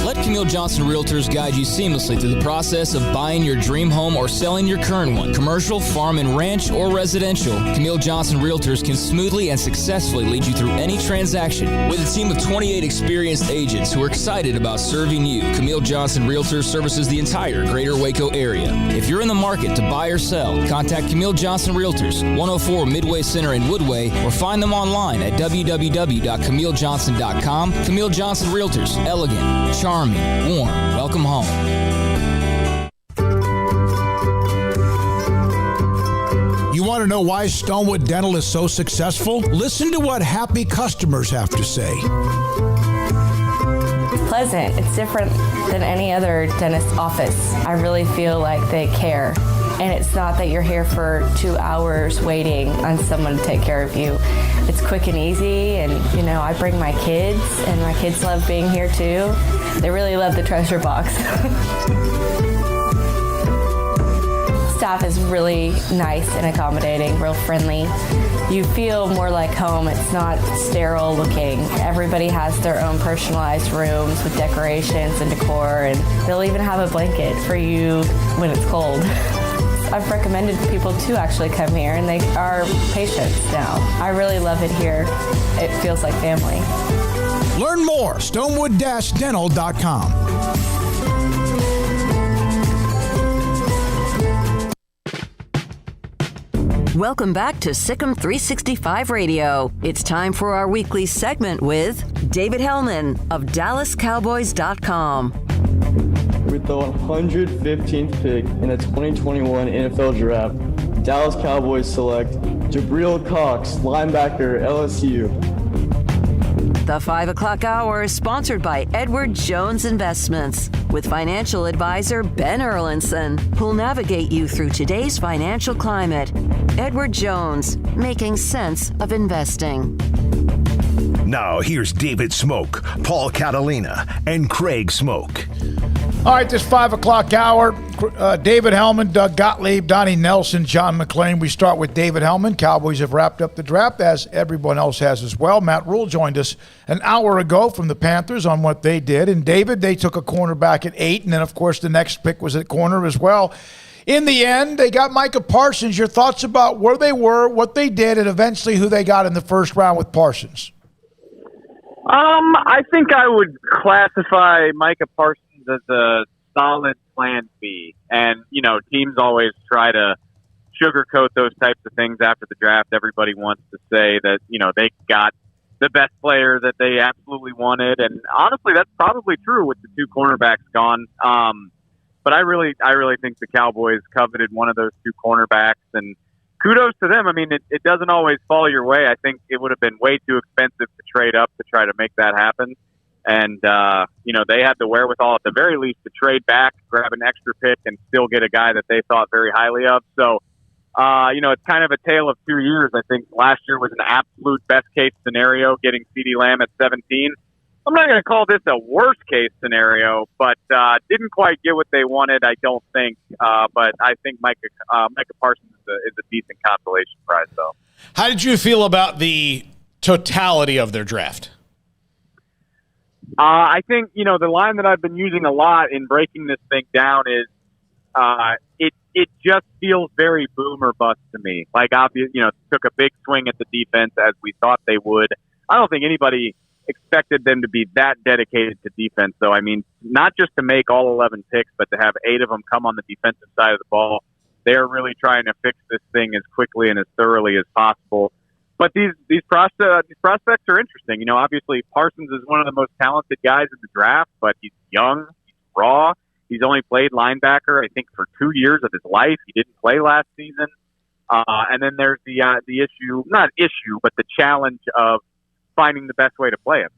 Let Camille Johnson Realtors guide you seamlessly through the process of buying your dream home or selling your current one. Commercial, farm and ranch, or residential, Camille Johnson Realtors can smoothly and successfully lead you through any transaction. With a team of 28 experienced agents who are excited about serving you, Camille Johnson Realtors services the entire greater Waco area. If you're in the market to buy or sell, contact Camille Johnson Realtors, 104 Midway Center in Woodway, or find them online at www.camillejohnson.com. Camille Johnson Realtors, elegant, charming, warm, welcome home. You want to know why Stonewood Dental is so successful? Listen to what happy customers have to say. It's pleasant. It's different than any other dentist office. I really feel like they care. And it's not that you're here for 2 hours waiting on someone to take care of you. It's quick and easy, and you know, I bring my kids, and my kids love being here too. They really love the treasure box. Staff is really nice and accommodating, real friendly. You feel more like home. It's not sterile looking. Everybody has their own personalized rooms with decorations and decor, and they'll even have a blanket for you when it's cold. I've recommended people to actually come here, and they are patients now. I really love it here. It feels like family. Learn more, stonewood-dental.com. Welcome back to Sic'Em365 Radio. It's time for our weekly segment with David Helman of DallasCowboys.com. With the 115th pick in the 2021 NFL Draft, Dallas Cowboys select Jabril Cox, linebacker, LSU. The 5 o'clock hour is sponsored by Edward Jones Investments with financial advisor Ben Erlinson, who'll navigate you through today's financial climate. Edward Jones, making sense of investing. Now here's David Smoak, Paul Catalina, and Craig Smoak. All right, this 5 o'clock hour, David Helman, Doug Gottlieb, Donnie Nelson, John McClain. We start with David Helman. Cowboys have wrapped up the draft, as everyone else has as well. Matt Rhule joined us an hour ago from the Panthers on what they did. And David, they took a cornerback at 8, and then, of course, the next pick was at corner as well. In the end, they got Micah Parsons. Your thoughts about where they were, what they did, and eventually who they got in the first round with Parsons? I think I would classify Micah Parsons as a solid plan B. And, teams always try to sugarcoat those types of things after the draft. Everybody wants to say that, they got the best player that they absolutely wanted. And honestly, that's probably true with the two cornerbacks gone. But I really think the Cowboys coveted one of those two cornerbacks, and kudos to them. I mean, it doesn't always fall your way. I think it would have been way too expensive to trade up to try to make that happen. And, they had the wherewithal at the very least to trade back, grab an extra pick, and still get a guy that they thought very highly of. So, it's kind of a tale of 2 years. I think last year was an absolute best-case scenario, getting CeeDee Lamb at 17. I'm not going to call this a worst-case scenario, but didn't quite get what they wanted, I don't think. But I think Micah Parsons is a decent consolation prize, though. How did you feel about the totality of their draft? I think, the line that I've been using a lot in breaking this thing down is it just feels very boom or bust to me. Like, obviously, took a big swing at the defense as we thought they would. I don't think anybody expected them to be that dedicated to defense, though. I mean, not just to make all 11 picks, but to have 8 of them come on the defensive side of the ball. They're really trying to fix this thing as quickly and as thoroughly as possible. But these prospects are interesting. Obviously Parsons is one of the most talented guys in the draft, but he's young, he's raw. He's only played linebacker, I think, for 2 years of his life. He didn't play last season. And then there's the challenge of finding the best way to play him.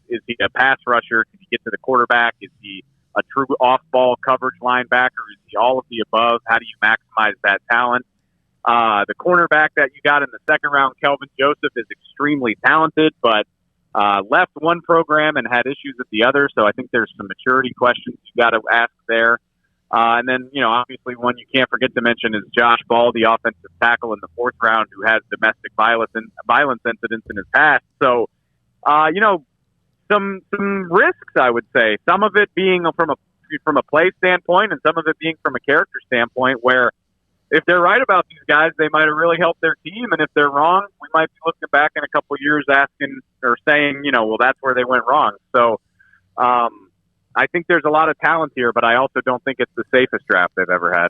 Is he a pass rusher? Can he get to the quarterback? Is he a true off-ball coverage linebacker? Is he all of the above? How do you maximize that talent? The cornerback that you got in the second round, Kelvin Joseph, is extremely talented, but left one program and had issues at the other. So I think there's some maturity questions you got to ask there. And then, obviously one you can't forget to mention is Josh Ball, the offensive tackle in the fourth round, who has domestic violence incidents in his past. So, some risks, I would say. Some of it being from a play standpoint, and some of it being from a character standpoint, where if they're right about these guys, they might have really helped their team. And if they're wrong, we might be looking back in a couple of years asking or saying, well, that's where they went wrong. So I think there's a lot of talent here, but I also don't think it's the safest draft they've ever had.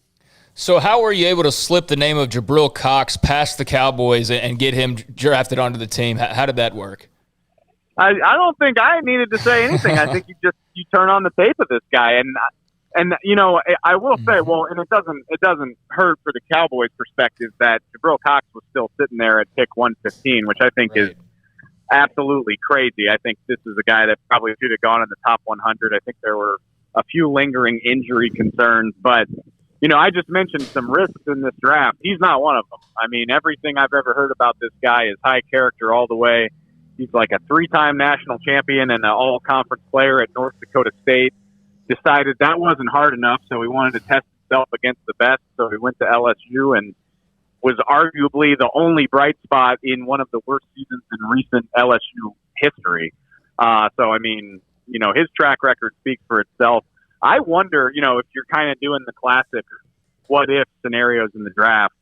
So how were you able to slip the name of Jabril Cox past the Cowboys and get him drafted onto the team? How did that work? I don't think I needed to say anything. I think you turn on the tape of this guy, and I will say, and it doesn't hurt for the Cowboys' perspective that Jabril Cox was still sitting there at pick 115, which I think is absolutely crazy. I think this is a guy that probably should have gone in the top 100. I think there were a few lingering injury concerns, but I just mentioned some risks in this draft. He's not one of them. I mean, everything I've ever heard about this guy is high character all the way. He's like a 3-time national champion and an all-conference player at North Dakota State. Decided that wasn't hard enough, so he wanted to test himself against the best, so he went to LSU and was arguably the only bright spot in one of the worst seasons in recent LSU history. So, I mean, his track record speaks for itself. I wonder, if you're kind of doing the classic what-if scenarios in the draft,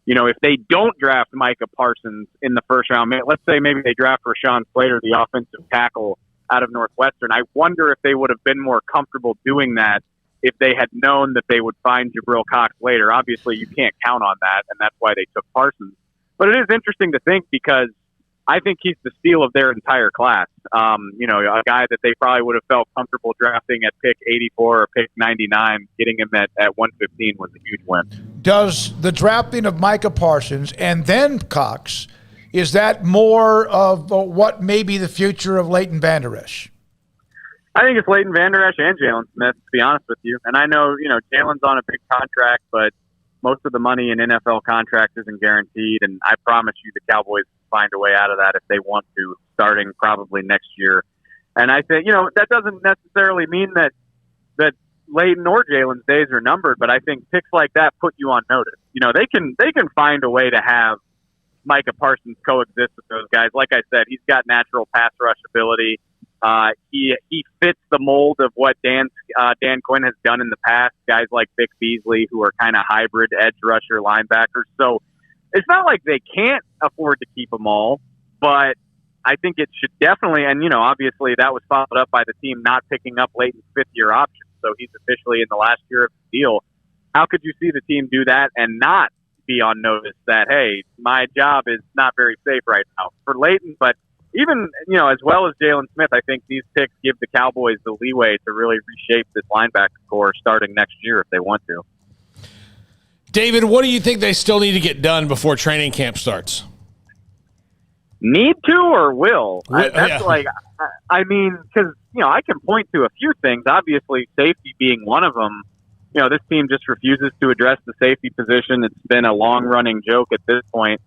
if they don't draft Micah Parsons in the first round, let's say maybe they draft Rashawn Slater, the offensive tackle out of Northwestern, I wonder if they would have been more comfortable doing that if they had known that they would find Jabril Cox later. Obviously, you can't count on that, and that's why they took Parsons. But it is interesting to think because I think he's the steal of their entire class. A guy that they probably would have felt comfortable drafting at pick 84 or pick 99, getting him at 115 was a huge win. Does the drafting of Micah Parsons and then Cox, is that more of what may be the future of Leighton Vander Esch? I think it's Leighton Vander Esch and Jalen Smith, to be honest with you. And I know, Jalen's on a big contract, but most of the money in NFL contracts isn't guaranteed. And I promise you the Cowboys find a way out of that if they want to, starting probably next year. And I think, that doesn't necessarily mean that Leighton or Jalen's days are numbered, but I think picks like that put you on notice. They can find a way to have Micah Parsons coexist with those guys. Like I said, he's got natural pass rush ability. He fits the mold of what Dan Quinn has done in the past. Guys like Vic Beasley, who are kind of hybrid edge rusher linebackers. So it's not like they can't afford to keep them all, but I think it should definitely, and obviously that was followed up by the team not picking up Leighton's fifth-year option, so he's officially in the last year of the deal. How could you see the team do that and not be on notice that, hey, my job is not very safe right now for Leighton, but even, as well as Jalen Smith, I think these picks give the Cowboys the leeway to really reshape this linebacker core starting next year if they want to. David, what do you think they still need to get done before training camp starts? Need to or will? Because, I can point to a few things. Obviously, safety being one of them. This team just refuses to address the safety position. It's been a long-running joke at this point.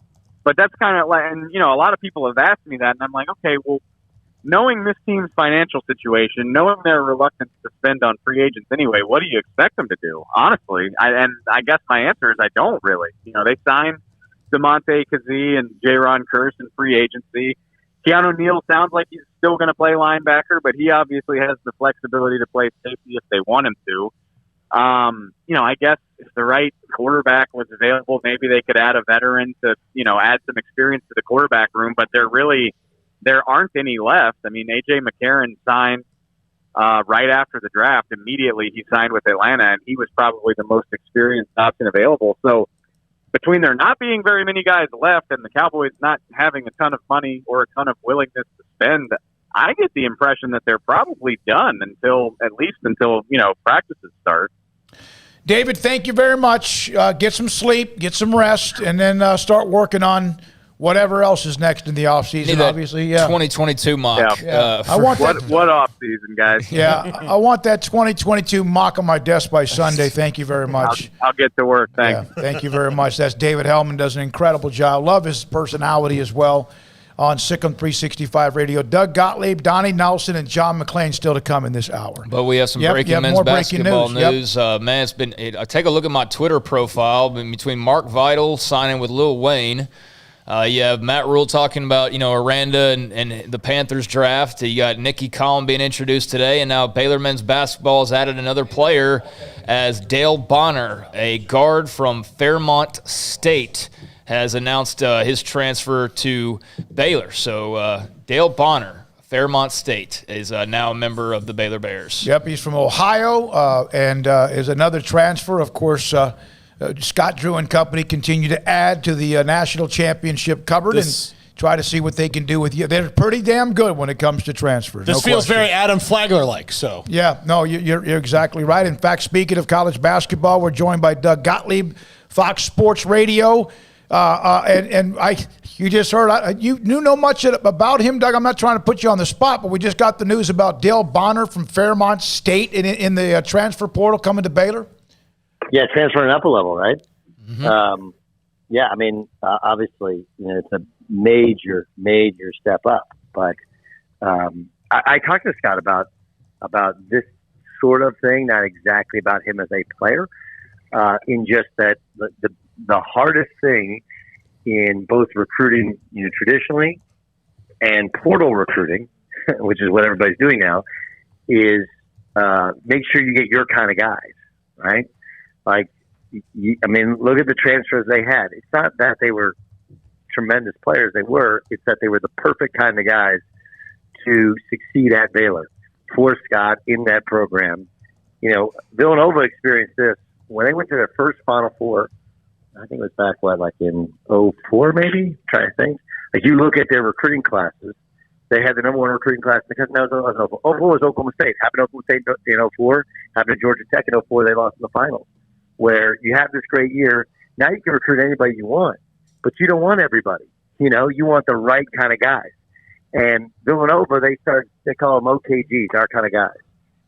But that's kind of like, and, a lot of people have asked me that, and I'm like, okay, well, knowing this team's financial situation, knowing their reluctance to spend on free agents anyway, what do you expect them to do? Honestly, I guess my answer is I don't really. They signed DeMonte Kazee and Jaron Kearse in free agency. Keanu Neal sounds like he's still going to play linebacker, but he obviously has the flexibility to play safety if they want him to. I guess if the right quarterback was available, maybe they could add a veteran to, add some experience to the quarterback room, but there aren't any left. I mean, A.J. McCarron signed right after the draft. Immediately he signed with Atlanta, and he was probably the most experienced option available. So between there not being very many guys left and the Cowboys not having a ton of money or a ton of willingness to spend, I get the impression that they're probably done until practices start. David, thank you very much. Get some sleep, get some rest, and then start working on whatever else is next in the offseason, obviously. Yeah. 2022 mock. Yeah. I want what offseason, guys? Yeah, I want that 2022 mock on my desk by Sunday. Thank you very much. I'll get to work. Thanks. Yeah, thank you very much. That's David Helman, does an incredible job. Love his personality as well on Sic'Em365 Radio. Doug Gottlieb, Donnie Nelson, and John McClain still to come in this hour. But we have some breaking men's basketball news. Man, it's been. Take a look at my Twitter profile. Between Mark Vital signing with Lil Wayne, you have Matt Rhule talking about Aranda and the Panthers draft. You got Nicki Collen being introduced today, and now Baylor men's basketball has added another player as Dale Bonner, a guard from Fairmont State, has announced his transfer to Baylor. So Dale Bonner, Fairmont State, is now a member of the Baylor Bears. Yep, he's from Ohio and is another transfer. Of course, Scott Drew and company continue to add to the national championship cupboard and try to see what they can do with you. They're pretty damn good when it comes to transfers. This feels very Adam Flagler-like. So yeah, no, you're exactly right. In fact, speaking of college basketball, we're joined by Doug Gottlieb, Fox Sports Radio. You just heard, you knew no much about him, Doug. I'm not trying to put you on the spot, but we just got the news about Dale Bonner from Fairmont State in the transfer portal coming to Baylor. Yeah, transferring up a level, right? Mm-hmm. Obviously, it's a major step up. But I talked to Scott about this sort of thing, not exactly about him as a player, in just that the hardest thing in both recruiting, traditionally, and portal recruiting, which is what everybody's doing now, is make sure you get your kind of guys, right? Like, look at the transfers they had. It's not that they were tremendous players. It's that they were the perfect kind of guys to succeed at Baylor for Scott in that program. Villanova experienced this when they went to their first Final Four. I think it was back, in 2004 maybe? Trying to think. Like, you look at their recruiting classes, they had the number one recruiting class because Oklahoma was Oklahoma State. Happened to Oklahoma State in 2004. Happened to Georgia Tech in 2004. They lost in the finals. Where you have this great year. Now you can recruit anybody you want, but you don't want everybody. You want the right kind of guys. And Villanova, they call them OKGs, our kind of guys.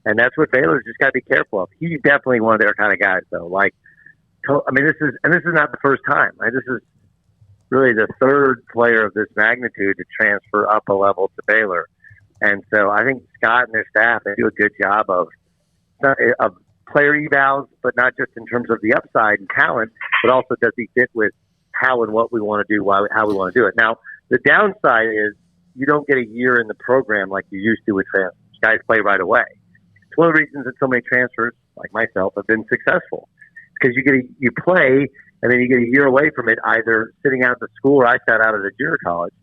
And that's what Baylor's just got to be careful of. He's definitely one of their kind of guys, though. This is not the first time. Right? This is really the third player of this magnitude to transfer up a level to Baylor. And so I think Scott and their staff, they do a good job of player evals, but not just in terms of the upside and talent, but also does he fit with how and what we want to do, how we want to do it. Now, the downside is you don't get a year in the program like you used to with transfers. Guys play right away. It's one of the reasons that so many transfers, like myself, have been successful. Because you play, and then you get a year away from it, either sitting out at the school, or I sat out at a junior college,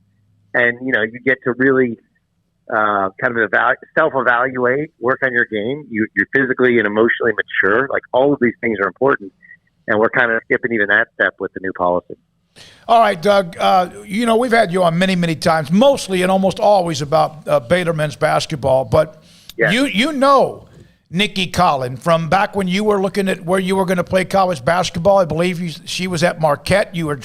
and you get to really kind of self-evaluate, work on your game. You're physically and emotionally mature. Like, all of these things are important, and we're kind of skipping even that step with the new policy. All right, Doug, we've had you on many, many times, mostly and almost always about Baylor men's basketball, but you know Nicki Collen from back when you were looking at where you were going to play college basketball. I believe she was at Marquette. You were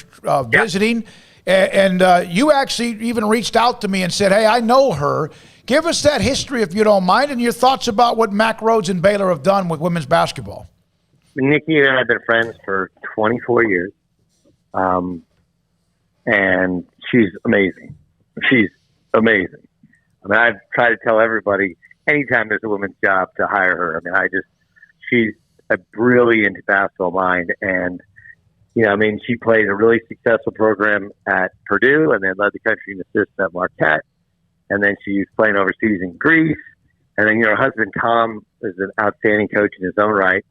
visiting, and you actually even reached out to me and said, hey, I know her. Give us that history, if you don't mind, and your thoughts about what Mack, Rhoades, and Baylor have done with women's basketball. Nicki and I have been friends for 24 years. And she's amazing. She's amazing. I mean, I've tried to tell everybody anytime there's a women's job to hire her. I mean, she's a brilliant basketball mind. And, she played a really successful program at Purdue and then led the country in assists at Marquette. And then she's playing overseas in Greece. And then, her husband, Tom, is an outstanding coach in his own right.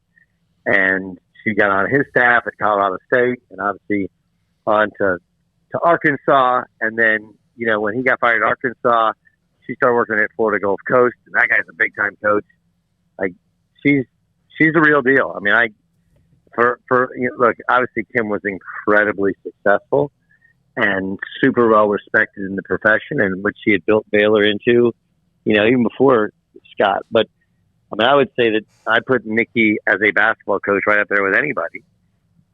And she got on his staff at Colorado State and obviously on to Arkansas. And then, when he got fired at Arkansas, she started working at Florida Gulf Coast. And that guy's a big-time coach. Like, she's the real deal. I mean, look, obviously Kim was incredibly successful and super well-respected in the profession and what she had built Baylor into, even before Scott. But, I would say that I put Nicki as a basketball coach right up there with anybody.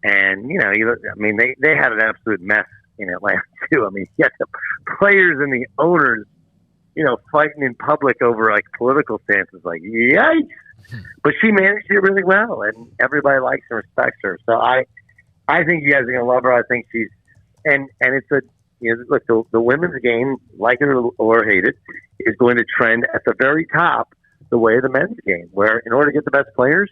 And, they had an absolute mess in Atlanta, too. I mean, you got the players and the owners, fighting in public over, like, political stances. Like, yikes. But she managed it really well, and everybody likes and respects her. So I think you guys are going to love her. I think she's – and it's look, the women's game, like it or hate it, is going to trend at the very top the way of the men's game, where in order to get the best players,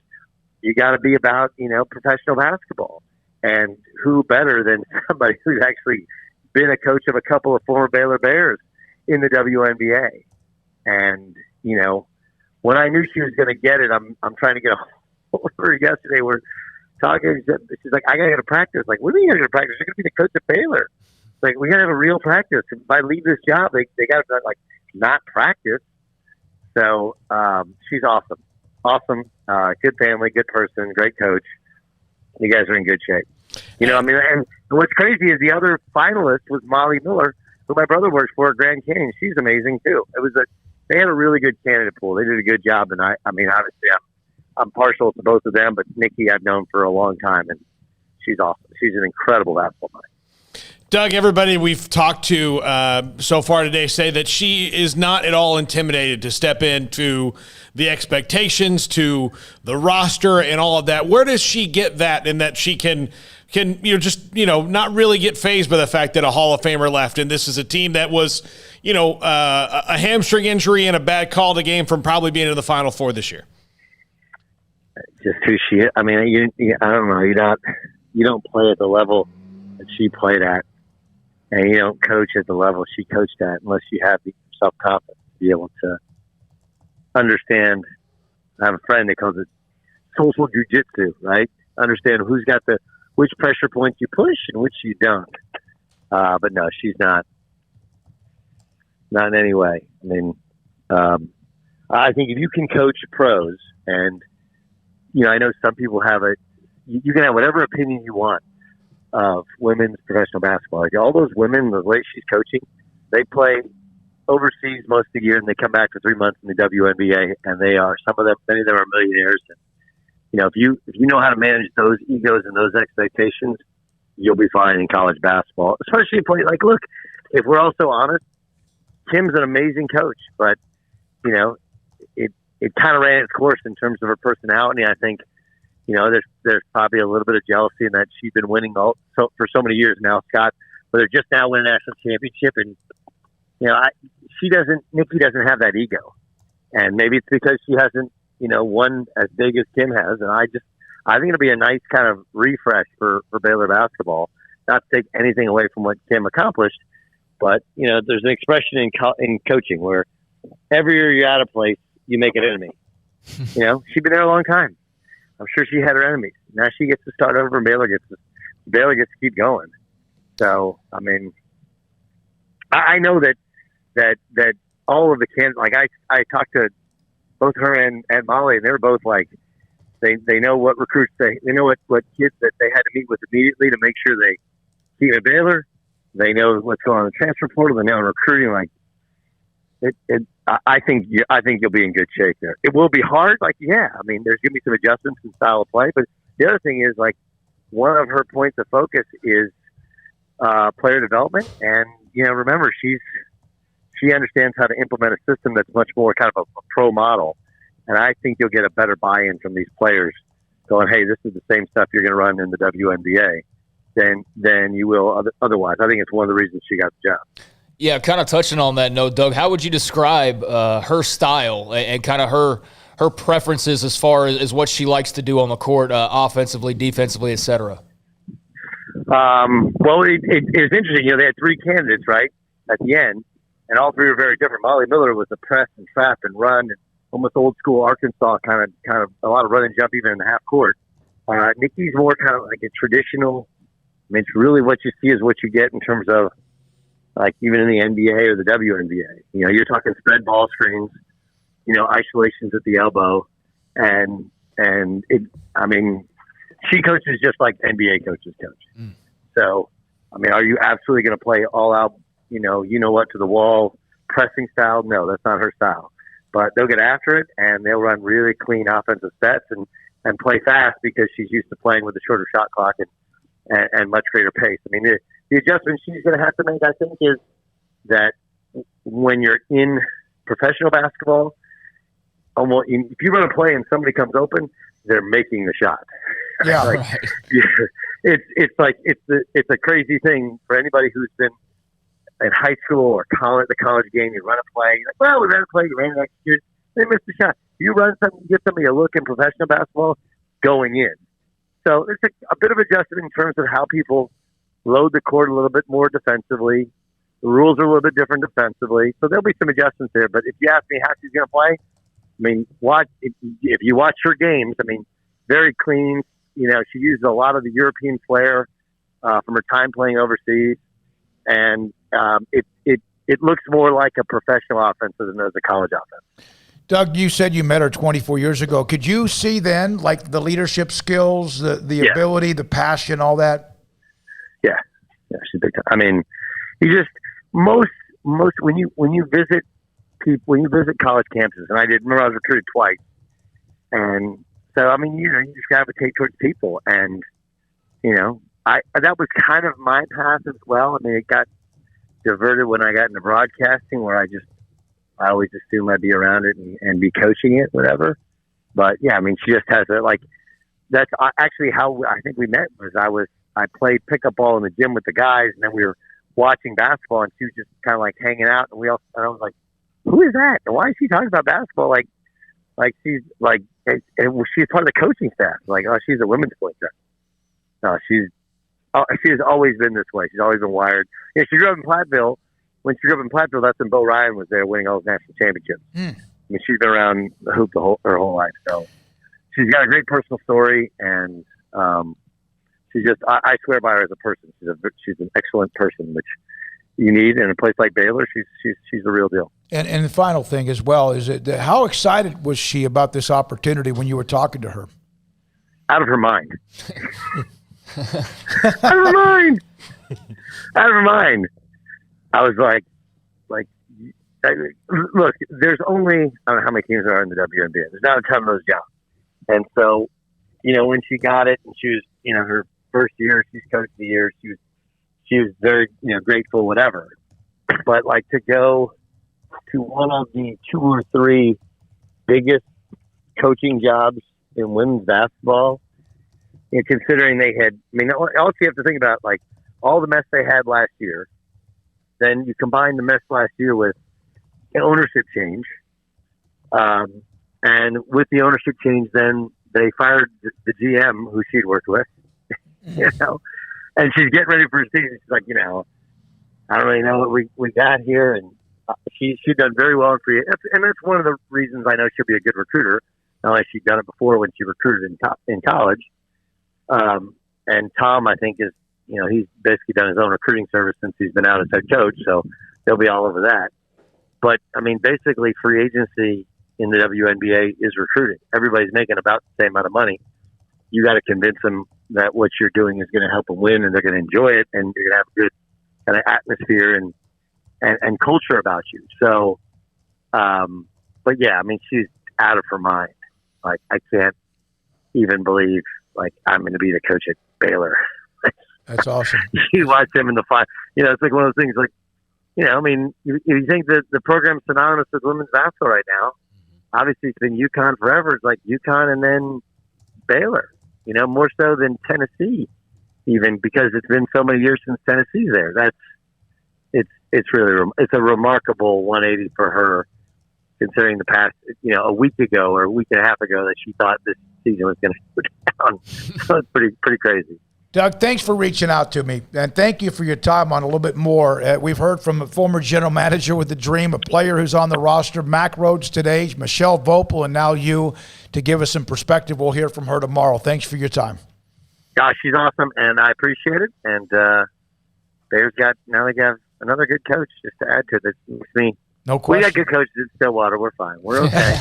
you got to be about, professional basketball. And who better than somebody who's actually been a coach of a couple of former Baylor Bears in the WNBA. And, when I knew she was going to get it, I'm trying to get a hold of her yesterday. We're talking. She's like, I got to go to practice. Like, what are you going to go to practice? You're going to be the coach at Baylor. Like, we got to have a real practice. If I leave this job, they got to, not practice. So she's awesome. Awesome. Good family, good person, great coach. You guys are in good shape. And what's crazy is the other finalist was Molly Miller, who my brother works for at Grand Canyon. She's amazing too. They had a really good candidate pool. They did a good job, and obviously I'm partial to both of them, but Nicki I've known for a long time, and she's awesome. She's an incredible basketball mind. Doug, everybody we've talked to so far today say that she is not at all intimidated to step into the expectations, to the roster and all of that. Where does she get that, and that she can not really get fazed by the fact that a Hall of Famer left, and this is a team that was, a hamstring injury and a bad call to game from probably being in the Final Four this year? Just who she is. I mean, I don't know. You don't play at the level that she played at. And you don't coach at the level she coached at unless you have the self-confidence to be able to understand. I have a friend that calls it social jujitsu, right? Understand who's got which pressure points you push and which you don't. But no, she's not in any way. I mean, I think if you can coach pros, and I know some people have you can have whatever opinion you want of women's professional basketball. Like, all those women, the way she's coaching, they play overseas most of the year, and they come back for 3 months in the WNBA, and many of them are millionaires. And, if you know how to manage those egos and those expectations, you'll be fine in college basketball, especially look, if we're also honest, Kim's an amazing coach, but, it kind of ran its course in terms of her personality. I think, there's probably a little bit of jealousy in that she's been winning for so many years now, Scott, but they're just now winning a national championship. And, Nicki doesn't have that ego. And maybe it's because she hasn't one as big as Kim has. And I think it'll be a nice kind of refresh for Baylor basketball. Not to take anything away from what Kim accomplished, but there's an expression in coaching where every year you're out of place, you make an enemy. She's been there a long time. I'm sure she had her enemies. Now she gets to start over, and Baylor gets to keep going. So I mean, I know that all of the candidates, like I talked to both her and Molly, and they were both like, they know what recruits they know what kids that they had to meet with immediately to make sure they keep at Baylor. They know what's going on in the transfer portal. They know in recruiting. Like I think you'll be in good shape there. It will be hard. Like I mean, there's gonna be some adjustments in style of play, but the other thing is like one of her points of focus is player development, and remember she understands how to implement a system that's much more kind of a pro model. And I think you'll get a better buy-in from these players going, hey, this is the same stuff you're going to run in the WNBA than you will otherwise. I think it's one of the reasons she got the job. Yeah, kind of touching on that note, Doug, how would you describe her style and kind of her preferences as far as what she likes to do on the court, offensively, defensively, et cetera? Well, it was interesting. They had three candidates, right, at the end, and all three were very different. Molly Miller was a press and trap and run and almost old school Arkansas kind of a lot of run and jump even in the half court. Nicki's more kind of like a traditional. I mean, it's really what you see is what you get in terms of like even in the NBA or the WNBA. You're talking spread ball screens, isolations at the elbow, and it. I mean, she coaches just like NBA coaches coach. So, I mean, are you absolutely going to play all out? What to the wall pressing style? No, that's not her style. But they'll get after it, and they'll run really clean offensive sets and play fast because she's used to playing with a shorter shot clock and much greater pace. I mean, the adjustment she's going to have to make, I think, is that when you're in professional basketball, if you run a play and somebody comes open, they're making the shot. Yeah, it's a crazy thing for anybody who's been in high school or the college game. You run a play, you're like, well, we ran a play, you ran it next year, they missed the shot. You run something, get somebody a look in professional basketball going in. So it's a bit of adjustment in terms of how people load the court a little bit more defensively. The rules are a little bit different defensively, so there'll be some adjustments there. But if you ask me how she's going to play, I mean, if you watch her games, I mean, very clean. She uses a lot of the European flair from her time playing overseas, and it looks more like a professional offense than as a college offense. Doug, you said you met her 24 years ago. Could you see then, like the leadership skills, the ability, the passion, all that? Yeah, she's big time. I mean, you just most when you visit college campuses, and I did. Remember, I was recruited twice, and so I mean, you just gravitate towards people, and that was kind of my path as well. I mean, it got diverted when I got into broadcasting, where I always assumed I'd be around it and be coaching it, whatever. But yeah, I mean, she just has that's actually how I think we met. I played pickup ball in the gym with the guys, and then we were watching basketball, and she was just kind of like hanging out, and I was like, who is that? And why is she talking about basketball? Like she's like, and she's part of the coaching staff. Like, oh, she's a women's point guard. No, she has always been this way. She's always been wired. Yeah, she grew up in Platteville. When she grew up in Platteville, that's when Bo Ryan was there winning all those national championships. I mean, she's been around the hoop her whole life. So she's got a great personal story, and she's just, I swear by her as a person. She's an excellent person, which you need in a place like Baylor. She's the real deal. And the final thing as well is how excited was she about this opportunity when you were talking to her? Out of her mind. Out of her mind. Out of her mind. I was like, look, there's only, I don't know how many teams there are in the WNBA. There's not a ton of those jobs. And so, when she got it, and she was, her first year, she's coach of the year, she was very, grateful, whatever. But to go to one of the 2 or 3 biggest coaching jobs in women's basketball, considering they had, all you have to think about, all the mess they had last year, then you combine the mess last year with an ownership change, And with the ownership change, then they fired the GM who she'd worked with, you know, and she's getting ready for a season. She's like, you know, I don't really know what we got here. And she's done very well in free. And that's one of the reasons I know she'll be a good recruiter. Not only she'd done it before when she recruited in college. And Tom, I think, is, you know, he's basically done his own recruiting service since he's been out as head coach. So they'll be all over that. But, I mean, basically free agency in the WNBA is recruiting. Everybody's making about the same amount of money. You got to convince them that what you're doing is going to help them win, and they're going to enjoy it, and you're going to have a good kind of atmosphere and culture about you. So, but yeah, I mean, she's out of her mind. Like, I can't even believe, like, I'm going to be the coach at Baylor. That's awesome. You watch him in the five. You know, it's like one of those things. Like, you know, I mean, you think that the program's synonymous with women's basketball right now. Obviously, it's been UConn forever. It's like UConn and then Baylor. You know, more so than Tennessee, even because it's been so many years since Tennessee's there. It's really a remarkable 180 for her, considering the past, you know, a week ago or a week and a half ago that she thought this season was going to go down. So it's pretty crazy. Doug, thanks for reaching out to me, and thank you for your time on a little bit more. We've heard from a former general manager with the dream, a player who's on the roster, Mack Rhoades today, Mechelle Voepel, and now you, to give us some perspective. We'll hear from her tomorrow. Thanks for your time. Gosh, she's awesome, and I appreciate it. And Bears they got another good coach just to add to this. Makes me. No question. We got good coaches in Stillwater. We're fine. We're okay.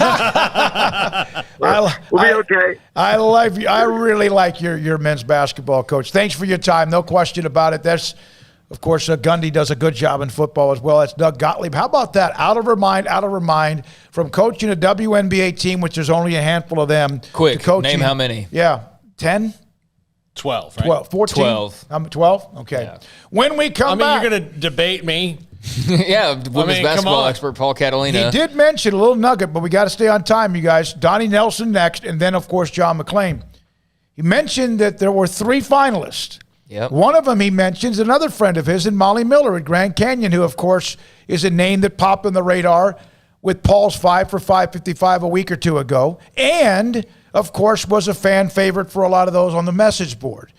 we'll be okay. I really like your men's basketball coach. Thanks for your time. No question about it. That's, of course, Gundy does a good job in football as well. That's Doug Gottlieb. How about that? Out of her mind, from coaching a WNBA team, which there's only a handful of them. Quick, to coaching, name how many? Yeah, 10? 12, right? 12, 14? 12. 12? Okay. Yeah. When we come back. You're going to debate me. Yeah, women's basketball expert Paul Catalina. He did mention a little nugget, but we got to stay on time, you guys. Donnie Nelson next, and then, of course, John McClain. He mentioned that there were 3 finalists. Yep. One of them he mentions another friend of his, in Molly Miller at Grand Canyon, who, of course, is a name that popped on the radar with Paul's 5 for 555 a week or two ago, and, of course, was a fan favorite for a lot of those on the message board.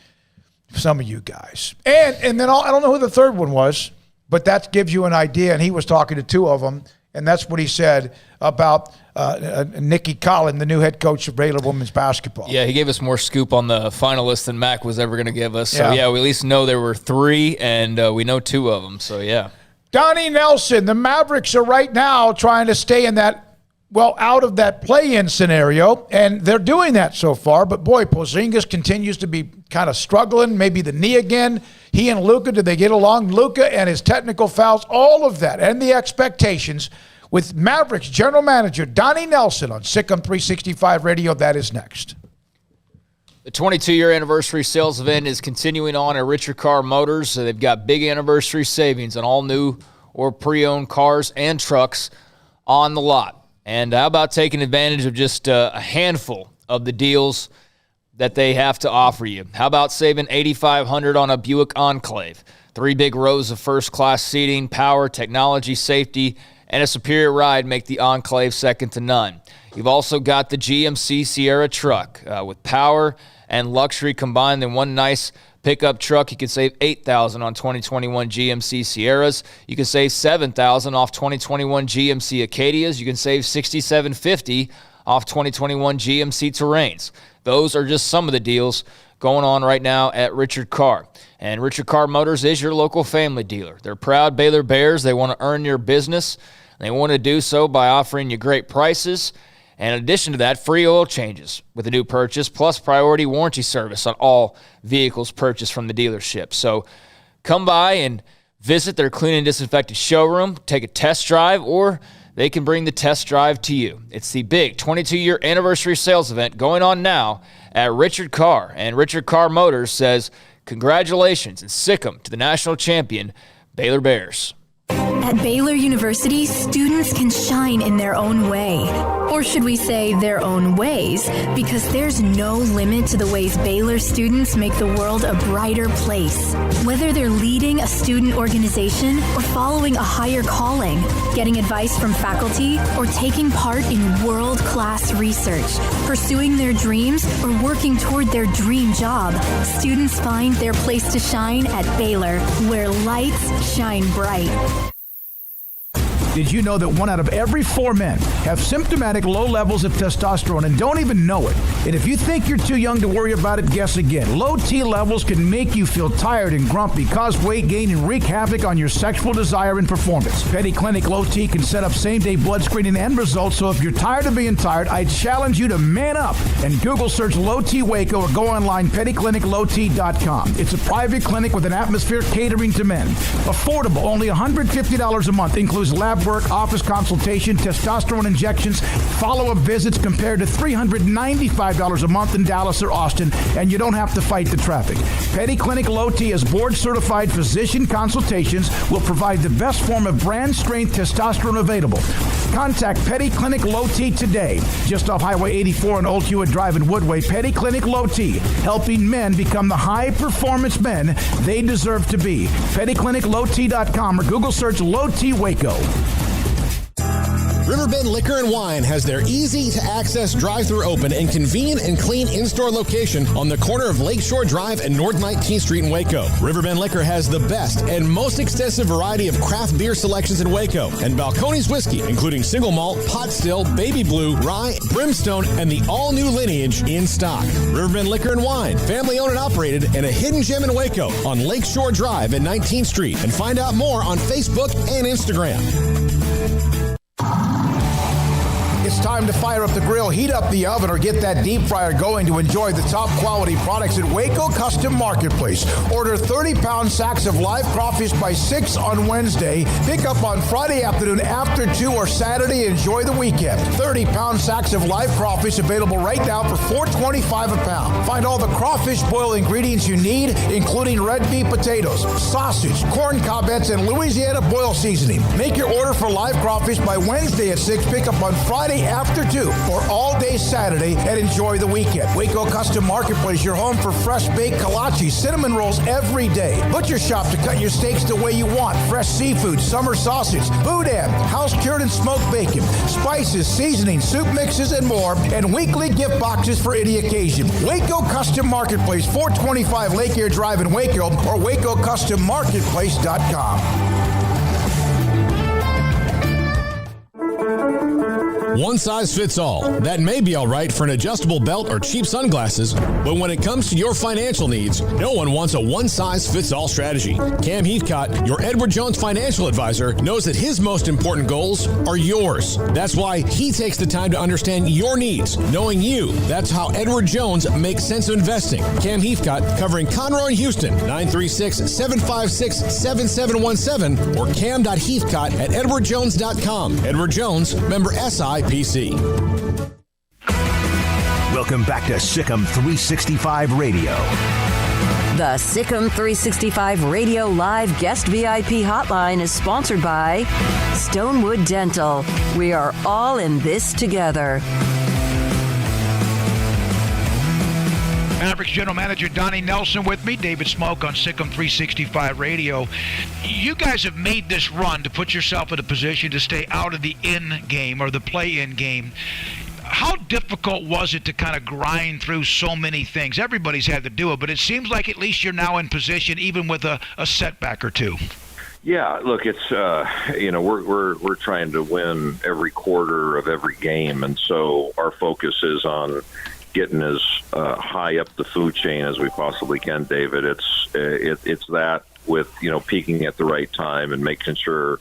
Some of you guys. And then I don't know who the third one was, but that gives you an idea, and he was talking to 2 of them, and that's what he said about Nicki Collen, the new head coach of Baylor women's basketball. Yeah, he gave us more scoop on the finalists than Mack was ever going to give us. So, yeah, we at least know there were 3, and we know 2 of them. So, yeah. Donnie Nelson, the Mavericks are right now trying to stay in that, out of that play-in scenario, and they're doing that so far. But, boy, Porzingis continues to be kind of struggling, maybe the knee again. He and Luka, did they get along? Luka and his technical fouls, all of that, and the expectations with Mavericks general manager Donnie Nelson on Sic'Em365 Radio. That is next. The 22-year anniversary sales event is continuing on at Richard Carr Motors. So they've got big anniversary savings on all new or pre-owned cars and trucks on the lot. And how about taking advantage of just a handful of the deals that they have to offer you? How about saving $8,500 on a Buick Enclave? 3 big rows of first-class seating, power, technology, safety, and a superior ride make the Enclave second to none. You've also got the GMC Sierra truck with power and luxury combined in one nice pickup truck. You can save $8,000 on 2021 GMC Sierras. You can save $7,000 off 2021 GMC Acadias. You can save $6,750 off 2021 GMC Terrains. Those are just some of the deals going on right now at Richard Carr. And Richard Carr Motors is your local family dealer. They're proud Baylor Bears. They want to earn your business. They want to do so by offering you great prices. And in addition to that, free oil changes with a new purchase, plus priority warranty service on all vehicles purchased from the dealership. So come by and visit their clean and disinfected showroom, take a test drive, or they can bring the test drive to you. It's the big 22-year anniversary sales event going on now at Richard Carr. And Richard Carr Motors says, congratulations and sick 'em to the national champion, Baylor Bears. At Baylor University, students can shine in their own way. Or should we say their own ways, because there's no limit to the ways Baylor students make the world a brighter place. Whether they're leading a student organization or following a higher calling, getting advice from faculty, or taking part in world-class research, pursuing their dreams, or working toward their dream job, students find their place to shine at Baylor, where lights shine bright. Did you know that 1 out of every 4 men have symptomatic low levels of testosterone and don't even know it? And if you think you're too young to worry about it, guess again. Low T levels can make you feel tired and grumpy, cause weight gain, and wreak havoc on your sexual desire and performance. Petty Clinic Low T can set up same-day blood screening and results, so if you're tired of being tired, I challenge you to man up and Google search Low T Waco or go online, pettycliniclowt.com. It's a private clinic with an atmosphere catering to men. Affordable, only $150 a month, includes lab work, office consultation, testosterone injections, follow-up visits compared to $395 a month in Dallas or Austin, and you don't have to fight the traffic. Petty Clinic Low T is board-certified physician consultations, will provide the best form of brand-strength testosterone available. Contact Petty Clinic Low T today, just off Highway 84 and Old Hewitt Drive in Woodway. Petty Clinic Low T, helping men become the high-performance men they deserve to be. PettyClinicLowT.com or Google search Low T Waco. Riverbend Liquor and Wine has their easy-to-access drive-thru open and convenient and clean in-store location on the corner of Lakeshore Drive and North 19th Street in Waco. Riverbend Liquor has the best and most extensive variety of craft beer selections in Waco, and Balcones whiskey, including single malt, pot still, baby blue, rye, brimstone, and the all-new lineage in stock. Riverbend Liquor and Wine, family-owned and operated, and a hidden gem in Waco on Lakeshore Drive and 19th Street. And find out more on Facebook and Instagram. It's time to fire up the grill, heat up the oven, or get that deep fryer going to enjoy the top quality products at Waco Custom Marketplace. Order 30-pound sacks of live crawfish by 6 on Wednesday. Pick up on Friday afternoon after 2 or Saturday. Enjoy the weekend. 30-pound sacks of live crawfish available right now for $4.25 a pound. Find all the crawfish boil ingredients you need, including red beef potatoes, sausage, corn cobbets, and Louisiana boil seasoning. Make your order for live crawfish by Wednesday at 6. Pick up on Friday after 2 or all day Saturday, and enjoy the weekend. Waco Custom Marketplace, your home for fresh baked kolache, cinnamon rolls every day. Butcher shop to cut your steaks the way you want. Fresh seafood, summer sausage, boudin, house cured and smoked bacon, spices, seasonings, soup mixes, and more, and weekly gift boxes for any occasion. Waco Custom Marketplace, 425 Lake Air Drive in Waco, or WacoCustomMarketplace.com. One size fits all. That may be all right for an adjustable belt or cheap sunglasses, but when it comes to your financial needs, no one wants a one-size-fits-all strategy. Cam Heathcott, your Edward Jones financial advisor, knows that his most important goals are yours. That's why he takes the time to understand your needs, knowing you. That's how Edward Jones makes sense of investing. Cam Heathcott, covering Conroe and Houston, 936-756-7717, or cam.heathcott@edwardjones.com. Edward Jones, member SIPC. Welcome back to Sic'Em365 Radio. The Sic'Em365 Radio Live Guest VIP Hotline is sponsored by Stonewood Dental. We are all in this together. Mavericks General Manager Donnie Nelson with me, David Smoak on Sic'Em365 Radio. You guys have made this run to put yourself in a position to stay out of the in game or the play-in game. How difficult was it to kind of grind through so many things? Everybody's had to do it, but it seems like at least you're now in position, even with a setback or two. Yeah, look, it's we're trying to win every quarter of every game, and so our focus is on getting as high up the food chain as we possibly can, David. It's that with peaking at the right time and making sure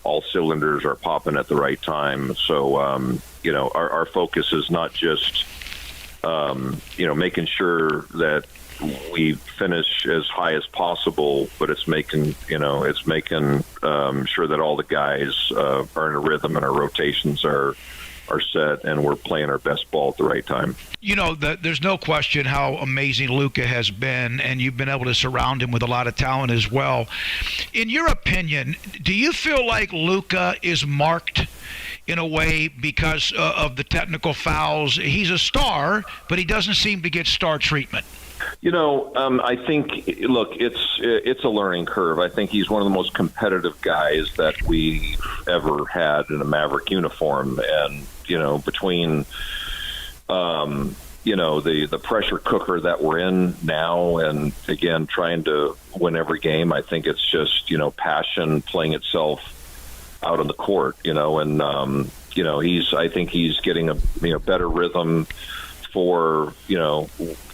all cylinders are popping at the right time. So our focus is not just making sure that we finish as high as possible, but it's making sure that all the guys are in a rhythm and our rotations are are set and we're playing our best ball at the right time. There's no question how amazing Luka has been, and you've been able to surround him with a lot of talent as well. In your opinion, do you feel like Luka is marked in a way because of the technical fouls? He's a star, but he doesn't seem to get star treatment. I think, look, it's a learning curve. I think he's one of the most competitive guys that we've ever had in a Maverick uniform. And, between, the pressure cooker that we're in now and, again, trying to win every game, I think it's just, passion playing itself out on the court, and, I think he's getting a better rhythm for,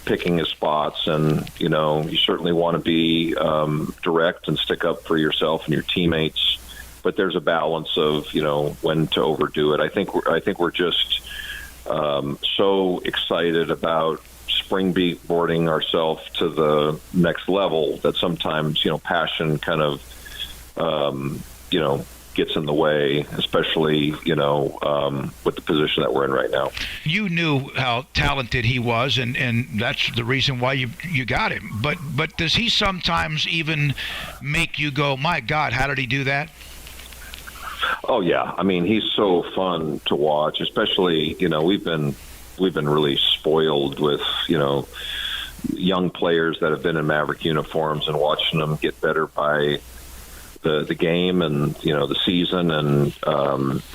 picking his spots, and you certainly want to be direct and stick up for yourself and your teammates, but there's a balance of when to overdo it. I think we're just so excited about springboarding ourselves to the next level that sometimes passion kind of gets in the way, especially, with the position that we're in right now. You knew how talented he was, and that's the reason why you got him. But does he sometimes even make you go, my God, how did he do that? Oh, yeah. I mean, he's so fun to watch, especially, we've been really spoiled with, young players that have been in Maverick uniforms and watching them get better by the game and the season, and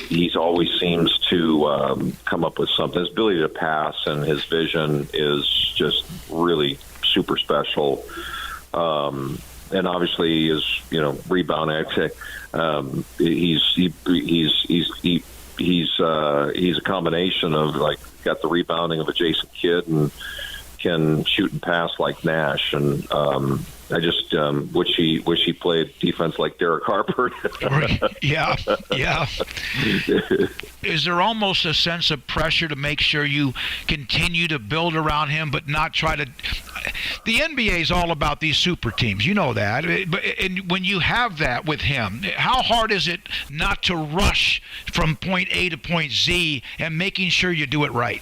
he's always seems to come up with something. His ability to pass and his vision is just really super special, and obviously his rebounding. He's a combination of got the rebounding of a Jason Kidd and can shoot and pass like Nash, and I just wish he played defense like Derek Harper. Yeah. Is there almost a sense of pressure to make sure you continue to build around him, but not try to? The NBA is all about these super teams, you know that. But and when you have that with him, how hard is it not to rush from point A to point Z and making sure you do it right?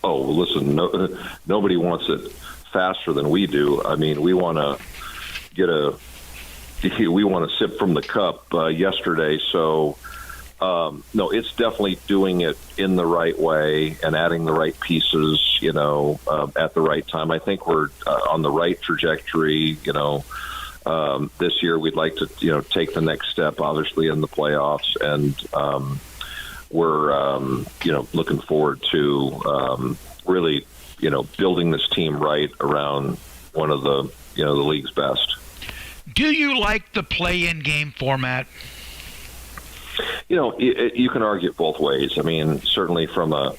Oh, listen, nobody wants it faster than we do. I mean, we want to sip from the cup yesterday. So, no, it's definitely doing it in the right way and adding the right pieces, at the right time. I think we're on the right trajectory. This year we'd like to, take the next step, obviously, in the playoffs, and we're, looking forward to really, building this team right around one of the, the league's best. Do you like the play-in game format? You can argue it both ways. I mean, certainly from a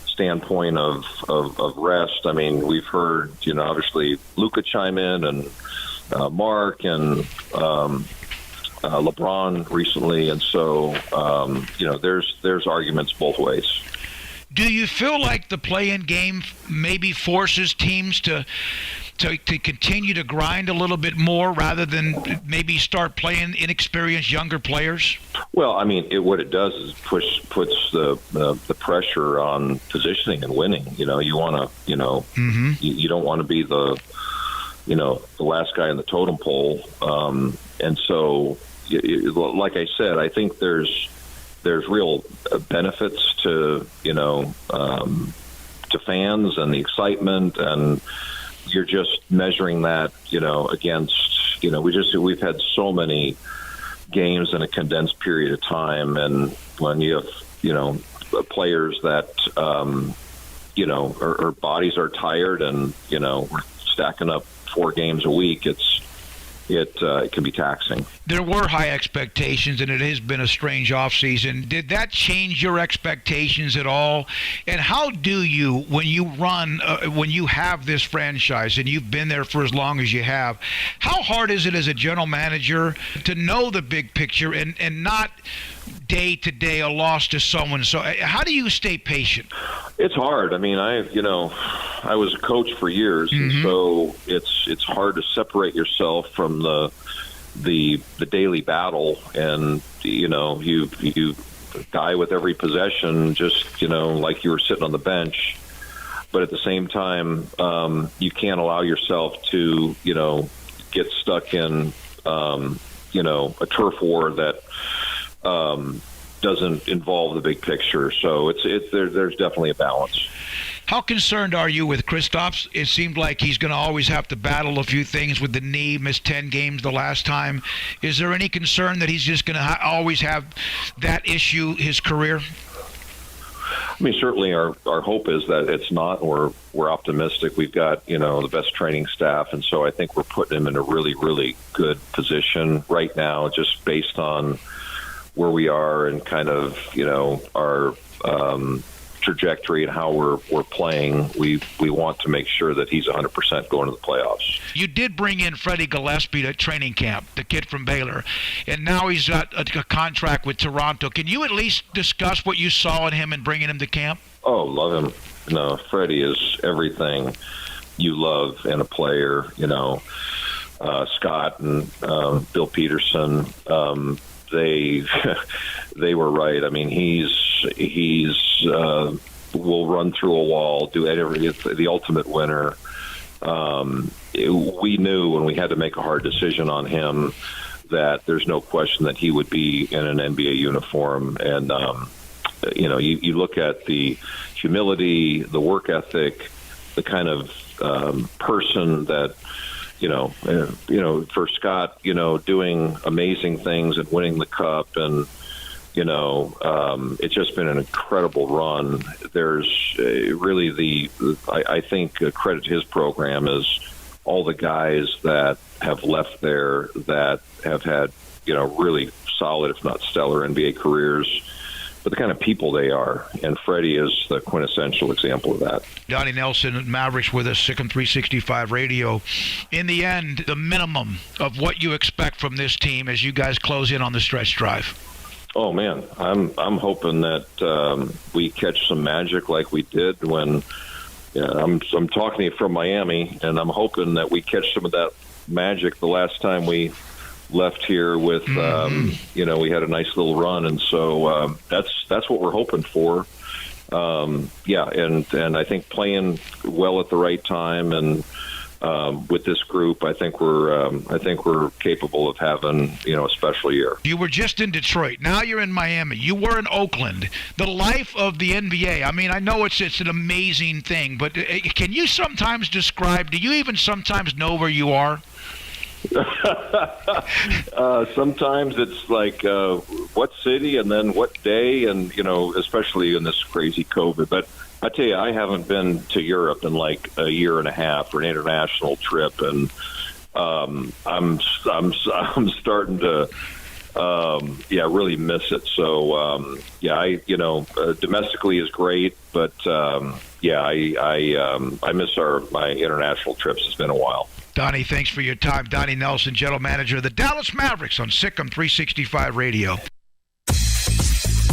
standpoint of rest, I mean, we've heard, obviously Luka chime in and Mark and LeBron recently. And so, there's arguments both ways. Do you feel like the play-in game maybe forces teams to continue to grind a little bit more rather than maybe start playing inexperienced younger players? Well, I mean, what it does is puts the pressure on positioning and winning. You want to, you don't want to be the last guy in the totem pole. And so, like I said, I think there's real benefits to to fans and the excitement, and you're just measuring that against we've had so many games in a condensed period of time, and when you have players that our bodies are tired and we're stacking up 4 games a week, it can be taxing. There were high expectations, and it has been a strange offseason. Did that change your expectations at all? And how do you, when you run, when you have this franchise, and you've been there for as long as you have, how hard is it as a general manager to know the big picture and not day to day a loss to someone? So how do you stay patient? It's hard. I mean, I was a coach for years, and so it's hard to separate yourself from the daily battle, and you guy with every possession, just, like you were sitting on the bench. But at the same time, you can't allow yourself to, get stuck in, a turf war that doesn't involve the big picture. So there's definitely a balance. How concerned are you with Kristaps? It seemed like he's going to always have to battle a few things with the knee, missed 10 games the last time. Is there any concern that he's just going to always have that issue his career? I mean, certainly our hope is that it's not, or we're optimistic. We've got, the best training staff, and so I think we're putting him in a really, really good position right now, just based on where we are and kind of, our trajectory and how we're playing. We want to make sure that he's 100% going to the playoffs. You did bring in Freddie Gillespie to training camp, the kid from Baylor, and now he's got a contract with Toronto. Can you at least discuss what you saw in him and bringing him to camp? Oh, love him. No, Freddie is everything you love in a player. Scott and Bill Peterson, they were right. I mean, he's will run through a wall, do the ultimate winner. We knew when we had to make a hard decision on him that there's no question that he would be in an NBA uniform. And, you look at the humility, the work ethic, the kind of person that, for Scott, doing amazing things and winning the cup, and it's just been an incredible run. There's really I think credit to his program is all the guys that have left there that have had really solid, if not stellar, NBA careers. But the kind of people they are, and Freddie is the quintessential example of that. Donnie Nelson, Mavericks with us, Sic'Em365 Radio. In the end, the minimum of what you expect from this team as you guys close in on the stretch drive. Oh man, I'm hoping that we catch some magic like we did when. I'm talking to you from Miami, and I'm hoping that we catch some of that magic the last time we left here with, we had a nice little run. And so that's what we're hoping for. And I think playing well at the right time and with this group, I think we're capable of having, a special year. You were just in Detroit. Now you're in Miami. You were in Oakland. The life of the NBA. I mean, I know it's an amazing thing, but can you sometimes describe, do you even sometimes know where you are? Sometimes it's like what city and then what day, and especially in this crazy COVID. But I tell you, I haven't been to Europe in like a year and a half for an international trip, and I'm starting to really miss it. So domestically is great, but I miss my international trips. It's been a while. Donnie, thanks for your time. Donnie Nelson, General Manager of the Dallas Mavericks on Sic'Em365 Radio.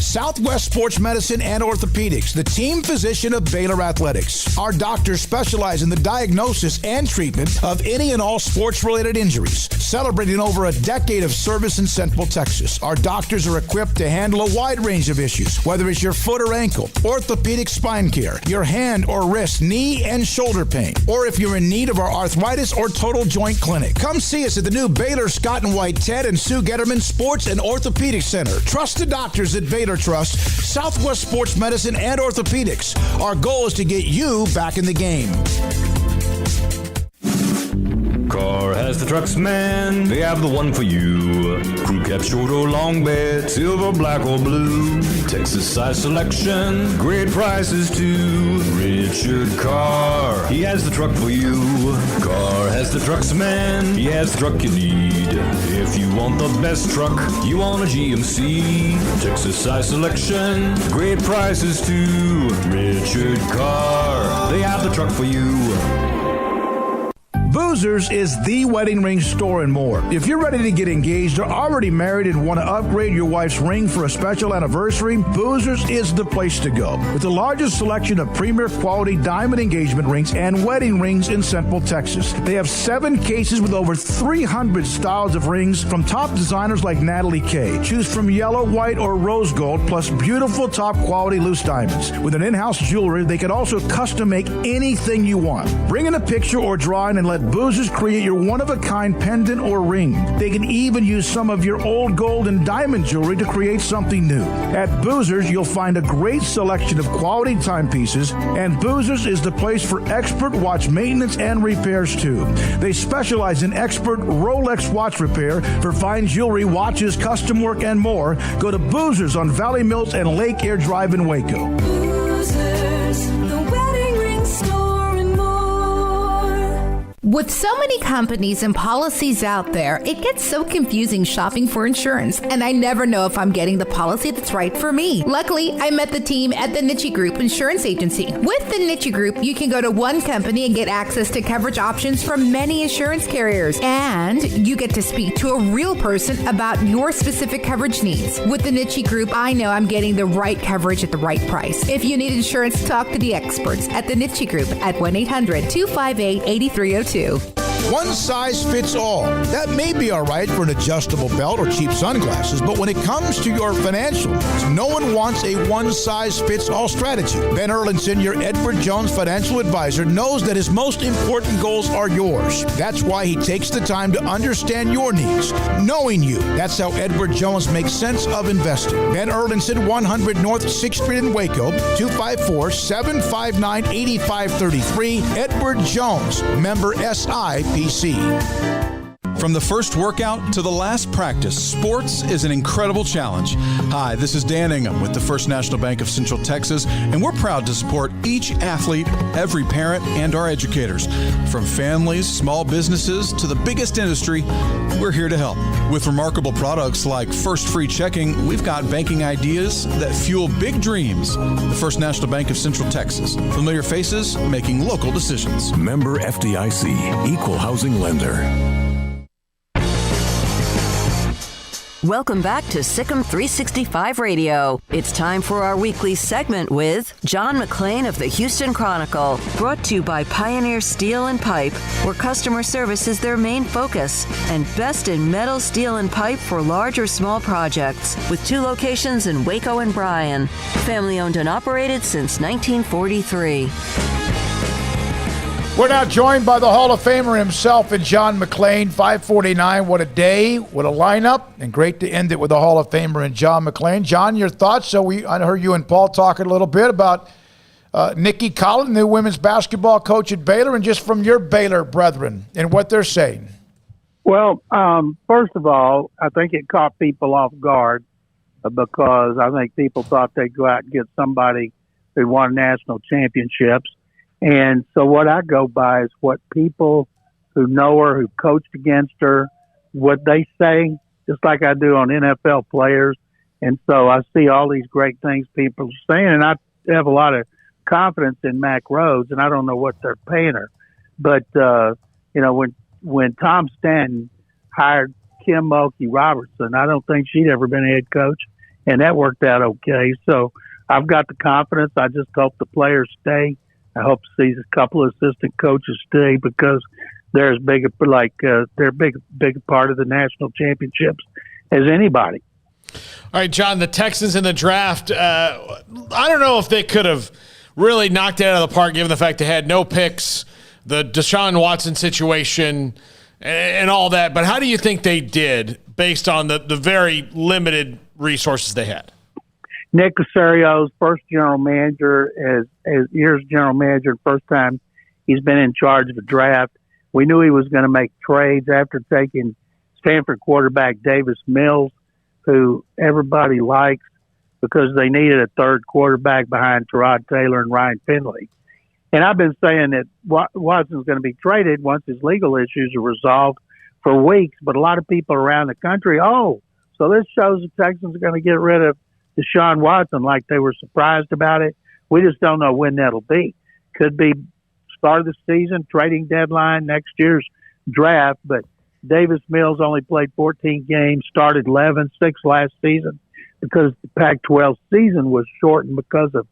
Southwest Sports Medicine and Orthopedics, the team physician of Baylor Athletics. Our doctors specialize in the diagnosis and treatment of any and all sports-related injuries. Celebrating over a decade of service in Central Texas, our doctors are equipped to handle a wide range of issues, whether it's your foot or ankle, orthopedic spine care, your hand or wrist, knee and shoulder pain, or if you're in need of our arthritis or total joint clinic. Come see us at the new Baylor Scott and White Ted and Sue Getterman Sports and Orthopedic Center. Trusted doctors at Baylor Trust, Southwest Sports Medicine and Orthopedics. Our goal is to get you back in the game. Car has the trucks, man. They have the one for you. Crew cab, short or long bed, silver, black or blue. Texas size selection, great prices too. Richard Carr, he has the truck for you. Carr has the trucks, man. He has the truck you need. If you want the best truck, you want a GMC. Texas size selection, great prices too. Richard Carr, they have the truck for you. Boozers is the wedding ring store and more. If you're ready to get engaged or already married and want to upgrade your wife's ring for a special anniversary, Boozers is the place to go. With the largest selection of premier quality diamond engagement rings and wedding rings in Central Texas. They have 7 cases with over 300 styles of rings from top designers like Natalie Kay. Choose from yellow, white, or rose gold, plus beautiful top quality loose diamonds. With an in-house jewelry, they can also custom make anything you want. Bring in a picture or drawing and let Boozers create your one-of-a-kind pendant or ring. They can even use some of your old gold and diamond jewelry to create something new. At Boozers, you'll find a great selection of quality timepieces, and Boozers is the place for expert watch maintenance and repairs too. They specialize in expert Rolex watch repair for fine jewelry, watches, custom work, and more. Go to Boozers on Valley Mills and Lake Air Drive in Waco. Boozers, the wedding ring store and more. With so many companies and policies out there, it gets so confusing shopping for insurance, and I never know if I'm getting the policy that's right for me. Luckily, I met the team at the Nicki Group Insurance Agency. With the Nicki Group, you can go to one company and get access to coverage options from many insurance carriers, and you get to speak to a real person about your specific coverage needs. With the Nicki Group, I know I'm getting the right coverage at the right price. If you need insurance, talk to the experts at the Nicki Group at 1-800-258-8302. One size fits all. That may be all right for an adjustable belt or cheap sunglasses, but when it comes to your financial needs, no one wants a one-size-fits-all strategy. Ben Erlinson, your Edward Jones financial advisor, knows that his most important goals are yours. That's why he takes the time to understand your needs, knowing you. That's how Edward Jones makes sense of investing. Ben Erlinson, 100 North 6th Street in Waco, 254-759-8533. Edward Jones, member SIPC. From the first workout to the last practice, sports is an incredible challenge. Hi, this is Dan Ingham with the First National Bank of Central Texas, and we're proud to support each athlete, every parent, and our educators. From families, small businesses, to the biggest industry, we're here to help. With remarkable products like First Free Checking, we've got banking ideas that fuel big dreams. The First National Bank of Central Texas. Familiar faces making local decisions. Member FDIC, Equal Housing Lender. Welcome back to Sic'Em365 Radio. It's time for our weekly segment with John McClain of the Houston Chronicle, brought to you by Pioneer Steel and Pipe, where customer service is their main focus, and best in metal, steel, and pipe for large or small projects, with 2 locations in Waco and Bryan. Family owned and operated since 1943. We're now joined by the Hall of Famer himself and John McClain. 549, what a day, what a lineup, and great to end it with the Hall of Famer and John McClain. John, your thoughts? I heard you and Paul talking a little bit about Nicki Collen, new women's basketball coach at Baylor, and just from your Baylor brethren and what they're saying. Well, first of all, I think it caught people off guard because I think people thought they'd go out and get somebody who won national championships. And so what I go by is what people who know her, who coached against her, what they say, just like I do on NFL players. And so I see all these great things people are saying, and I have a lot of confidence in Mack Rhoades, and I don't know what they're paying her. But, when Tom Stanton hired Kim Mulkey Robertson, I don't think she'd ever been a head coach, and that worked out okay. So I've got the confidence. I just hope the players stay. I hope to see a couple of assistant coaches stay because they're as big they're a big part of the national championships as anybody. All right, John, the Texans in the draft, I don't know if they could have really knocked it out of the park given the fact they had no picks, the Deshaun Watson situation, and all that. But how do you think they did based on the very limited resources they had? Nick Caserio's first general manager, as year's general manager, first time he's been in charge of the draft. We knew he was going to make trades after taking Stanford quarterback Davis Mills, who everybody likes because they needed a third quarterback behind Tyrod Taylor and Ryan Finley. And I've been saying that Watson's going to be traded once his legal issues are resolved for weeks, but a lot of people around the country, so this shows the Texans are going to get rid of Deshaun Watson, like they were surprised about it. We just don't know when that'll be. Could be start of the season, trading deadline, next year's draft. But Davis Mills only played 14 games, started 11, 6 last season because the Pac-12 season was shortened because of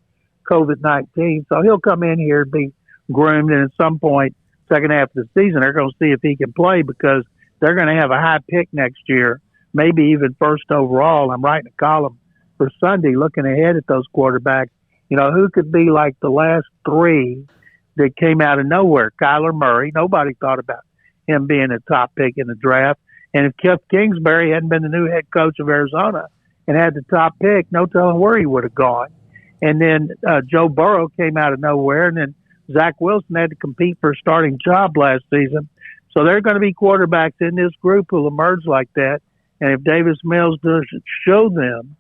COVID-19. So he'll come in here and be groomed, and at some point, second half of the season, they're going to see if he can play because they're going to have a high pick next year, maybe even first overall. I'm writing a column for Sunday looking ahead at those quarterbacks. Who could be like the last three that came out of nowhere? Kyler Murray. Nobody thought about him being a top pick in the draft. And if Cliff Kingsbury hadn't been the new head coach of Arizona and had the top pick, no telling where he would have gone. And then Joe Burrow came out of nowhere, and then Zach Wilson had to compete for a starting job last season. So there are going to be quarterbacks in this group who'll emerge like that. And if Davis Mills doesn't show them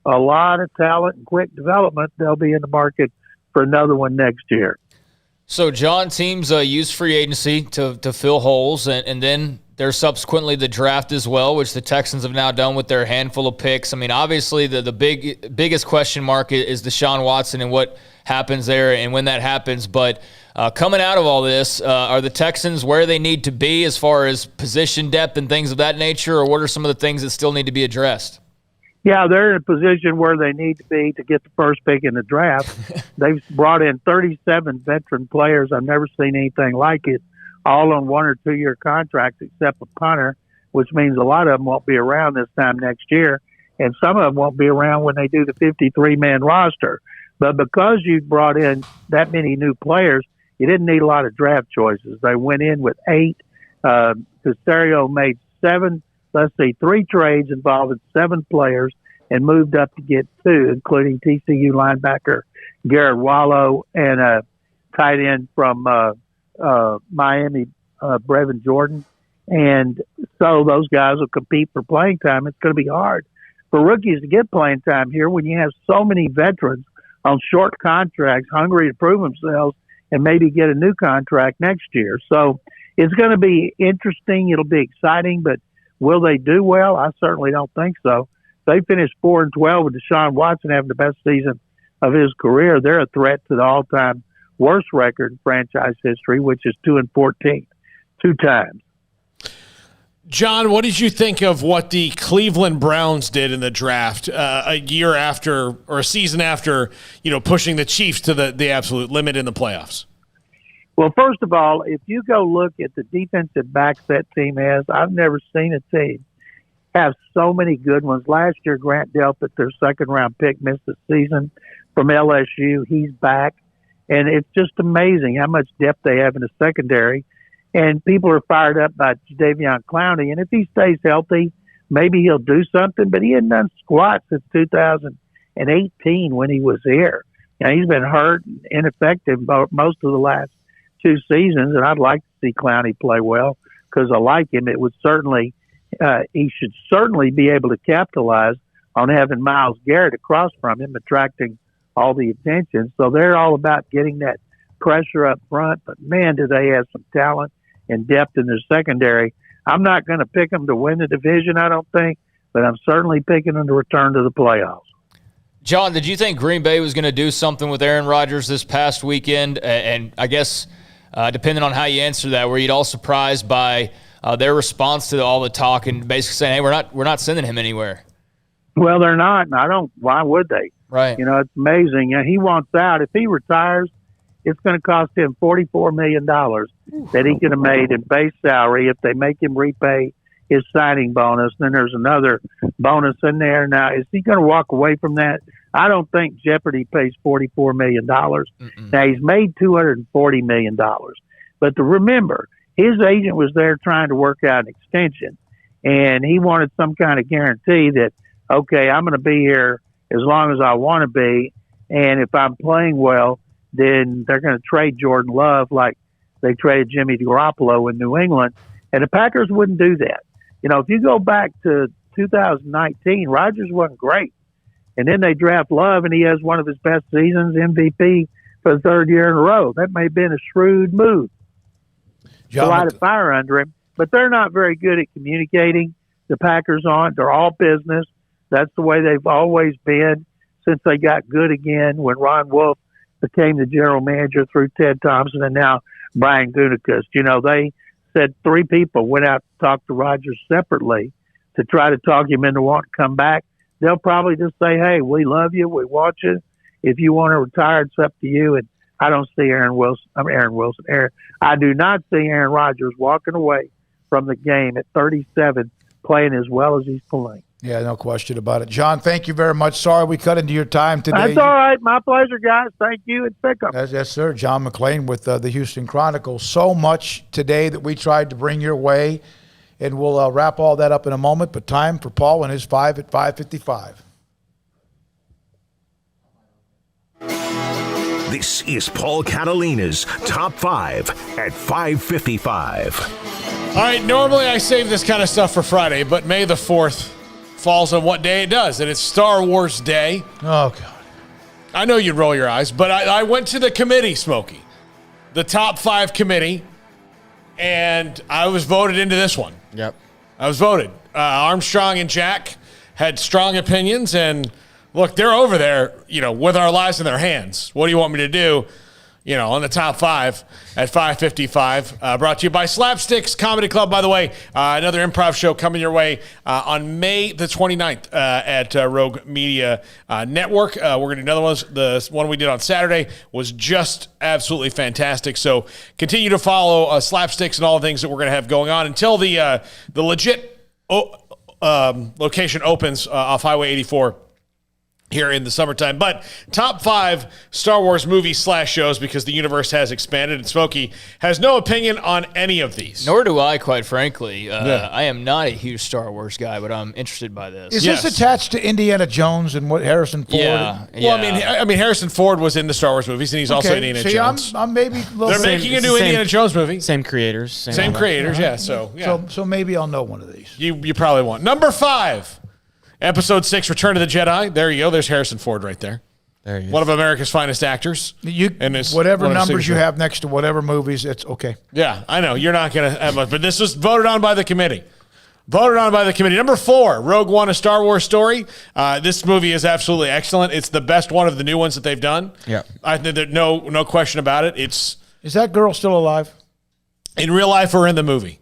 a lot of talent and quick development, they'll be in the market for another one next year. So, John, teams use free agency to fill holes, and then there's subsequently the draft as well, which the Texans have now done with their handful of picks. I mean, obviously, the biggest question mark is Deshaun Watson and what happens there and when that happens. But coming out of all this, are the Texans where they need to be as far as position depth and things of that nature, or what are some of the things that still need to be addressed? Yeah, they're in a position where they need to be to get the first pick in the draft. They've brought in 37 veteran players. I've never seen anything like it, all on 1 or 2 year contracts except a punter, which means a lot of them won't be around this time next year, and some of them won't be around when they do the 53-man roster. But because you brought in that many new players, you didn't need a lot of draft choices. They went in with 8. Casario made 7. 3 trades involving 7 players and moved up to get 2, including TCU linebacker Garrett Wallow and a tight end from Miami, Brevin Jordan. And so those guys will compete for playing time. It's going to be hard for rookies to get playing time here when you have so many veterans on short contracts hungry to prove themselves and maybe get a new contract next year. So it's going to be interesting. It'll be exciting, but will they do well? I certainly don't think so. They finished 4-12 with Deshaun Watson having the best season of his career. They're a threat to the all-time worst record in franchise history, which is 2-14, 2 times. John, what did you think of what the Cleveland Browns did in the draft a year after, or a season after, pushing the Chiefs to the absolute limit in the playoffs? Well, first of all, if you go look at the defensive backs that team has, I've never seen a team have so many good ones. Last year, Grant Delpit, their second-round pick, missed the season from LSU. He's back. And it's just amazing how much depth they have in the secondary. And people are fired up by Jadeveon Clowney. And if he stays healthy, maybe he'll do something. But he hadn't done squat since 2018 when he was here. He's been hurt and ineffective most of the last 2 seasons, and I'd like to see Clowney play well because I like him. It would certainly, he should certainly be able to capitalize on having Myles Garrett across from him, attracting all the attention. So they're all about getting that pressure up front, but man, do they have some talent and depth in their secondary. I'm not going to pick them to win the division, I don't think, but I'm certainly picking them to return to the playoffs. John, did you think Green Bay was going to do something with Aaron Rodgers this past weekend? And I guess depending on how you answer that, were you at all surprised by their response to all the talk and basically saying, hey, we're not sending him anywhere? Well, they're not, and why would they? Right. It's amazing. He wants out. If he retires, it's going to cost him $44 million that he could have made in base salary if they make him repay his signing bonus. Then there's another bonus in there. Now, is he going to walk away from that? I don't think Jeopardy pays $44 million. Now, he's made $240 million. But remember, his agent was there trying to work out an extension, and he wanted some kind of guarantee that, okay, I'm going to be here as long as I want to be, and if I'm playing well, then they're going to trade Jordan Love like they traded Jimmy Garoppolo in New England, and the Packers wouldn't do that. If you go back to 2019, Rodgers wasn't great. And then they draft Love, and he has one of his best seasons, MVP for the 3rd year in a row. That may have been a shrewd move to light a fire under him. But they're not very good at communicating. The Packers aren't. They're all business. That's the way they've always been since they got good again when Ron Wolf became the general manager through Ted Thompson and now Brian Gutekunst. They said 3 people went out to talk to Rodgers separately to try to talk him into wanting to come back. They'll probably just say, hey, we love you. We want you. If you want to retire, it's up to you. And I don't see I do not see Aaron Rodgers walking away from the game at 37 playing as well as he's playing. Yeah, no question about it. John, thank you very much. Sorry we cut into your time today. That's all right. My pleasure, guys. Thank you. And pick up. Yes, sir. John McClain with the Houston Chronicle. So much today that we tried to bring your way, and we'll wrap all that up in a moment. But time for Paul and his 5 at 5:55. This is Paul Catalina's Top 5 at 5:55. All right, normally I save this kind of stuff for Friday, but May the 4th falls on what day it does, and it's Star Wars Day. Oh, God. I know you'd roll your eyes, but I went to the committee, Smokey, the Top 5 committee, and I was voted into this one. Yep. I was voted. Armstrong and Jack had strong opinions, and look, they're over there, with our lives in their hands. What do you want me to do? On the Top 5 at 5:55. Brought to you by Slapsticks Comedy Club, by the way. Another improv show coming your way on May the 29th at Rogue Media Network. We're going to do another one. The one we did on Saturday was just absolutely fantastic. So continue to follow Slapsticks and all the things that we're going to have going on until the legit location opens off Highway 84 here in the summertime. But top 5 Star Wars movies / shows, because the universe has expanded, and Smokey has no opinion on any of these. Nor do I, quite frankly. I am not a huge Star Wars guy, but I'm interested by this. Is this attached to Indiana Jones and what Harrison Ford? Yeah. Well, I mean, Harrison Ford was in the Star Wars movies, and he's also Indiana Jones. I'm maybe a little. They're making a new Indiana Jones movie. Same creators. Same creators, yeah. So maybe I'll know one of these. You probably won't. Number 5. Episode 6, Return of the Jedi. There you go. There's Harrison Ford right there. There he is. One of America's finest actors. Whatever numbers you have next to whatever movies, it's okay. Yeah, I know. You're not going to have much. But this was voted on by the committee. Number 4, Rogue One, A Star Wars Story. This movie is absolutely excellent. It's the best one of the new ones that they've done. Yeah. I think there's no question about it. Is that girl still alive? In real life or in the movie?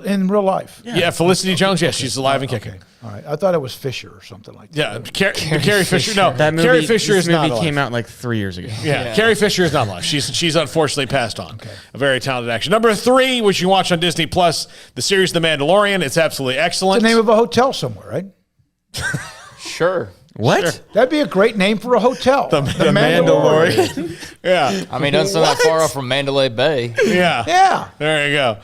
In real life. Yeah, Felicity Jones, yes, she's alive and kicking. All right. I thought it was Fisher or something like that. Yeah, Carrie Fisher. No, Carrie Fisher is not alive. This movie came out like 3 years ago. Yeah, Carrie Fisher is not alive. She's unfortunately passed on. Okay. A very talented actor. Number 3, which you can watch on Disney Plus, the series The Mandalorian. It's absolutely excellent. It's the name of a hotel somewhere, right? Sure. What? Sure. That'd be a great name for a hotel. The Mandalorian. Yeah. I mean, doesn't sound that far off from Mandalay Bay. Yeah. Yeah. There you go.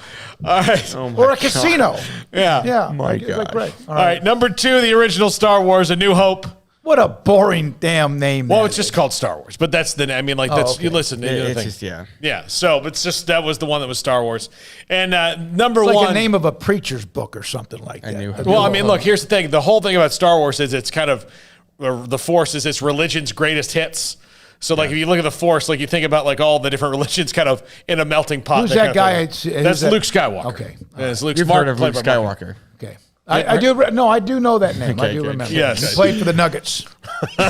All right. Or a casino. Yeah. Yeah. My God. Great. All right. Number 2, the original Star Wars, A New Hope. What a boring damn name. Well, it's just called Star Wars, but that's the. I mean, like that's okay. you listen. It's just yeah. So it's just that was the one that was Star Wars, and number it's like 1, the name of a preacher's book or something like that. Well, I mean, look. Here's the thing. The whole thing about Star Wars is it's kind of the Force is its religion's greatest hits. So, like, if you look at the Force, like, you think about, like, all the different religions kind of in a melting pot. Who's that guy? That's Luke Skywalker. Okay. It's Luke You've heard of Luke Skywalker. Okay. I do know that name. Okay, I do remember. Yes. He played for the Nuggets. All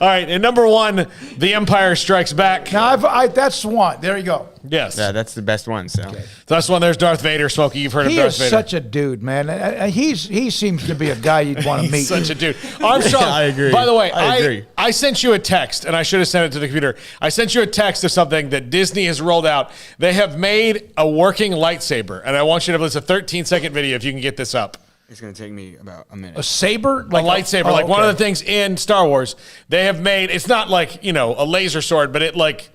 right. And number 1, The Empire Strikes Back. Now, that's one. There you go. Yes. Yeah, that's the best one. So that's one. There's Darth Vader. Smokey, you've heard of Darth Vader. He is such a dude, man. He seems to be a guy you'd want to meet. He's such a dude. Armstrong, I agree. By the way, I agree. I sent you a text, and I should have sent it to the computer. I sent you a text of something that Disney has rolled out. They have made a working lightsaber, and I want you to listen. It's a 13-second video if you can get this up. It's going to take me about a minute. A saber? Like a lightsaber. Like one of the things in Star Wars, they have made, it's not like, a laser sword, but it like,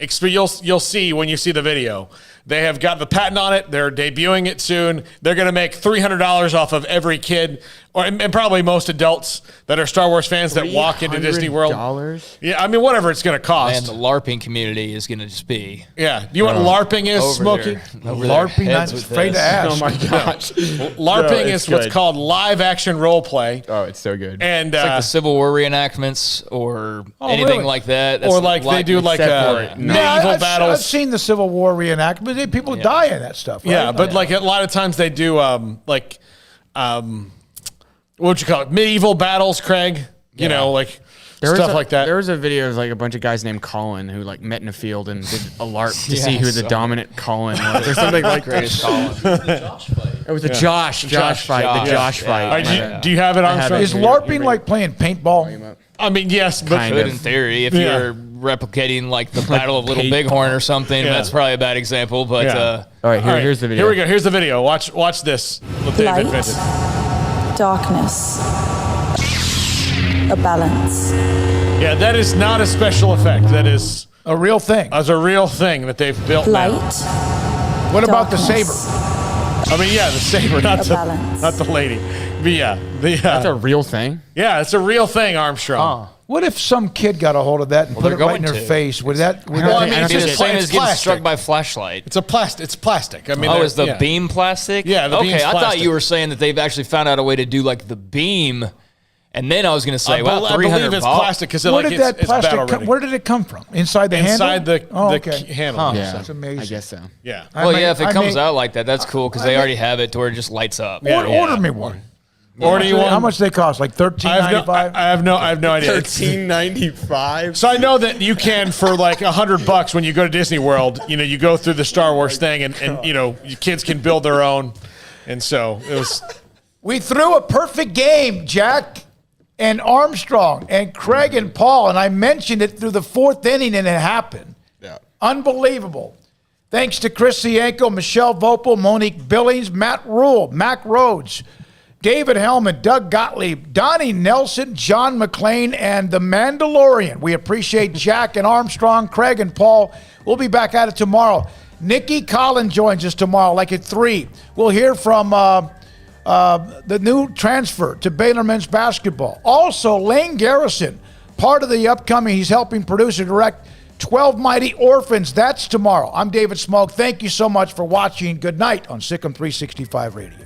you'll see when you see the video. They have got the patent on it. They're debuting it soon. They're going to make $300 off of every kid, and probably most adults that are Star Wars fans that walk into Disney World. $300? Yeah, I mean, whatever it's going to cost. And the LARPing community is going to just be. Yeah. Do you know what LARPing is, Smokey? LARPing, I'm afraid to ask. Oh, my gosh. LARPing is what's called live action role play. Oh, it's so good. And it's like the Civil War reenactments or anything like that. Or like they do like medieval battles. I've seen the Civil War reenactment. People die in that stuff, right? Yeah, but like a lot of times they do what would you call it? Medieval battles, Craig. You know, like stuff like that. There was a video of like a bunch of guys named Collen who like met in a field and did a LARP to see who the dominant Collen was, or something like that. It was a Josh fight. The Josh fight. All right, do you have it, Armstrong? Is LARPing like playing paintball? I mean, yes, but in theory, if you're replicating like the Battle of Little Bighorn or something, that's probably a bad example. But all right, here's the video. Here we go. Here's the video. Watch this. What they've Light, invented. darkness, a balance. Yeah, that is not a special effect. That is a real thing. That's a real thing that they've built. Light. Now. What about the saber? I mean, yeah, the saber, not the lady. But yeah, that's a real thing. Yeah, it's a real thing, Armstrong. What if some kid got a hold of that and put it right in their face? Would that? It's the same as getting struck by flashlight. It's plastic. I mean, is the beam plastic? Yeah, the beam's I plastic. thought you were saying that they've actually found out a way to do like the beam. And then I was going to say, well, I believe it's plastic because where did that plastic? Where did it come from? Inside the handle? Inside the handle. Yeah, that's amazing. I guess so. Yeah. Well, if it comes out like that, that's cool because they already have it to where it just lights up. Order me one. Order you one. How much they cost? Like $13.95. I have no idea. $13.95. So I know that you can for like $100 when you go to Disney World. You know, you go through the Star Wars thing, and you know, your kids can build their own. And so it was. We threw a perfect game, Jack and Armstrong and Craig and Paul, and I mentioned it through the fourth inning, and it happened. Yeah. Unbelievable. Thanks to Chris Sienko, Mechelle, Voepel, Monique, Billings, Rhule, Mack, Rhoades, David Helman, Doug Gottlieb, Donnie Nelson, John McClain, and the Mandalorian. We appreciate Jack and Armstrong, Craig and Paul. We'll be back at it tomorrow. Nicki Collen joins us tomorrow, like at 3. We'll hear from the new transfer to Baylor men's basketball. Also, Lane Garrison, part of the upcoming, he's helping produce and direct 12 Mighty Orphans. That's tomorrow. I'm David Smoak. Thank you so much for watching. Good night on Sic'Em365 Radio.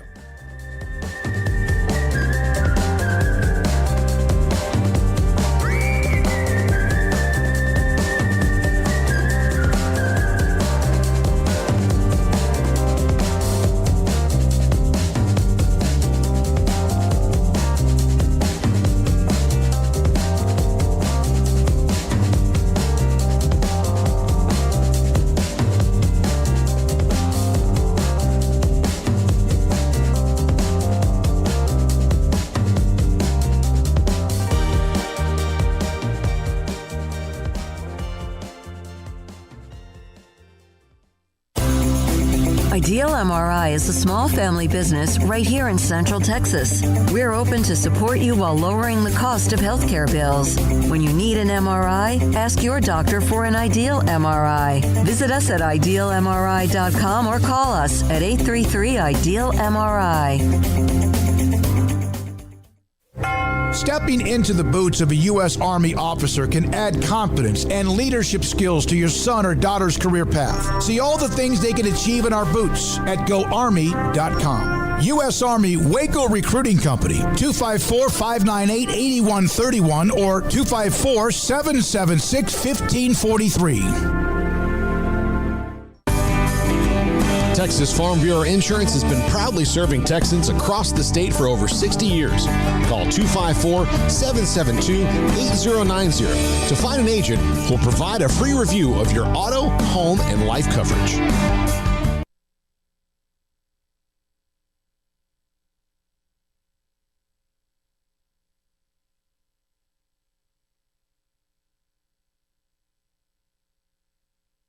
Ideal MRI is a small family business right here in Central Texas. We're open to support you while lowering the cost of healthcare bills. When you need an MRI, ask your doctor for an Ideal MRI. Visit us at idealmri.com or call us at 833-IDEAL-MRI. Stepping into the boots of a U.S. Army officer can add confidence and leadership skills to your son or daughter's career path. See all the things they can achieve in our boots at GoArmy.com. U.S. Army Waco Recruiting Company, 254-598-8131 or 254-776-1543. Texas Farm Bureau Insurance has been proudly serving Texans across the state for over 60 years. Call 254-772-8090 to find an agent who will provide a free review of your auto, home, and life coverage.